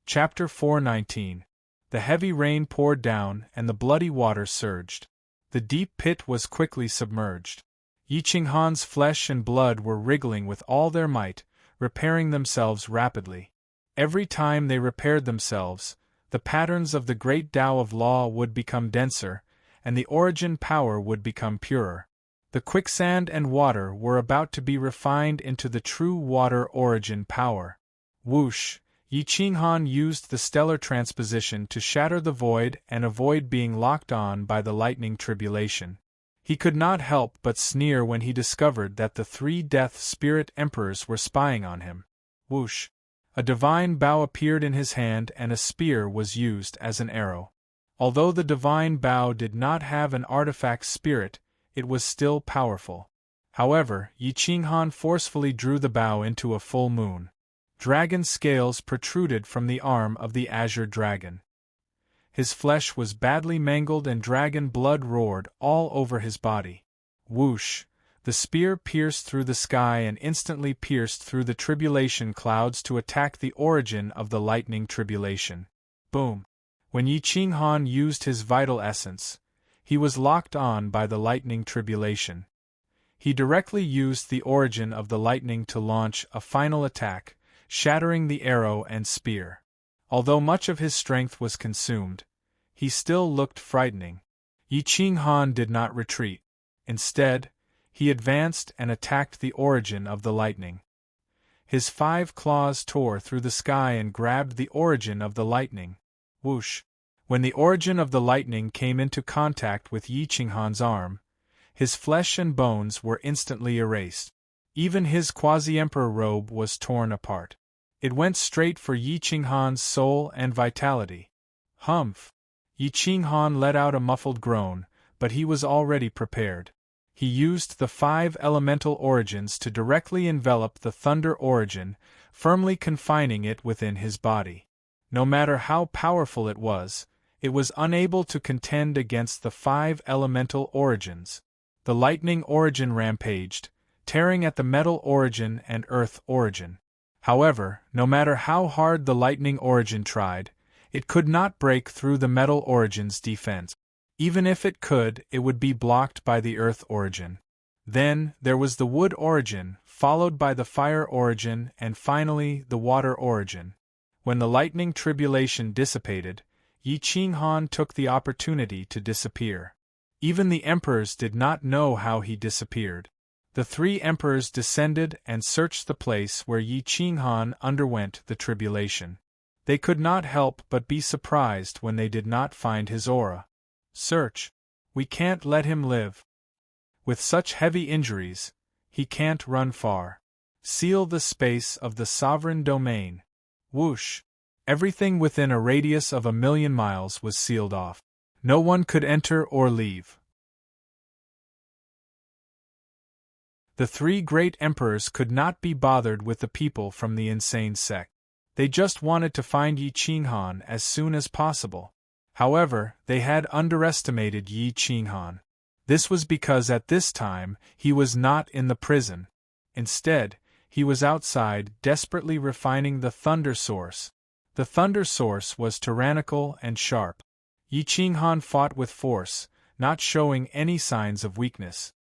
Chapter 419. The heavy rain poured down and the bloody water surged. The deep pit was quickly submerged. Yi Qinghan's flesh and blood were wriggling with all their might, repairing themselves rapidly. Every time they repaired themselves, the patterns of the great Tao of Law would become denser, and the origin power would become purer. The quicksand and water were about to be refined into the true water origin power. Whoosh! Yi Qinghan used the stellar transposition to shatter the void and avoid being locked on by the lightning tribulation. He could not help but sneer when he discovered that the three death spirit emperors were spying on him. Whoosh! A divine bow appeared in his hand and a spear was used as an arrow. Although the divine bow did not have an artifact spirit, it was still powerful. However, Yi Qinghan forcefully drew the bow into a full moon. Dragon scales protruded from the arm of the azure dragon. His flesh was badly mangled and dragon blood roared all over his body. Whoosh! The spear pierced through the sky and instantly pierced through the tribulation clouds to attack the origin of the lightning tribulation. Boom! When Yi Qinghan used his vital essence, he was locked on by the lightning tribulation. He directly used the origin of the lightning to launch a final attack, shattering the arrow and spear. Although much of his strength was consumed, he still looked frightening. Yi Qinghan did not retreat. Instead, he advanced and attacked the origin of the lightning. His 5 claws tore through the sky and grabbed the origin of the lightning. Whoosh! When the origin of the lightning came into contact with Yi Qinghan's arm, his flesh and bones were instantly erased. Even his quasi-emperor robe was torn apart. It went straight for Yi Qinghan's soul and vitality. Humph! Yi Qinghan let out a muffled groan, but he was already prepared. He used the 5 elemental origins to directly envelop the thunder origin, firmly confining it within his body. No matter how powerful it was unable to contend against the 5 elemental origins. The lightning origin rampaged, tearing at the metal origin and earth origin. However, no matter how hard the lightning origin tried, it could not break through the metal origin's defense. Even if it could, it would be blocked by the earth origin. Then, there was the wood origin, followed by the fire origin, and finally, the water origin. When the lightning tribulation dissipated, Yi Qinghan took the opportunity to disappear. Even the emperors did not know how he disappeared. The three emperors descended and searched the place where Yi Qinghan underwent the tribulation. They could not help but be surprised when they did not find his aura. Search. We can't let him live. With such heavy injuries, he can't run far. Seal the space of the sovereign domain. Whoosh. Everything within a radius of 1,000,000 miles was sealed off. No one could enter or leave. The three great emperors could not be bothered with the people from the insane sect. They just wanted to find Yi Qinghan as soon as possible. However, they had underestimated Yi Qinghan. This was because at this time, he was not in the prison. Instead, he was outside, desperately refining the thunder source. The thunder source was tyrannical and sharp. Yi Qinghan fought with force, not showing any signs of weakness.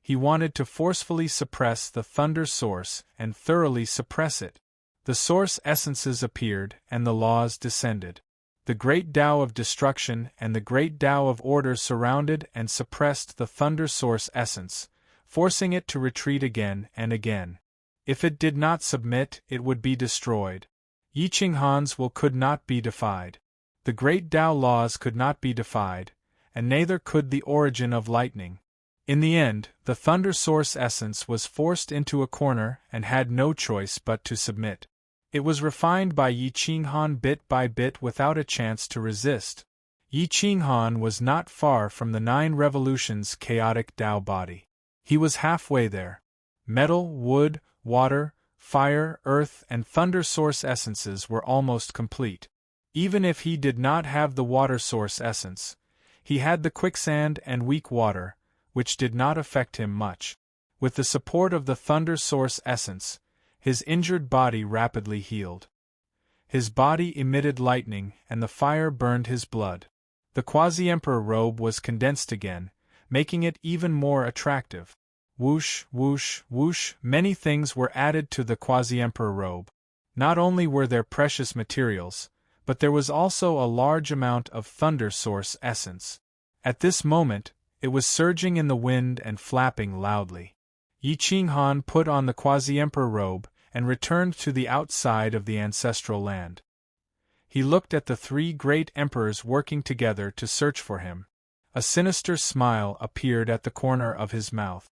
He wanted to forcefully suppress the thunder source and thoroughly suppress it. The source essences appeared and the laws descended. The great Tao of destruction and the great Tao of order surrounded and suppressed the thunder source essence, forcing it to retreat again and again. If it did not submit, it would be destroyed. Yi Qinghan's will could not be defied. The great Tao laws could not be defied, and neither could the origin of lightning. In the end, the thunder source essence was forced into a corner and had no choice but to submit. It was refined by Yi Qinghan bit by bit without a chance to resist. Yi Qinghan was not far from the 9 revolutions chaotic Tao body. He was halfway there. Metal, wood, water, fire, earth, and thunder source essences were almost complete. Even if he did not have the water source essence, he had the quicksand and weak water, which did not affect him much. With the support of the thunder source essence, his injured body rapidly healed. His body emitted lightning and the fire burned his blood. The quasi-emperor robe was condensed again, making it even more attractive. Whoosh, whoosh, whoosh, many things were added to the quasi-emperor robe. Not only were there precious materials, but there was also a large amount of thunder source essence. At this moment, it was surging in the wind and flapping loudly. Yi Qinghan put on the quasi-emperor robe and returned to the outside of the ancestral land. He looked at the 3 great emperors working together to search for him. A sinister smile appeared at the corner of his mouth.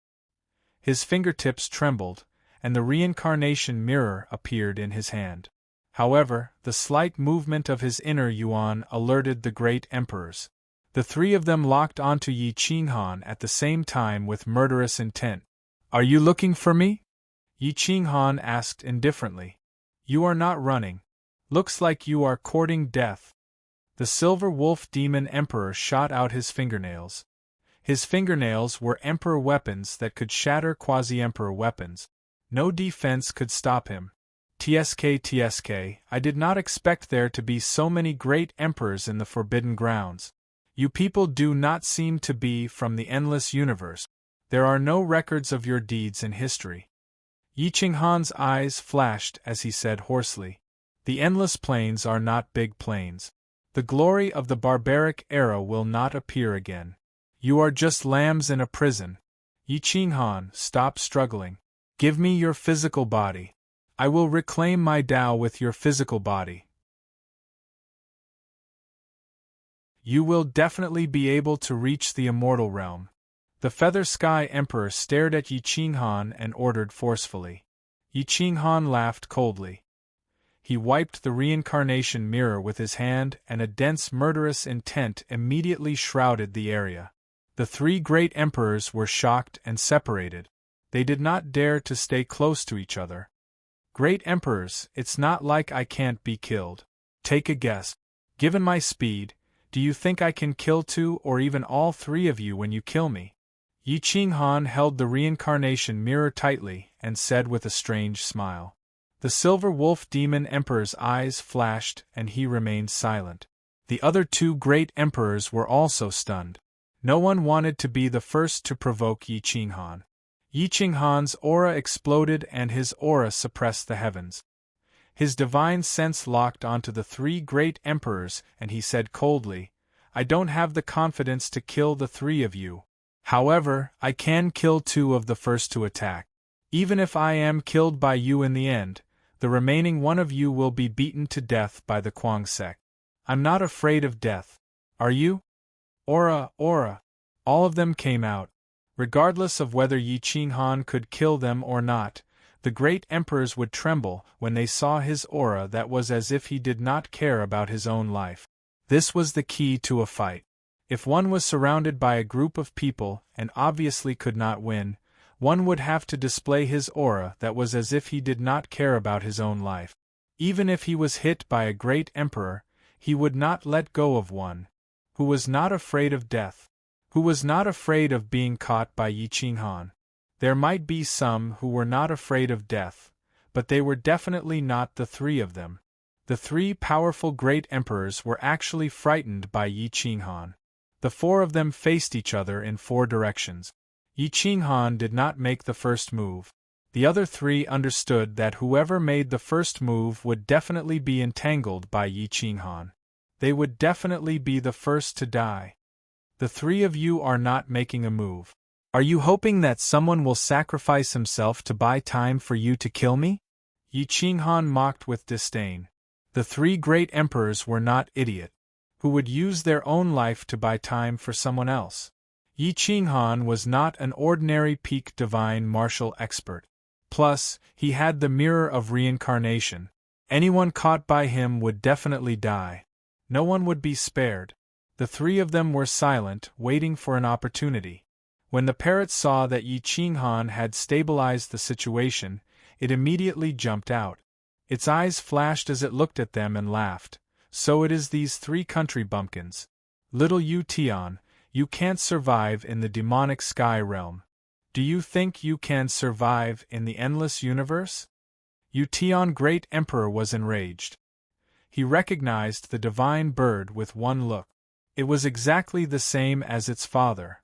His fingertips trembled, and the reincarnation mirror appeared in his hand. However, the slight movement of his inner yuan alerted the great emperors. The 3 of them locked onto Yi Qinghan at the same time with murderous intent. "Are you looking for me?" Yi Qinghan asked indifferently. "You are not running. Looks like you are courting death." The silver wolf demon emperor shot out his fingernails. His fingernails were emperor weapons that could shatter quasi-emperor weapons. No defense could stop him. TSK, I did not expect there to be so many great emperors in the Forbidden Grounds. You people do not seem to be from the endless universe. There are no records of your deeds in history. Yi Qinghan's eyes flashed as he said hoarsely, "The endless plains are not big plains. The glory of the barbaric era will not appear again. You are just lambs in a prison. Yi Qinghan, stop struggling. Give me your physical body. I will reclaim my Tao with your physical body. You will definitely be able to reach the immortal realm." The Feather Sky Emperor stared at Yi Qinghan and ordered forcefully. Yi Qinghan laughed coldly. He wiped the reincarnation mirror with his hand and a dense murderous intent immediately shrouded the area. The 3 great emperors were shocked and separated. They did not dare to stay close to each other. "Great emperors, it's not like I can't be killed. Take a guess. Given my speed, do you think I can kill 2 or even all 3 of you when you kill me?" Yi Qinghan held the reincarnation mirror tightly and said with a strange smile. The silver wolf demon emperor's eyes flashed and he remained silent. The other two great emperors were also stunned. No one wanted to be the first to provoke Yi Qinghan. Yi Qinghan's aura exploded and his aura suppressed the heavens. His divine sense locked onto the three great emperors and he said coldly, "I don't have the confidence to kill the three of you. However, I can kill two of the first to attack. Even if I am killed by you in the end, the remaining one of you will be beaten to death by the Kuang sect. I'm not afraid of death. Are you?" Aura, aura. All of them came out. Regardless of whether Yi Qinghan could kill them or not, the great emperors would tremble when they saw his aura that was as if he did not care about his own life. This was the key to a fight. If one was surrounded by a group of people and obviously could not win, one would have to display his aura that was as if he did not care about his own life. Even if he was hit by a great emperor, he would not let go of one who was not afraid of death, who was not afraid of being caught by Yi Qinghan. There might be some who were not afraid of death, but they were definitely not the three of them. The three powerful great emperors were actually frightened by Yi Qinghan. The four of them faced each other in four directions. Yi Qinghan did not make the first move. The other three understood that whoever made the first move would definitely be entangled by Yi Qinghan. They would definitely be the first to die. The three of you are not making a move. Are you hoping that someone will sacrifice himself to buy time for you to kill me? Yi Qinghan mocked with disdain. The three great emperors were not idiots, who would use their own life to buy time for someone else. Yi Qinghan was not an ordinary peak divine martial expert. Plus, he had the mirror of reincarnation. Anyone caught by him would definitely die. No one would be spared. The three of them were silent, waiting for an opportunity. When the parrot saw that Yi Qinghan had stabilized the situation, it immediately jumped out. Its eyes flashed as it looked at them and laughed. "So it is these three country bumpkins. Little Yu Tian, you can't survive in the demonic sky realm. Do you think you can survive in the endless universe?" Yu Tian, great emperor, was enraged. He recognized the divine bird with one look. It was exactly the same as its father.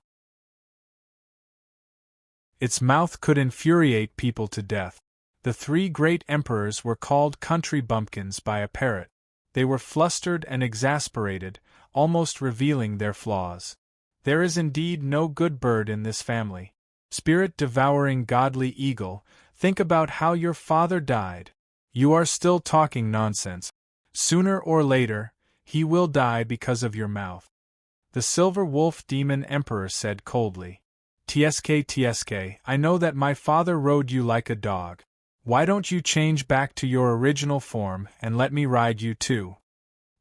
Its mouth could infuriate people to death. The three great emperors were called country bumpkins by a parrot. They were flustered and exasperated, almost revealing their flaws. There is indeed no good bird in this family. Spirit-devouring godly eagle, think about how your father died. You are still talking nonsense. Sooner or later, he will die because of your mouth. The silver wolf demon emperor said coldly. "Tsk, I know that my father rode you like a dog. Why don't you change back to your original form and let me ride you too?"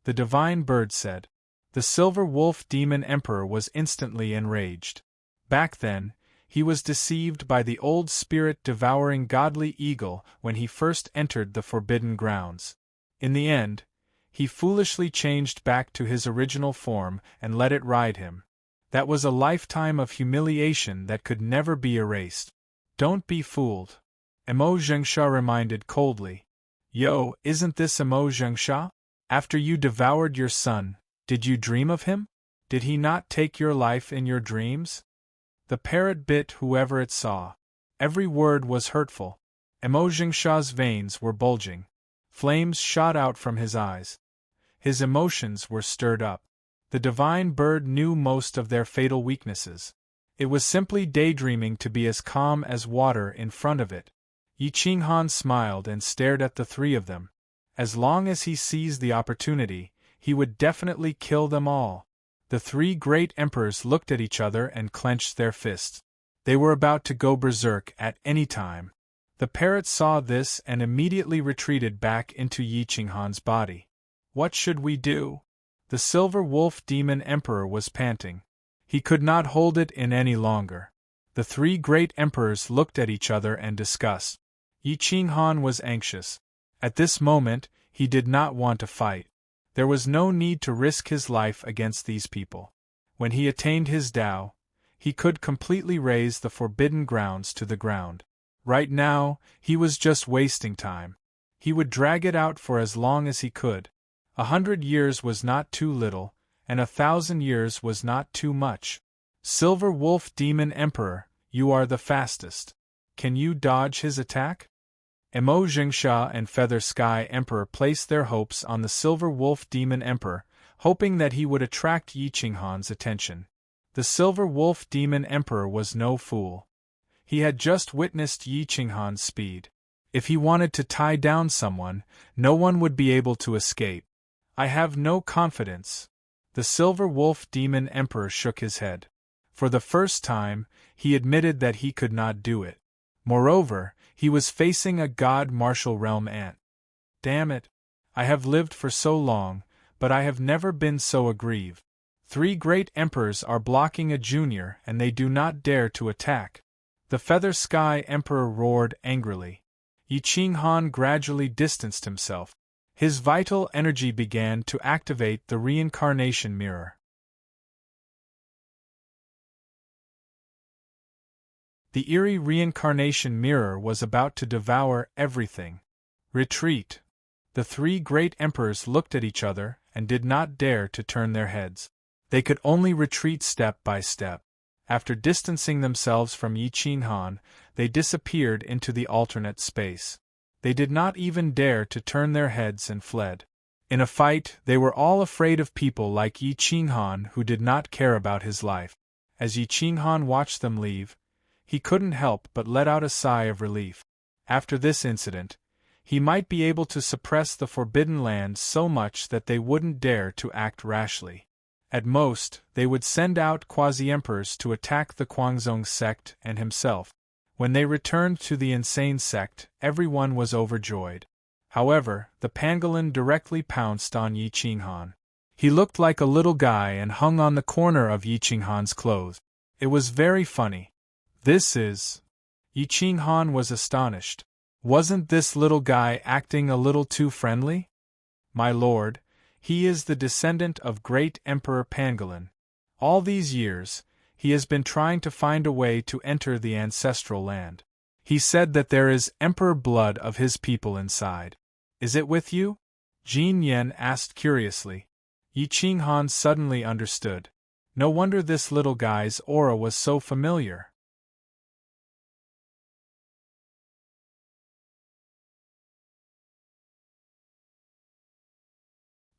The divine bird said. The silver wolf demon emperor was instantly enraged. Back then, he was deceived by the old spirit-devouring godly eagle when he first entered the forbidden grounds. In the end, he foolishly changed back to his original form and let it ride him. That was a lifetime of humiliation that could never be erased. Don't be fooled. Emo Zhengsha reminded coldly. Yo, isn't this Emo Zhengsha? After you devoured your son, did you dream of him? Did he not take your life in your dreams? The parrot bit whoever it saw. Every word was hurtful. Emo Zhengsha's veins were bulging. Flames shot out from his eyes. His emotions were stirred up. The divine bird knew most of their fatal weaknesses. It was simply daydreaming to be as calm as water in front of it. Yi Qinghan smiled and stared at the three of them. As long as he seized the opportunity, he would definitely kill them all. The three great emperors looked at each other and clenched their fists. They were about to go berserk at any time. The parrot saw this and immediately retreated back into Yi Qinghan's body. What should we do? The silver wolf demon emperor was panting. He could not hold it in any longer. The three great emperors looked at each other and discussed. Yi Qinghan was anxious. At this moment, he did not want to fight. There was no need to risk his life against these people. When he attained his Tao, he could completely raze the forbidden grounds to the ground. Right now, he was just wasting time. He would drag it out for as long as he could. 100 years was not too little, and 1,000 years was not too much. Silver Wolf Demon Emperor, you are the fastest. Can you dodge his attack? Emo Jingsha and Feather Sky Emperor placed their hopes on the Silver Wolf Demon Emperor, hoping that he would attract Yi Qinghan's attention. The Silver Wolf Demon Emperor was no fool. He had just witnessed Yi Qinghan's speed. If he wanted to tie down someone, no one would be able to escape. I have no confidence. The Silver Wolf Demon Emperor shook his head. For the first time, he admitted that he could not do it. Moreover, he was facing a god martial realm ant. Damn it! I have lived for so long, but I have never been so aggrieved. 3 great emperors are blocking a junior and they do not dare to attack. The Feather Sky Emperor roared angrily. Yi Qinghan gradually distanced himself. His vital energy began to activate the reincarnation mirror. The eerie reincarnation mirror was about to devour everything. Retreat! The 3 great emperors looked at each other and did not dare to turn their heads. They could only retreat step by step. After distancing themselves from Yi Qinghan, they disappeared into the alternate space. They did not even dare to turn their heads and fled. In a fight, they were all afraid of people like Yi Qinghan who did not care about his life. As Yi Qinghan watched them leave, he couldn't help but let out a sigh of relief. After this incident, he might be able to suppress the Forbidden Land so much that they wouldn't dare to act rashly. At most, they would send out quasi-emperors to attack the Guangzhong sect and himself. When they returned to the insane sect, everyone was overjoyed. However, the pangolin directly pounced on Yi Qinghan. He looked like a little guy and hung on the corner of Yi Qinghan's clothes. It was very funny. This is... Yi Qinghan was astonished. Wasn't this little guy acting a little too friendly? My lord, he is the descendant of great Emperor Pangolin. All these years, he has been trying to find a way to enter the ancestral land. He said that there is emperor blood of his people inside. Is it with you? Jin Yen asked curiously. Yi Qinghan suddenly understood. No wonder this little guy's aura was so familiar.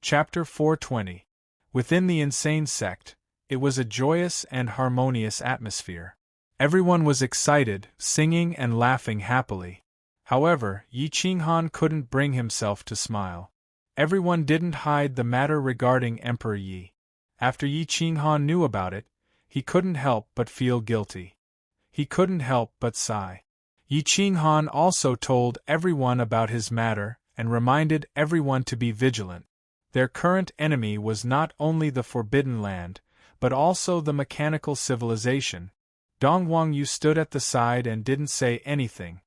Chapter 420. Within the insane sect, it was a joyous and harmonious atmosphere. Everyone was excited, singing and laughing happily. However, Yi Qinghan couldn't bring himself to smile. Everyone didn't hide the matter regarding Emperor Yi. After Yi Qinghan knew about it, he couldn't help but feel guilty. He couldn't help but sigh. Yi Qinghan also told everyone about his matter and reminded everyone to be vigilant. Their current enemy was not only the Forbidden Land, but also the mechanical civilization. Dong Wangyu stood at the side and didn't say anything.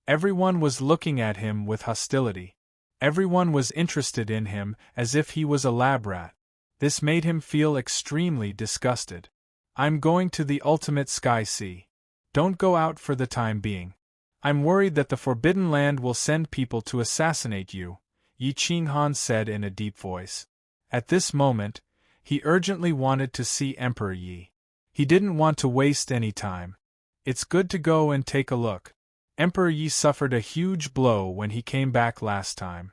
Everyone was looking at him with hostility. Everyone was interested in him as if he was a lab rat. This made him feel extremely disgusted. I'm going to the ultimate Sky Sea. Don't go out for the time being. I'm worried that the Forbidden Land will send people to assassinate you, Yi Qinghan said in a deep voice. At this moment, he urgently wanted to see Emperor Yi. He didn't want to waste any time. It's good to go and take a look. Emperor Yi suffered a huge blow when he came back last time.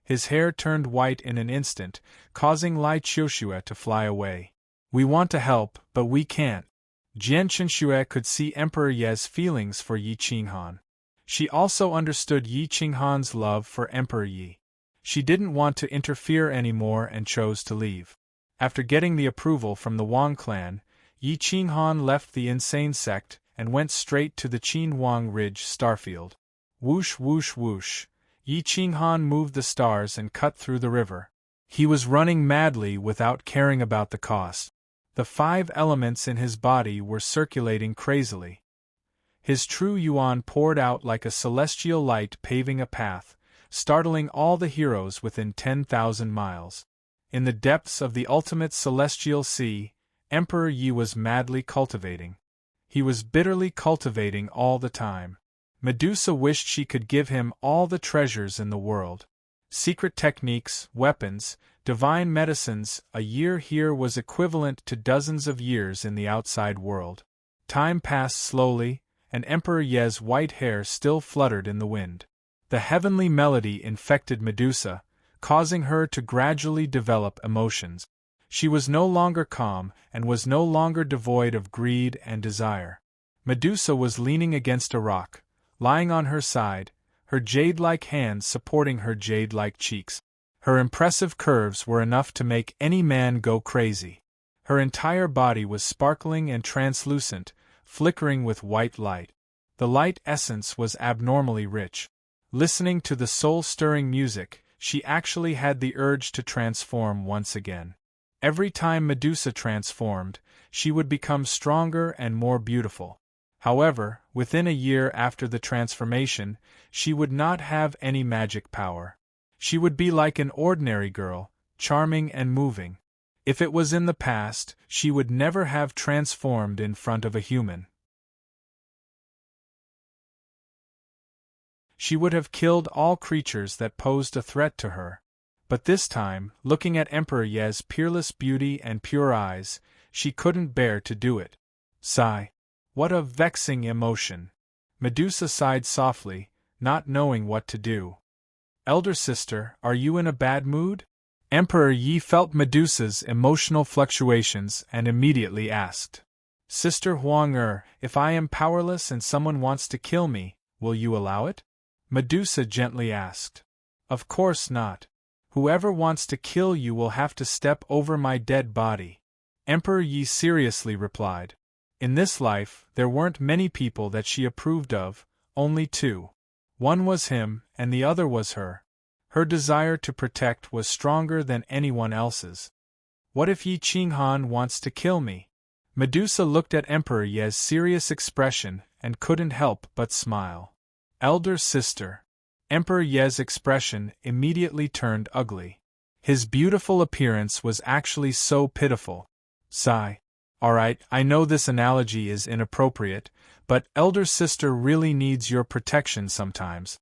His hair turned white in an instant, causing Lai Qiushue to fly away. We want to help, but we can't. Jian Qinshue could see Emperor Ye's feelings for Yi Qinghan. She also understood Yi Qinghan's love for Emperor Yi. She didn't want to interfere anymore and chose to leave. After getting the approval from the Wang clan, Yi Qinghan left the insane sect and went straight to the Qinhuang Ridge starfield. Whoosh whoosh whoosh, Yi Qinghan moved the stars and cut through the river. He was running madly without caring about the cost. The 5 elements in his body were circulating crazily. His true yuan poured out like a celestial light paving a path, startling all the heroes within 10,000 miles. In the depths of the ultimate celestial sea, Emperor Yi was madly cultivating. He was bitterly cultivating all the time. Medusa wished she could give him all the treasures in the world. Secret techniques, weapons, divine medicines. A year here was equivalent to dozens of years in the outside world. Time passed slowly, and Emperor Ye's white hair still fluttered in the wind. The heavenly melody infected Medusa, causing her to gradually develop emotions. She was no longer calm and was no longer devoid of greed and desire. Medusa was leaning against a rock, lying on her side, her jade-like hands supporting her jade-like cheeks. Her impressive curves were enough to make any man go crazy. Her entire body was sparkling and translucent, flickering with white light. The light essence was abnormally rich. Listening to the soul-stirring music, she actually had the urge to transform once again. Every time Medusa transformed, she would become stronger and more beautiful. However, within a year after the transformation, she would not have any magic power. She would be like an ordinary girl, charming and moving. If it was in the past, she would never have transformed in front of a human. She would have killed all creatures that posed a threat to her. But this time, looking at Emperor Ye's peerless beauty and pure eyes, she couldn't bear to do it. Sigh. What a vexing emotion. Medusa sighed softly, not knowing what to do. Elder sister, are you in a bad mood? Emperor Yi felt Medusa's emotional fluctuations and immediately asked. Sister Huang if I am powerless and someone wants to kill me, will you allow it? Medusa gently asked. Of course not. Whoever wants to kill you will have to step over my dead body. Emperor Yi seriously replied. In this life, there weren't many people that she approved of, only two. One was him, and the other was her. Her desire to protect was stronger than anyone else's. What if Yi Qinghan wants to kill me? Medusa looked at Emperor Ye's serious expression and couldn't help but smile. Elder sister. Emperor Ye's expression immediately turned ugly. His beautiful appearance was actually so pitiful. Sigh. Alright, I know this analogy is inappropriate, but elder sister really needs your protection sometimes.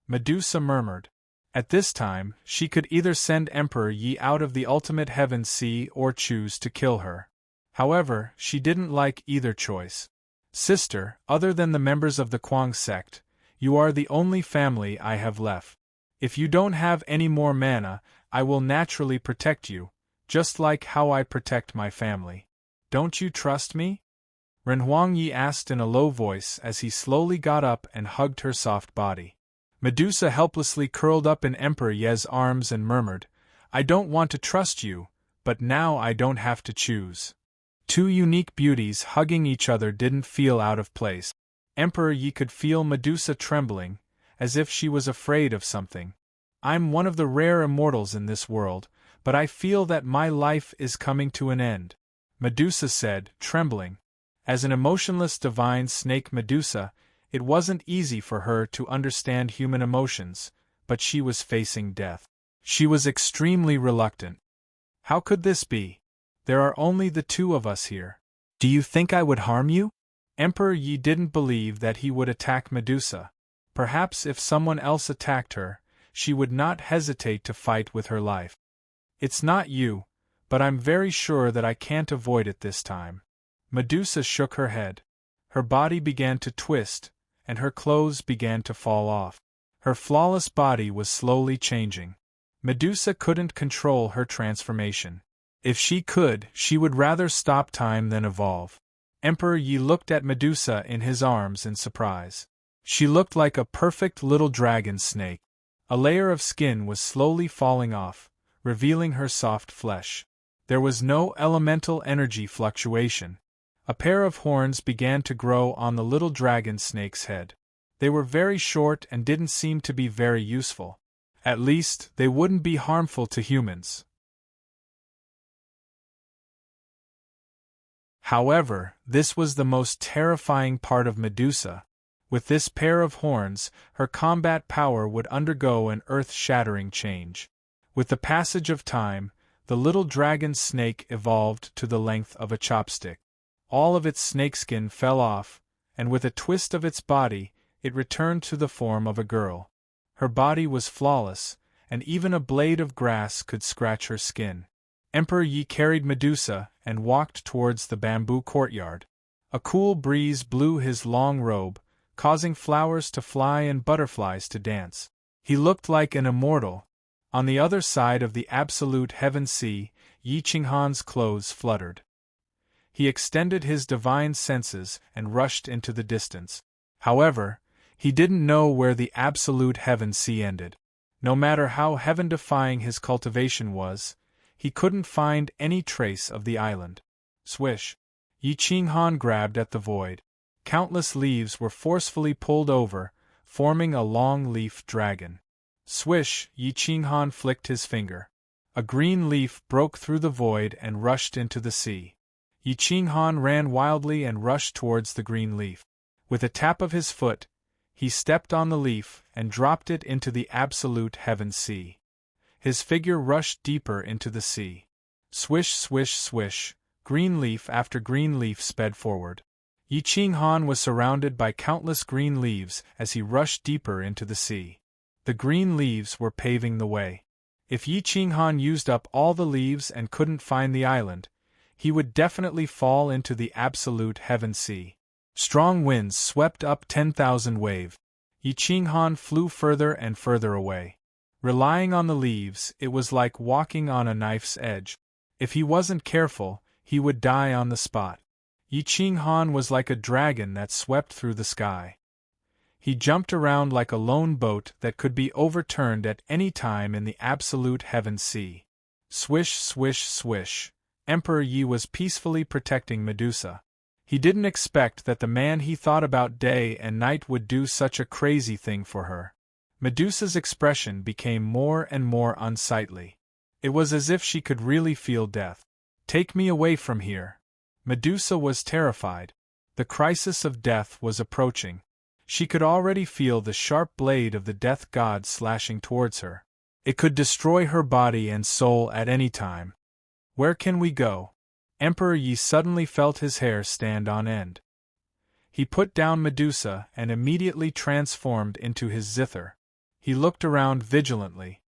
Medusa murmured. At this time, she could either send Emperor Yi out of the ultimate heaven sea or choose to kill her. However, she didn't like either choice. Sister, other than the members of the Kuang sect, you are the only family I have left. If you don't have any more mana, I will naturally protect you, just like how I protect my family. Don't you trust me? Renhuang Yi asked in a low voice as he slowly got up and hugged her soft body. Medusa helplessly curled up in Emperor Ye's arms and murmured, I don't want to trust you, but now I don't have to choose. Two unique beauties hugging each other didn't feel out of place. Emperor Yi could feel Medusa trembling, as if she was afraid of something. I'm one of the rare immortals in this world, but I feel that my life is coming to an end. Medusa said, trembling. As an emotionless divine snake Medusa, it wasn't easy for her to understand human emotions, but she was facing death. She was extremely reluctant. How could this be? There are only the two of us here. Do you think I would harm you? Emperor Yi didn't believe that he would attack Medusa. Perhaps if someone else attacked her, she would not hesitate to fight with her life. It's not you, but I'm very sure that I can't avoid it this time. Medusa shook her head. Her body began to twist, and her clothes began to fall off. Her flawless body was slowly changing. Medusa couldn't control her transformation. If she could, she would rather stop time than evolve. Emperor Yi looked at Medusa in his arms in surprise. She looked like a perfect little dragon snake. A layer of skin was slowly falling off, revealing her soft flesh. There was no elemental energy fluctuation. A pair of horns began to grow on the little dragon snake's head. They were very short and didn't seem to be very useful. At least, they wouldn't be harmful to humans. However, this was the most terrifying part of Medusa. With this pair of horns, her combat power would undergo an earth-shattering change. With the passage of time, the little dragon snake evolved to the length of a chopstick. All of its snakeskin fell off, and with a twist of its body, it returned to the form of a girl. Her body was flawless, and even a blade of grass could scratch her skin. Emperor Yi carried Medusa and walked towards the bamboo courtyard. A cool breeze blew his long robe, causing flowers to fly and butterflies to dance. He looked like an immortal. On the other side of the absolute heaven sea, Yi Qinghan's clothes fluttered. He extended his divine senses and rushed into the distance. However, he didn't know where the absolute heaven sea ended. No matter how heaven-defying his cultivation was, he couldn't find any trace of the island. Swish! Yi Qinghan grabbed at the void. Countless leaves were forcefully pulled over, forming a long-leaf dragon. Swish! Yi Qinghan flicked his finger. A green leaf broke through the void and rushed into the sea. Yi Qinghan ran wildly and rushed towards the green leaf. With a tap of his foot, he stepped on the leaf and dropped it into the absolute heaven sea. His figure rushed deeper into the sea. Swish, swish, swish, green leaf after green leaf sped forward. Yi Qinghan was surrounded by countless green leaves as he rushed deeper into the sea. The green leaves were paving the way. If Yi Qinghan used up all the leaves and couldn't find the island, he would definitely fall into the absolute heaven sea. Strong winds swept up 10,000 waves. Yi Qinghan flew further and further away. Relying on the leaves, it was like walking on a knife's edge. If he wasn't careful, he would die on the spot. Yi Qinghan was like a dragon that swept through the sky. He jumped around like a lone boat that could be overturned at any time in the absolute heaven sea. Swish, swish, swish. Emperor Yi was peacefully protecting Medusa. He didn't expect that the man he thought about day and night would do such a crazy thing for her. Medusa's expression became more and more unsightly. It was as if she could really feel death. "Take me away from here." Medusa was terrified. The crisis of death was approaching. She could already feel the sharp blade of the death god slashing towards her. It could destroy her body and soul at any time. "Where can we go?" Emperor Yi suddenly felt his hair stand on end. He put down Medusa and immediately transformed into his zither. He looked around vigilantly.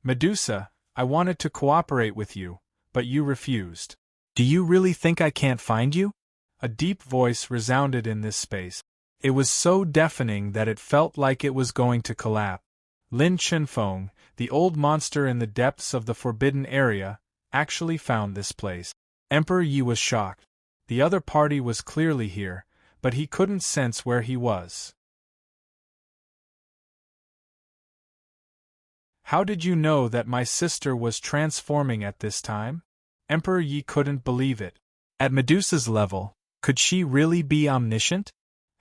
Medusa, I wanted to cooperate with you, but you refused. Do you really think I can't find you?" A deep voice resounded in this space. It was so deafening that it felt like it was going to collapse. Lin Chenfeng, the old monster in the depths of the forbidden area, actually found this place. Emperor Yi was shocked. The other party was clearly here, but he couldn't sense where he was. "How did you know that my sister was transforming at this time?" Emperor Yi couldn't believe it. At Medusa's level, could she really be omniscient?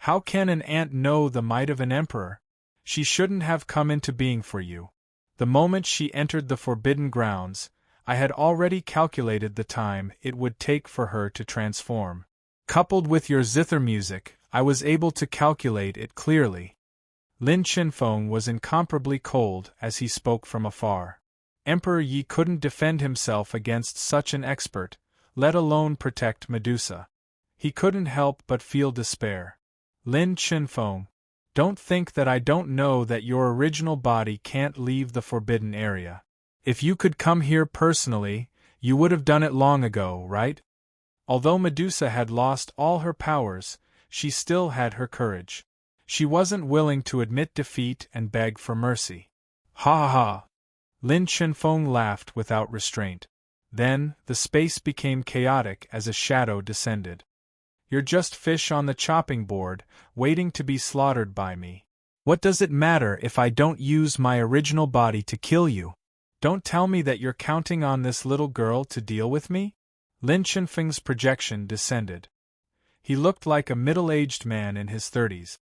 How can an ant know the might of an emperor? She shouldn't have come into being for you. The moment she entered the forbidden grounds, I had already calculated the time it would take for her to transform. Coupled with your zither music, I was able to calculate it clearly. Lin Chenfeng was incomparably cold as he spoke from afar. Emperor Yi couldn't defend himself against such an expert, let alone protect Medusa. He couldn't help but feel despair. "Lin Chenfeng, don't think that I don't know that your original body can't leave the forbidden area. If you could come here personally, you would have done it long ago, right?" Although Medusa had lost all her powers, she still had her courage. She wasn't willing to admit defeat and beg for mercy. "Ha ha ha!" Lin Chenfeng laughed without restraint. Then, the space became chaotic as a shadow descended. "You're just fish on the chopping board, waiting to be slaughtered by me. What does it matter if I don't use my original body to kill you? Don't tell me that you're counting on this little girl to deal with me?" Lin Chenfeng's projection descended. He looked like a middle-aged man in his 30s.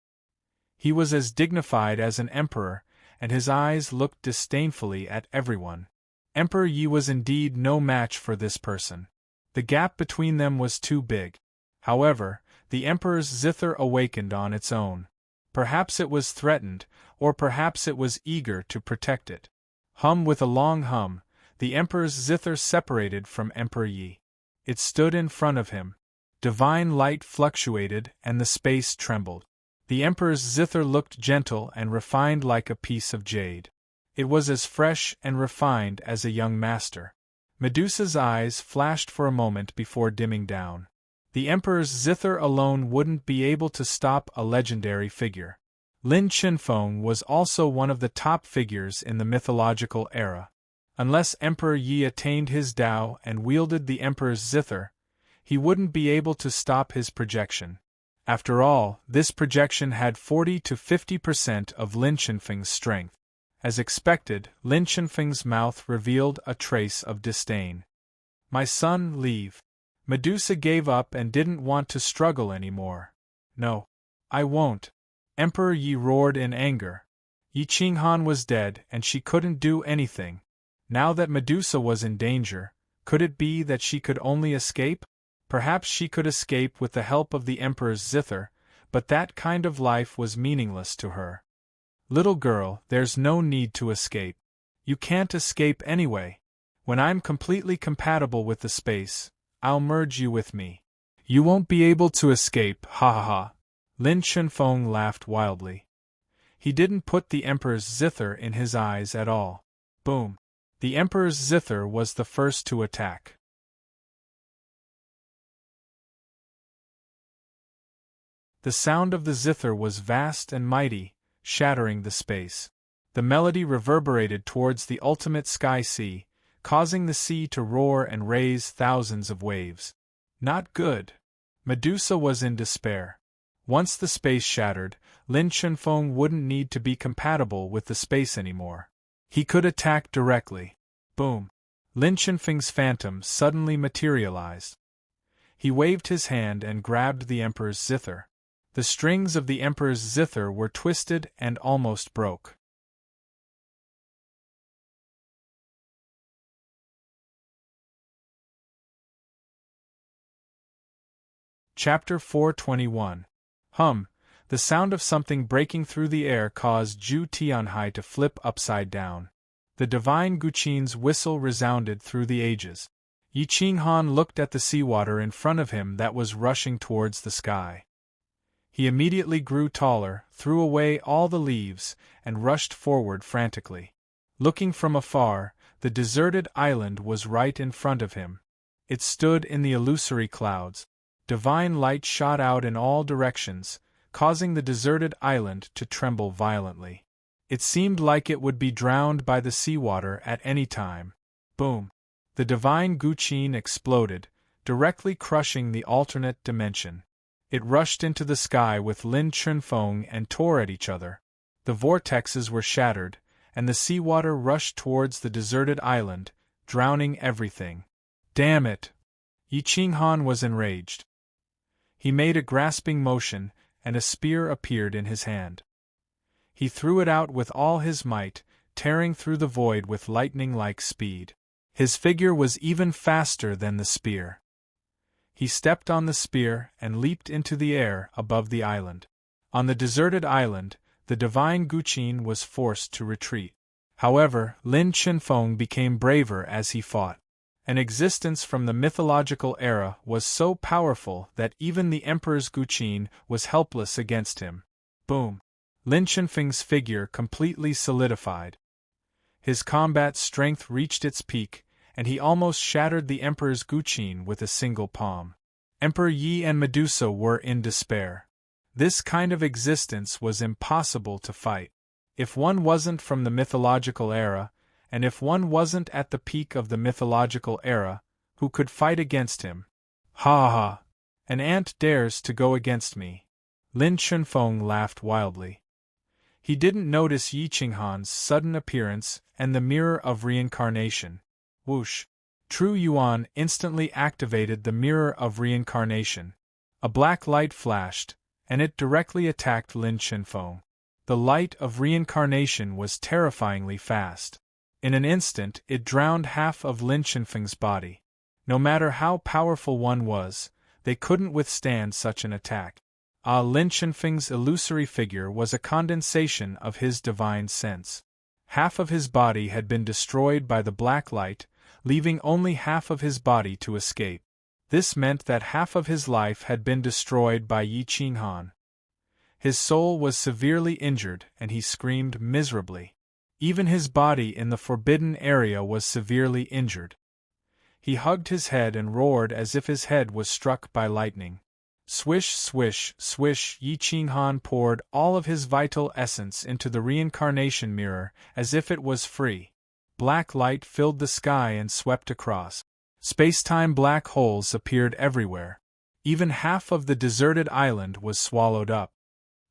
He was as dignified as an emperor, and his eyes looked disdainfully at everyone. Emperor Yi was indeed no match for this person. The gap between them was too big. However, the emperor's zither awakened on its own. Perhaps it was threatened, or perhaps it was eager to protect it. With a long hum, the emperor's zither separated from Emperor Yi. It stood in front of him. Divine light fluctuated and the space trembled. The Emperor's zither looked gentle and refined like a piece of jade. It was as fresh and refined as a young master. Medusa's eyes flashed for a moment before dimming down. The Emperor's zither alone wouldn't be able to stop a legendary figure. Lin Chenfeng was also one of the top figures in the mythological era. Unless Emperor Yi attained his Tao and wielded the Emperor's zither, he wouldn't be able to stop his projection. After all, this projection had 40 to 50% of Lin Chenfeng's strength. As expected, Lin Chenfeng's mouth revealed a trace of disdain. "My son, leave." Medusa gave up and didn't want to struggle anymore. "No. I won't." Emperor Yi roared in anger. Yi Qinghan was dead and she couldn't do anything. Now that Medusa was in danger, could it be that she could only escape? Perhaps she could escape with the help of the Emperor's zither, but that kind of life was meaningless to her. "Little girl, there's no need to escape. You can't escape anyway. When I'm completely compatible with the space, I'll merge you with me. You won't be able to escape, ha ha ha." Lin Chenfeng laughed wildly. He didn't put the Emperor's zither in his eyes at all. Boom. The Emperor's zither was the first to attack. The sound of the zither was vast and mighty, shattering the space. The melody reverberated towards the ultimate sky sea, causing the sea to roar and raise thousands of waves. Not good. Medusa was in despair. Once the space shattered, Lin Chenfeng wouldn't need to be compatible with the space anymore. He could attack directly. Boom. Lin Chenfeng's phantom suddenly materialized. He waved his hand and grabbed the Emperor's zither. The strings of the Emperor's zither were twisted and almost broke. Chapter 421. The sound of something breaking through the air caused Zhu Tianhai to flip upside down. The divine Guqin's whistle resounded through the ages. Yi Qinghan looked at the seawater in front of him that was rushing towards the sky. He immediately grew taller, threw away all the leaves, and rushed forward frantically. Looking from afar, the deserted island was right in front of him. It stood in the illusory clouds. Divine light shot out in all directions, causing the deserted island to tremble violently. It seemed like it would be drowned by the seawater at any time. Boom! The divine Guqin exploded, directly crushing the alternate dimension. It rushed into the sky with Lin Chenfeng and tore at each other. The vortexes were shattered, and the seawater rushed towards the deserted island, drowning everything. Damn it! Yi Qinghan was enraged. He made a grasping motion, and a spear appeared in his hand. He threw it out with all his might, tearing through the void with lightning-like speed. His figure was even faster than the spear. He stepped on the spear and leaped into the air above the island. On the deserted island, the divine Guqin was forced to retreat. However, Lin Chenfeng became braver as he fought. An existence from the mythological era was so powerful that even the Emperor's Guqin was helpless against him. Boom! Lin Chenfeng's figure completely solidified. His combat strength reached its peak, and he almost shattered the Emperor's Guqin with a single palm. Emperor Yi and Medusa were in despair. This kind of existence was impossible to fight. If one wasn't from the mythological era, and if one wasn't at the peak of the mythological era, who could fight against him? Ha ha! An ant dares to go against me. Lin Chenfeng laughed wildly. He didn't notice Yi Qinghan's sudden appearance and the mirror of reincarnation. Whoosh! True Yuan instantly activated the mirror of reincarnation. A black light flashed, and it directly attacked Lin Chenfeng. The light of reincarnation was terrifyingly fast. In an instant, it drowned half of Lin Chenfeng's body. No matter how powerful one was, they couldn't withstand such an attack. Lin Chenfeng's illusory figure was a condensation of his divine sense. Half of his body had been destroyed by the black light, leaving only half of his body to escape. This meant that half of his life had been destroyed by Yi Qinghan. His soul was severely injured and he screamed miserably. Even his body in the forbidden area was severely injured. He hugged his head and roared as if his head was struck by lightning. Swish, swish, swish, Yi Qinghan poured all of his vital essence into the reincarnation mirror as if it was free. Black light filled the sky and swept across. Space-time black holes appeared everywhere. Even half of the deserted island was swallowed up.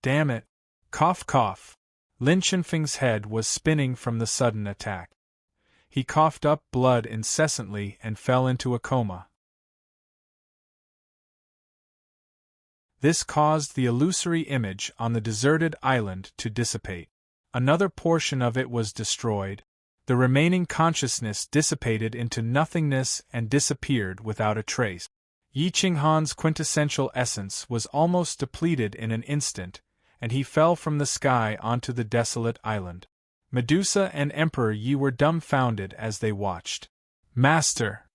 Damn it! Cough, cough. Lin Chenfeng's head was spinning from the sudden attack. He coughed up blood incessantly and fell into a coma. This caused the illusory image on the deserted island to dissipate. Another portion of it was destroyed. The remaining consciousness dissipated into nothingness and disappeared without a trace. Yi Qinghan's quintessential essence was almost depleted in an instant, and he fell from the sky onto the desolate island. Medusa and Emperor Yi were dumbfounded as they watched. "Master!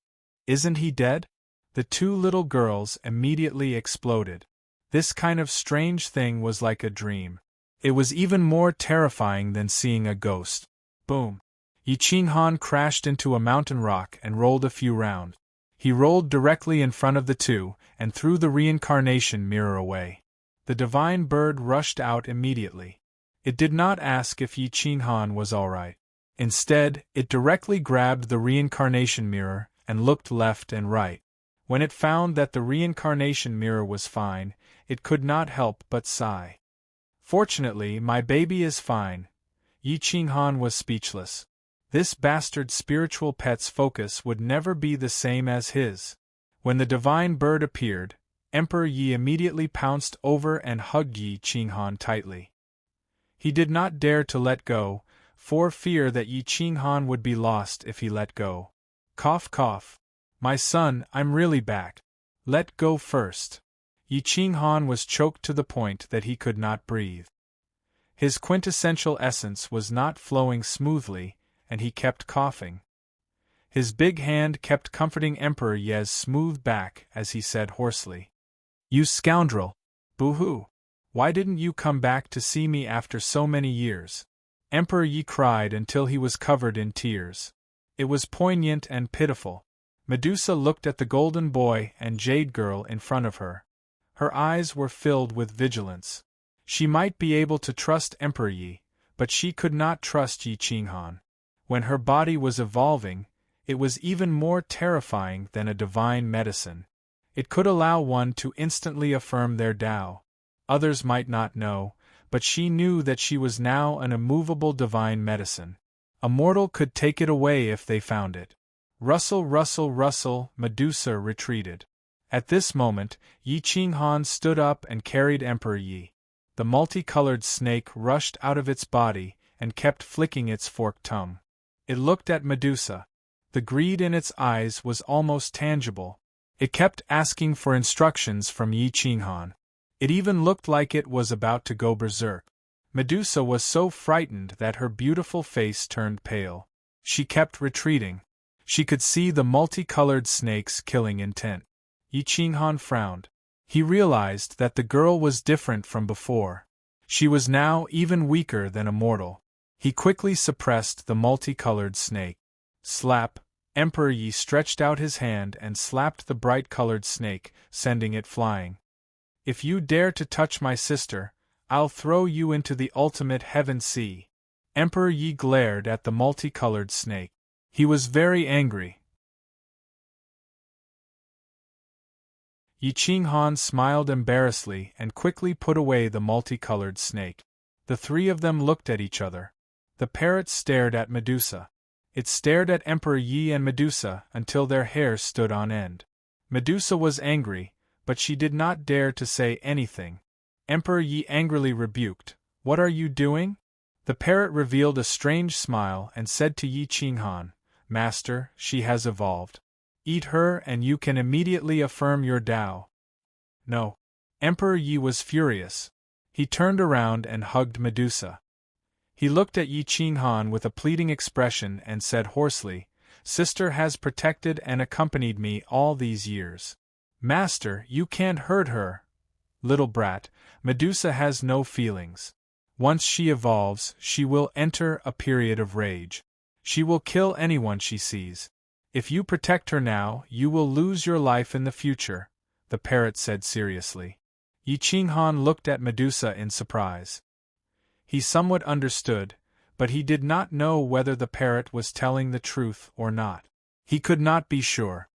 Isn't he dead?" The two little girls immediately exploded. This kind of strange thing was like a dream. It was even more terrifying than seeing a ghost. Boom! Yi Qinghan crashed into a mountain rock and rolled a few rounds. He rolled directly in front of the two and threw the reincarnation mirror away. The divine bird rushed out immediately. It did not ask if Yi Qinghan was all right. Instead, it directly grabbed the reincarnation mirror and looked left and right. When it found that the reincarnation mirror was fine, it could not help but sigh. "Fortunately, my baby is fine." Yi Qinghan was speechless. This bastard spiritual pet's focus would never be the same as his. When the divine bird appeared, Emperor Yi immediately pounced over and hugged Yi Qinghan tightly. He did not dare to let go, for fear that Yi Qinghan would be lost if he let go. Cough, cough. "My son, I'm really back. Let go first." Yi Qinghan was choked to the point that he could not breathe. His quintessential essence was not flowing smoothly, and he kept coughing. His big hand kept comforting Emperor Yi's smooth back as he said hoarsely, "You scoundrel! Boo-hoo! Why didn't you come back to see me after so many years?" Emperor Yi cried until he was covered in tears. It was poignant and pitiful. Medusa looked at the golden boy and jade girl in front of her. Her eyes were filled with vigilance. She might be able to trust Emperor Yi, but she could not trust Yi Qinghan. When her body was evolving, it was even more terrifying than a divine medicine. It could allow one to instantly affirm their Tao. Others might not know, but she knew that she was now an immovable divine medicine. A mortal could take it away if they found it. Rustle, rustle, rustle, Medusa retreated. At this moment, Yi Qinghan stood up and carried Emperor Yi. The multicolored snake rushed out of its body and kept flicking its forked tongue. It looked at Medusa. The greed in its eyes was almost tangible. It kept asking for instructions from Yi Qinghan. It even looked like it was about to go berserk. Medusa was so frightened that her beautiful face turned pale. She kept retreating. She could see the multicolored snake's killing intent. Yi Qinghan frowned. He realized that the girl was different from before. She was now even weaker than a mortal. He quickly suppressed the multicolored snake. Slap! Emperor Yi stretched out his hand and slapped the bright-colored snake, sending it flying. "If you dare to touch my sister, I'll throw you into the ultimate heaven sea." Emperor Yi glared at the multicolored snake. He was very angry. Yi Qinghan smiled embarrassedly and quickly put away the multicolored snake. The three of them looked at each other. The parrot stared at Medusa. It stared at Emperor Yi and Medusa until their hair stood on end. Medusa was angry, but she did not dare to say anything. Emperor Yi angrily rebuked, "What are you doing?" The parrot revealed a strange smile and said to Yi Qinghan, "Master, she has evolved. Eat her and you can immediately affirm your Tao." "No." Emperor Yi was furious. He turned around and hugged Medusa. He looked at Yi Qinghan with a pleading expression and said hoarsely, "Sister has protected and accompanied me all these years. Master, you can't hurt her." Little brat, Medusa has no feelings. Once she evolves, she will enter a period of rage. She will kill anyone she sees. If you protect her now, you will lose your life in the future, the parrot said seriously. Yi Qinghan looked at Medusa in surprise. He somewhat understood, but he did not know whether the parrot was telling the truth or not. He could not be sure.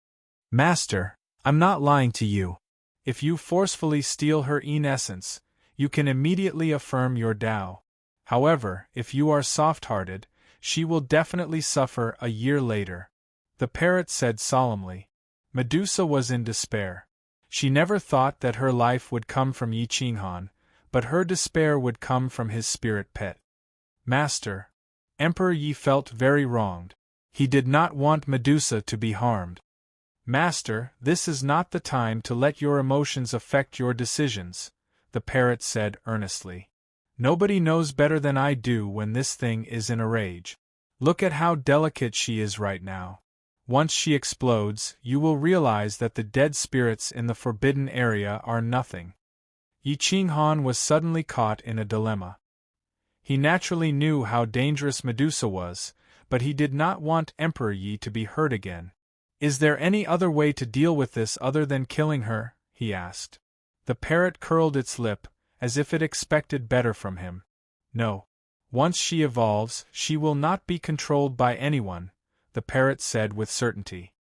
Master, I'm not lying to you. If you forcefully steal her essence, you can immediately affirm your Tao. However, if you are soft-hearted, she will definitely suffer a year later, the parrot said solemnly. Medusa was in despair. She never thought that her life would come from Yi Qinghan, but her despair would come from his spirit pet. Master, Emperor Yi felt very wronged. He did not want Medusa to be harmed. Master, this is not the time to let your emotions affect your decisions, the parrot said earnestly. Nobody knows better than I do when this thing is in a rage. Look at how delicate she is right now. Once she explodes, you will realize that the dead spirits in the forbidden area are nothing. Yi Qinghan was suddenly caught in a dilemma. He naturally knew how dangerous Medusa was, but he did not want Emperor Yi to be hurt again. Is there any other way to deal with this other than killing her? He asked. The parrot curled its lip, as if it expected better from him. No. Once she evolves, she will not be controlled by anyone, the parrot said with certainty.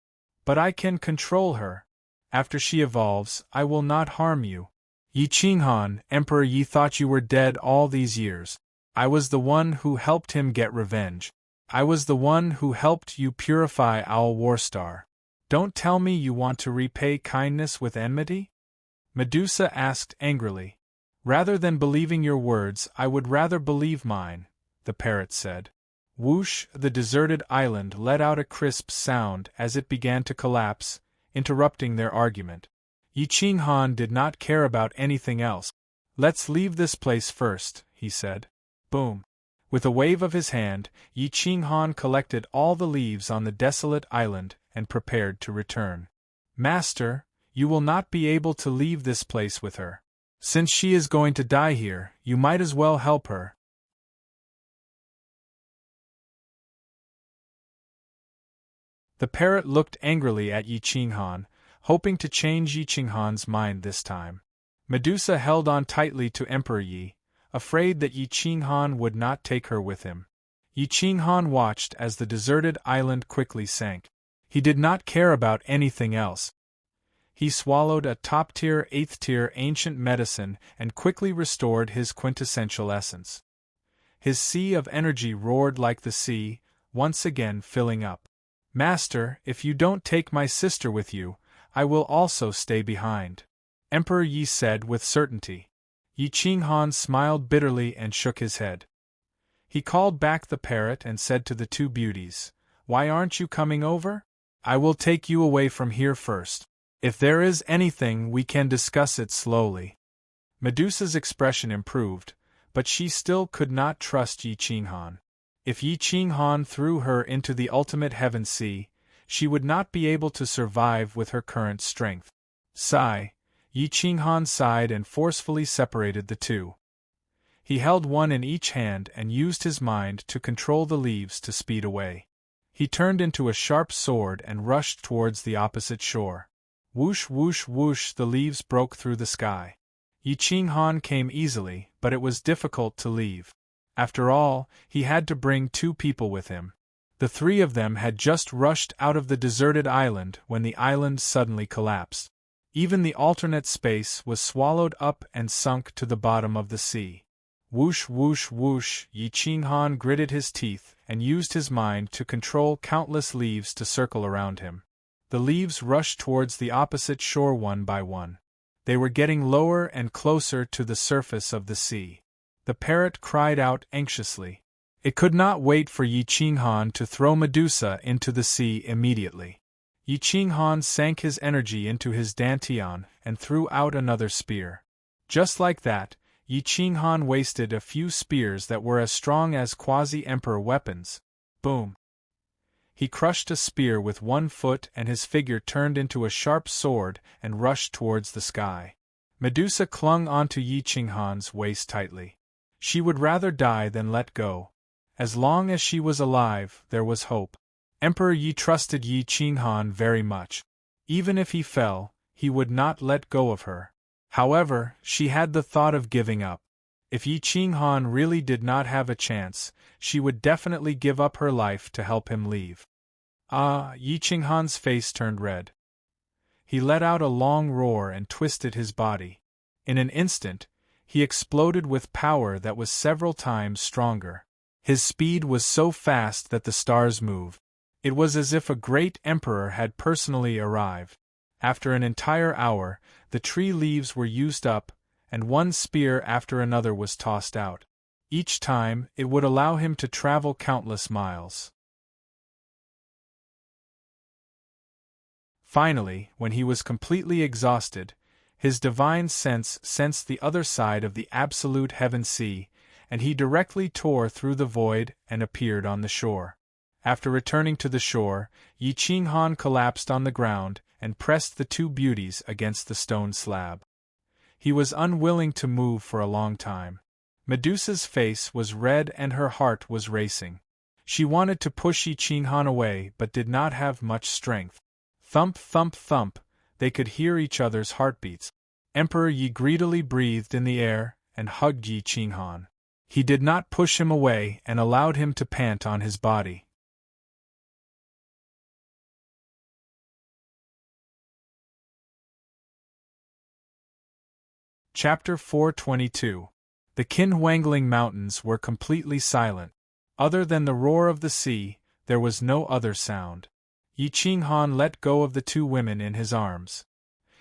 But I can control her. After she evolves, I will not harm you. Yi Qinghan, Emperor Yi thought you were dead all these years. I was the one who helped him get revenge. I was the one who helped you purify Owl Warstar. Don't tell me you want to repay kindness with enmity? Medusa asked angrily. Rather than believing your words, I would rather believe mine, the parrot said. Whoosh! The deserted island let out a crisp sound as it began to collapse, interrupting their argument. Yi Qinghan did not care about anything else. Let's leave this place first, he said. Boom! With a wave of his hand, Yi Qinghan collected all the leaves on the desolate island and prepared to return. Master, you will not be able to leave this place with her. Since she is going to die here, you might as well help her. The parrot looked angrily at Yi Qinghan, hoping to change Yi Qinghan's mind this time. Medusa held on tightly to Emperor Yi, afraid that Yi Qinghan would not take her with him. Yi Qinghan watched as the deserted island quickly sank. He did not care about anything else. He swallowed a top-tier, 8th-tier ancient medicine and quickly restored his quintessential essence. His sea of energy roared like the sea, once again filling up. Master, if you don't take my sister with you, I will also stay behind, Emperor Yi said with certainty. Yi Qinghan smiled bitterly and shook his head. He called back the parrot and said to the two beauties, Why aren't you coming over? I will take you away from here first. If there is anything, we can discuss it slowly. Medusa's expression improved, but she still could not trust Yi Qinghan. If Yi Qinghan threw her into the ultimate heaven sea, she would not be able to survive with her current strength. Sigh. Yi Qinghan sighed and forcefully separated the two. He held one in each hand and used his mind to control the leaves to speed away. He turned into a sharp sword and rushed towards the opposite shore. Whoosh whoosh whoosh, the leaves broke through the sky. Yi Qinghan came easily, but it was difficult to leave. After all, he had to bring two people with him. The three of them had just rushed out of the deserted island when the island suddenly collapsed. Even the alternate space was swallowed up and sunk to the bottom of the sea. Whoosh whoosh whoosh, Yi Qinghan gritted his teeth and used his mind to control countless leaves to circle around him. The leaves rushed towards the opposite shore one by one. They were getting lower and closer to the surface of the sea. The parrot cried out anxiously. It could not wait for Yi Qinghan to throw Medusa into the sea immediately. Yi Qinghan sank his energy into his dantian and threw out another spear. Just like that, Yi Qinghan wasted a few spears that were as strong as quasi-emperor weapons. Boom! He crushed a spear with one foot and his figure turned into a sharp sword and rushed towards the sky. Medusa clung onto Yi Qinghan's waist tightly. She would rather die than let go. As long as she was alive, there was hope. Emperor Yi trusted Yi Qinghan very much. Even if he fell, he would not let go of her. However, she had the thought of giving up. If Yi Qinghan really did not have a chance, she would definitely give up her life to help him leave. Yi Qinghan's face turned red. He let out a long roar and twisted his body. In an instant, he exploded with power that was several times stronger. His speed was so fast that the stars moved. It was as if a great emperor had personally arrived. After an entire hour, the tree leaves were used up, and one spear after another was tossed out. Each time, it would allow him to travel countless miles. Finally, when he was completely exhausted, his divine sense sensed the other side of the absolute heaven sea, and he directly tore through the void and appeared on the shore. After returning to the shore, Yi Qinghan collapsed on the ground and pressed the two beauties against the stone slab. He was unwilling to move for a long time. Medusa's face was red and her heart was racing. She wanted to push Yi Qinghan away but did not have much strength. Thump, thump, thump, they could hear each other's heartbeats. Emperor Yi greedily breathed in the air and hugged Yi Qinghan. He did not push him away and allowed him to pant on his body. Chapter 422. The Qinhuangling Mountains were completely silent. Other than the roar of the sea, there was no other sound. Yi Qinghan let go of the two women in his arms.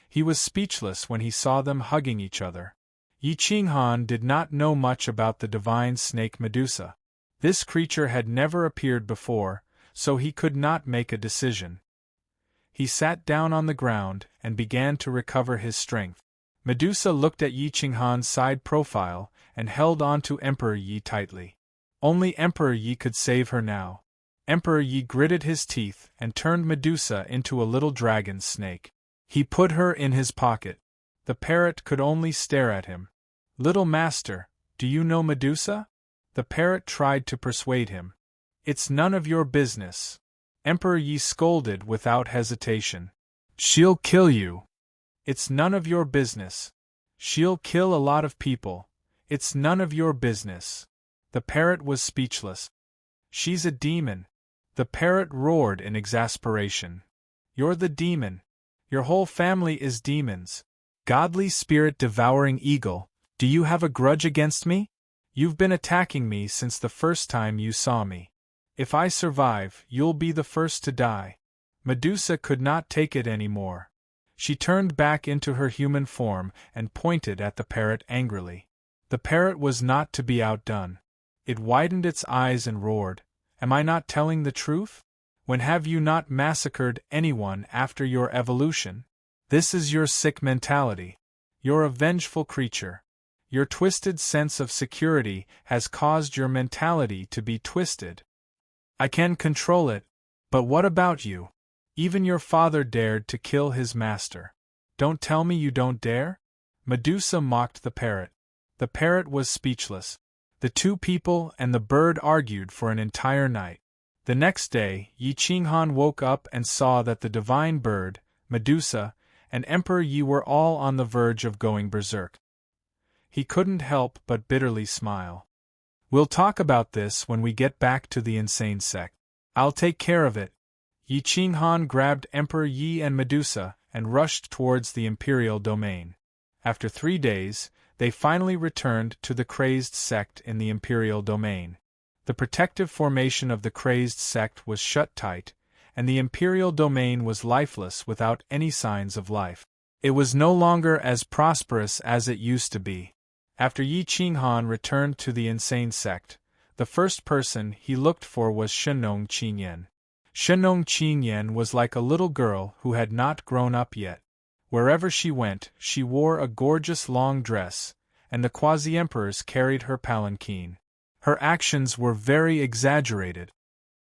He was speechless when he saw them hugging each other. Yi Qinghan did not know much about the divine snake Medusa. This creature had never appeared before, so he could not make a decision. He sat down on the ground and began to recover his strength. Medusa looked at Yi Qinghan's side profile and held on to Emperor Yi tightly. Only Emperor Yi could save her now. Emperor Yi gritted his teeth and turned Medusa into a little dragon snake. He put her in his pocket. The parrot could only stare at him. "Little master, do you know Medusa?" The parrot tried to persuade him. "It's none of your business." Emperor Yi scolded without hesitation. "She'll kill you." "It's none of your business." "She'll kill a lot of people." "It's none of your business." The parrot was speechless. "She's a demon." The parrot roared in exasperation. "You're the demon. Your whole family is demons. Godly spirit-devouring eagle, do you have a grudge against me? You've been attacking me since the first time you saw me. If I survive, you'll be the first to die." Medusa could not take it any more. She turned back into her human form and pointed at the parrot angrily. The parrot was not to be outdone. It widened its eyes and roared, "Am I not telling the truth? When have you not massacred anyone after your evolution? This is your sick mentality. You're a vengeful creature. Your twisted sense of security has caused your mentality to be twisted. I can control it, but what about you? Even your father dared to kill his master. Don't tell me you don't dare?" Medusa mocked the parrot. The parrot was speechless. The two people and the bird argued for an entire night. The next day, Yi Qinghan woke up and saw that the divine bird, Medusa, and Emperor Yi were all on the verge of going berserk. He couldn't help but bitterly smile. "We'll talk about this when we get back to the insane sect. I'll take care of it." Yi Qinghan grabbed Emperor Yi and Medusa and rushed towards the imperial domain. After 3 days, they finally returned to the crazed sect in the imperial domain. The protective formation of the crazed sect was shut tight, and the imperial domain was lifeless without any signs of life. It was no longer as prosperous as it used to be. After Yi Qinghan returned to the insane sect, the first person he looked for was Shenong Qingyan. Shenong Qingyan was like a little girl who had not grown up yet. Wherever she went, she wore a gorgeous long dress, and the quasi-emperors carried her palanquin. Her actions were very exaggerated.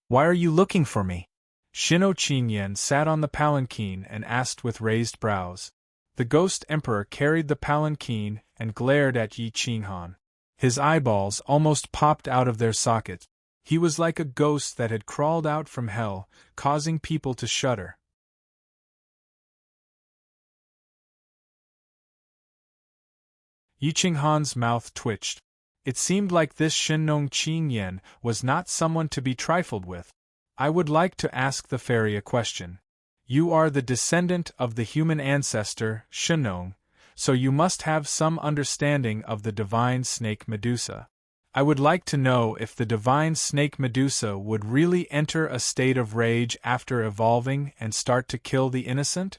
"Why are you looking for me?" Shenong Qingyan sat on the palanquin and asked with raised brows. The ghost emperor carried the palanquin and glared at Yi Qinghan. His eyeballs almost popped out of their sockets. He was like a ghost that had crawled out from hell, causing people to shudder. Yi Qinghan's mouth twitched. It seemed like this Shenong Qingyan was not someone to be trifled with. I would like to ask the fairy a question. You are the descendant of the human ancestor, Shenong, so you must have some understanding of the divine snake Medusa. I would like to know if the divine snake Medusa would really enter a state of rage after evolving and start to kill the innocent?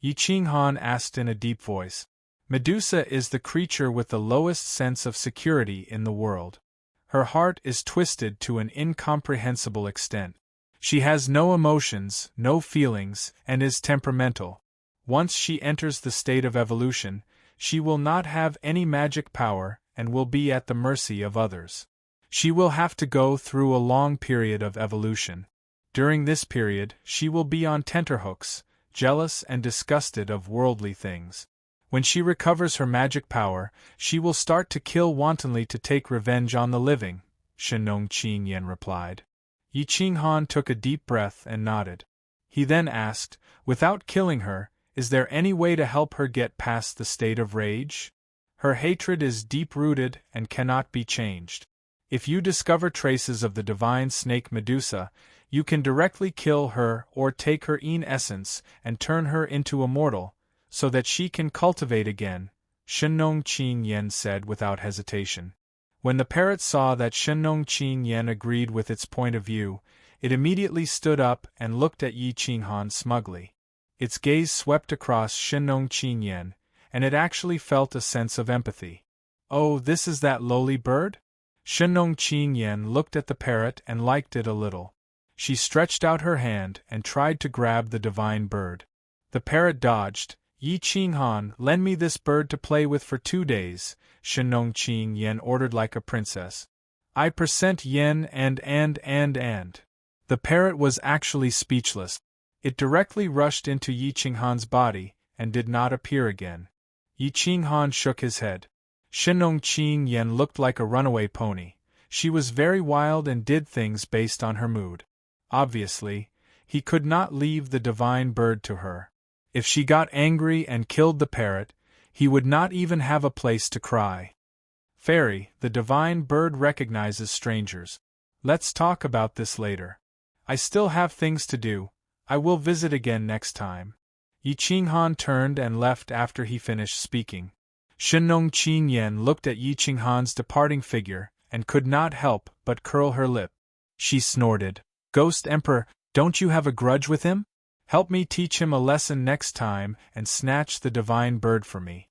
Yi Qinghan asked in a deep voice. Medusa is the creature with the lowest sense of security in the world. Her heart is twisted to an incomprehensible extent. She has no emotions, no feelings, and is temperamental. Once she enters the state of evolution, she will not have any magic power and will be at the mercy of others. She will have to go through a long period of evolution. During this period, she will be on tenterhooks, jealous and disgusted of worldly things. When she recovers her magic power, she will start to kill wantonly to take revenge on the living, Shenong Qingyan replied. Yi Qinghan took a deep breath and nodded. He then asked, without killing her, is there any way to help her get past the state of rage? Her hatred is deep-rooted and cannot be changed. If you discover traces of the divine snake Medusa, you can directly kill her or take her essence and turn her into a mortal, so that she can cultivate again, Shenong Qingyan said without hesitation. When the parrot saw that Shenong Qingyan agreed with its point of view, it immediately stood up and looked at Yi Qinghan smugly. Its gaze swept across Shenong Qingyan, and it actually felt a sense of empathy. Oh, this is that lowly bird? Shenong Qingyan looked at the parrot and liked it a little. She stretched out her hand and tried to grab the divine bird. The parrot dodged. Yi Qinghan, lend me this bird to play with for 2 days, Shenong Qingyan ordered like a princess. I % yen and. The parrot was actually speechless. It directly rushed into Yi Qinghan's body, and did not appear again. Yi Qinghan shook his head. Shenong Qingyan looked like a runaway pony. She was very wild and did things based on her mood. Obviously, he could not leave the divine bird to her. If she got angry and killed the parrot, he would not even have a place to cry. Fairy, the divine bird recognizes strangers. Let's talk about this later. I still have things to do. I will visit again next time. Yi Qinghan turned and left after he finished speaking. Shenong Qingyan looked at Yi Qinghan's departing figure and could not help but curl her lip. She snorted. Ghost Emperor, don't you have a grudge with him? Help me teach him a lesson next time and snatch the divine bird for me.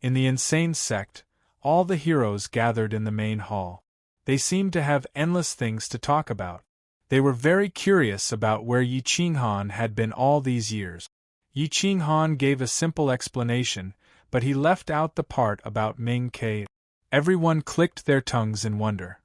In the insane sect, all the heroes gathered in the main hall. They seemed to have endless things to talk about. They were very curious about where Yi Qinghan had been all these years. Yi Qinghan gave a simple explanation, but he left out the part about Ming Ke. Everyone clicked their tongues in wonder.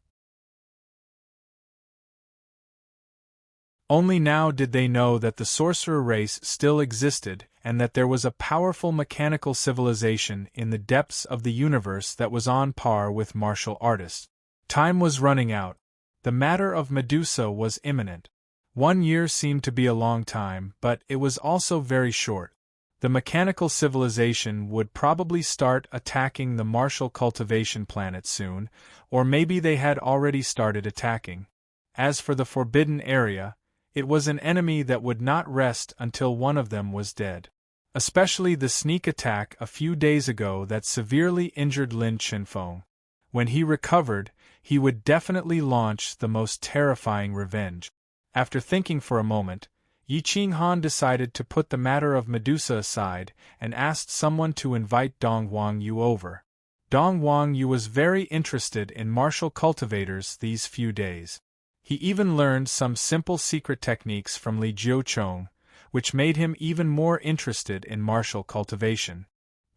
Only now did they know that the sorcerer race still existed and that there was a powerful mechanical civilization in the depths of the universe that was on par with martial artists. Time was running out. The matter of Medusa was imminent. 1 year seemed to be a long time, but it was also very short. The mechanical civilization would probably start attacking the martial cultivation planet soon, or maybe they had already started attacking. As for the forbidden area, it was an enemy that would not rest until one of them was dead. Especially the sneak attack a few days ago that severely injured Lin Chenfeng. When he recovered, he would definitely launch the most terrifying revenge. After thinking for a moment, Yi Qinghan decided to put the matter of Medusa aside and asked someone to invite Dong Wangyu over. Dong Wangyu was very interested in martial cultivators these few days. He even learned some simple secret techniques from Li Jiuchong, which made him even more interested in martial cultivation.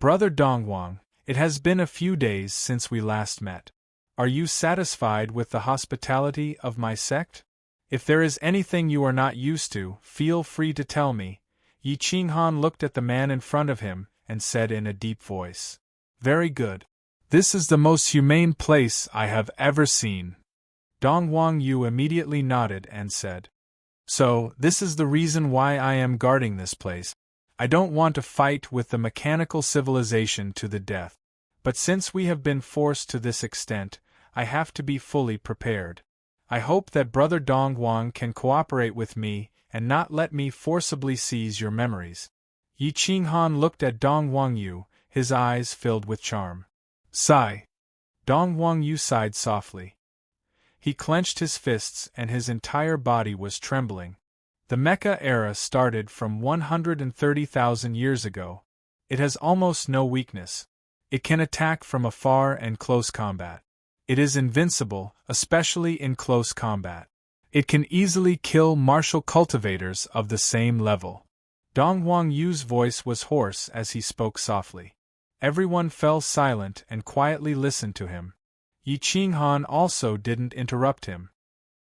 Brother Dongwang, it has been a few days since we last met. Are you satisfied with the hospitality of my sect? If there is anything you are not used to, feel free to tell me. Yi Qinghan looked at the man in front of him and said in a deep voice, "Very good. This is the most humane place I have ever seen." Dong Wang Yu immediately nodded and said, "So, this is the reason why I am guarding this place. I don't want to fight with the mechanical civilization to the death. But since we have been forced to this extent, I have to be fully prepared. I hope that Brother Dong Wang can cooperate with me and not let me forcibly seize your memories." Yi Qinghan looked at Dong Wang Yu, his eyes filled with charm. "Sigh." Dong Wang Yu sighed softly. He clenched his fists and his entire body was trembling. The Mecha era started from 130,000 years ago. It has almost no weakness. It can attack from afar and close combat. It is invincible, especially in close combat. It can easily kill martial cultivators of the same level. Dong Wang Yu's voice was hoarse as he spoke softly. Everyone fell silent and quietly listened to him. Yi Qinghan also didn't interrupt him.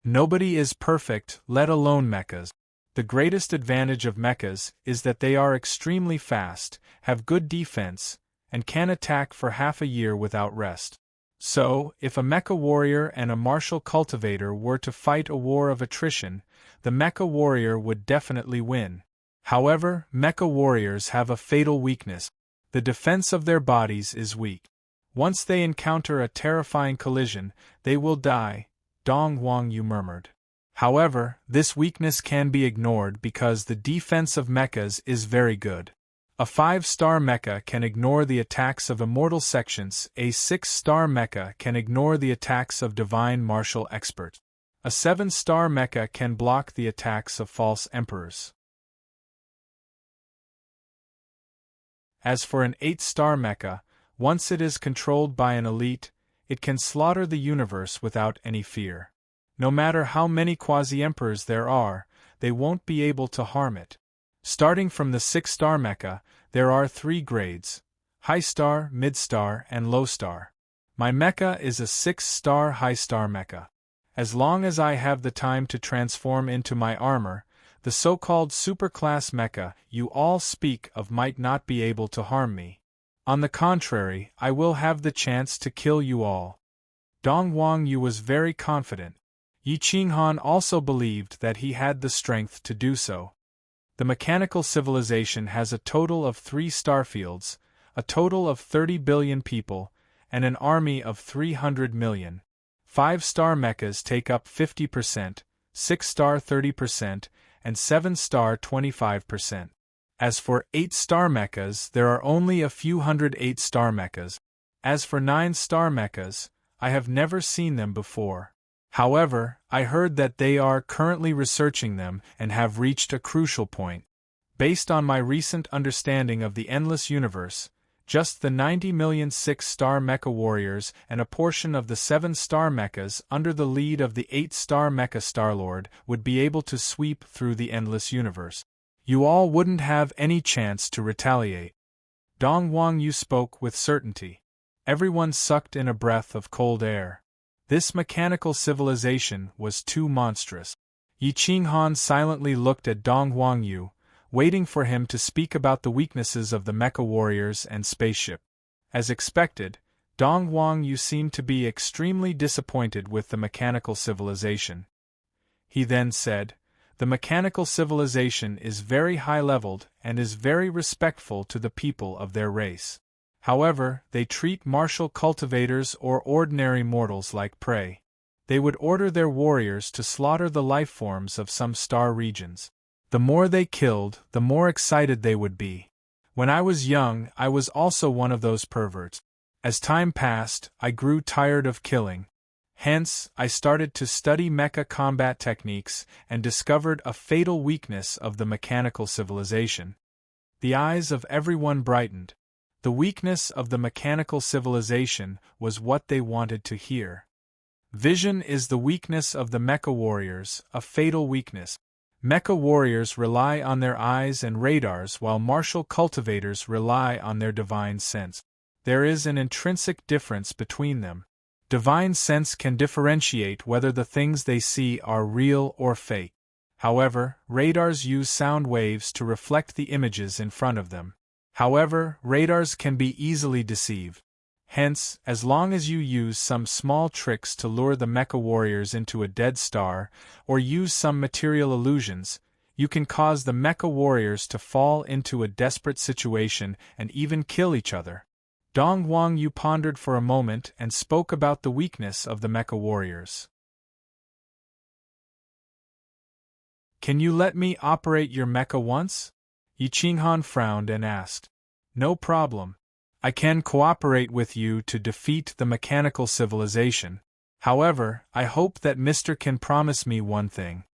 Nobody is perfect, let alone mechas. The greatest advantage of mechas is that they are extremely fast, have good defense, and can attack for half a year without rest. So, if a mecha warrior and a martial cultivator were to fight a war of attrition, the mecha warrior would definitely win. However, mecha warriors have a fatal weakness. The defense of their bodies is weak. Once they encounter a terrifying collision, they will die, Dong Wang Yu murmured. However, this weakness can be ignored because the defense of mechas is very good. A 5-star mecha can ignore the attacks of immortal sections, a 6-star mecha can ignore the attacks of divine martial experts. A 7-star mecha can block the attacks of false emperors. As for an 8-star mecha, once it is controlled by an elite, it can slaughter the universe without any fear. No matter how many quasi-emperors there are, they won't be able to harm it. Starting from the 6-star mecha, there are 3 grades: high star, mid star, and low star. My mecha is a 6-star high star mecha. As long as I have the time to transform into my armor, the so-called superclass mecha you all speak of might not be able to harm me. On the contrary, I will have the chance to kill you all. Dong Wang Yu was very confident. Yi Qinghan also believed that he had the strength to do so. The mechanical civilization has a total of 3 starfields, a total of 30 billion people, and an army of 300 million. 5-star mechas take up 50%, 6-star 30%, and 7-star 25%. As for 8-star mechas, there are only a few hundred 8-star mechas. As for 9-star mechas, I have never seen them before. However, I heard that they are currently researching them and have reached a crucial point. Based on my recent understanding of the endless universe, just the 90 million 6-star mecha warriors and a portion of the 7-star mechas under the lead of the 8-star mecha Starlord would be able to sweep through the endless universe. You all wouldn't have any chance to retaliate. Dong Wang Yu spoke with certainty. Everyone sucked in a breath of cold air. This mechanical civilization was too monstrous. Yi Qinghan silently looked at Dong Wang Yu, waiting for him to speak about the weaknesses of the mecha warriors and spaceship. As expected, Dong Wang Yu seemed to be extremely disappointed with the mechanical civilization. He then said, "The mechanical civilization is very high-leveled and is very respectful to the people of their race. However, they treat martial cultivators or ordinary mortals like prey. They would order their warriors to slaughter the life forms of some star regions. The more they killed, the more excited they would be. When I was young, I was also one of those perverts. As time passed, I grew tired of killing. Hence, I started to study mecha combat techniques and discovered a fatal weakness of the mechanical civilization." The eyes of everyone brightened. The weakness of the mechanical civilization was what they wanted to hear. Vision is the weakness of the mecha warriors, a fatal weakness. Mecha warriors rely on their eyes and radars while martial cultivators rely on their divine sense. There is an intrinsic difference between them. Divine sense can differentiate whether the things they see are real or fake. However, radars use sound waves to reflect the images in front of them. However, radars can be easily deceived. Hence, as long as you use some small tricks to lure the mecha warriors into a dead star, or use some material illusions, you can cause the mecha warriors to fall into a desperate situation and even kill each other. Dong Wang Yu pondered for a moment and spoke about the weakness of the mecha warriors. Can you let me operate your mecha once? Yi Qinghan frowned and asked. No problem. I can cooperate with you to defeat the mechanical civilization. However, I hope that Mr. can promise me one thing.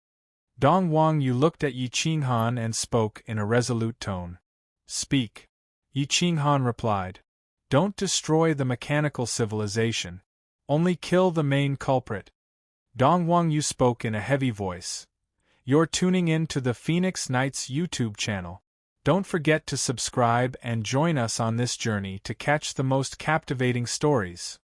Dong Wang Yu looked at Yi Qinghan and spoke in a resolute tone. Speak. Yi Qinghan replied. Don't destroy the mechanical civilization. Only kill the main culprit. Dong Wang Yu spoke in a heavy voice. You're tuning in to the Phoenix Knights YouTube channel. Don't forget to subscribe and join us on this journey to catch the most captivating stories.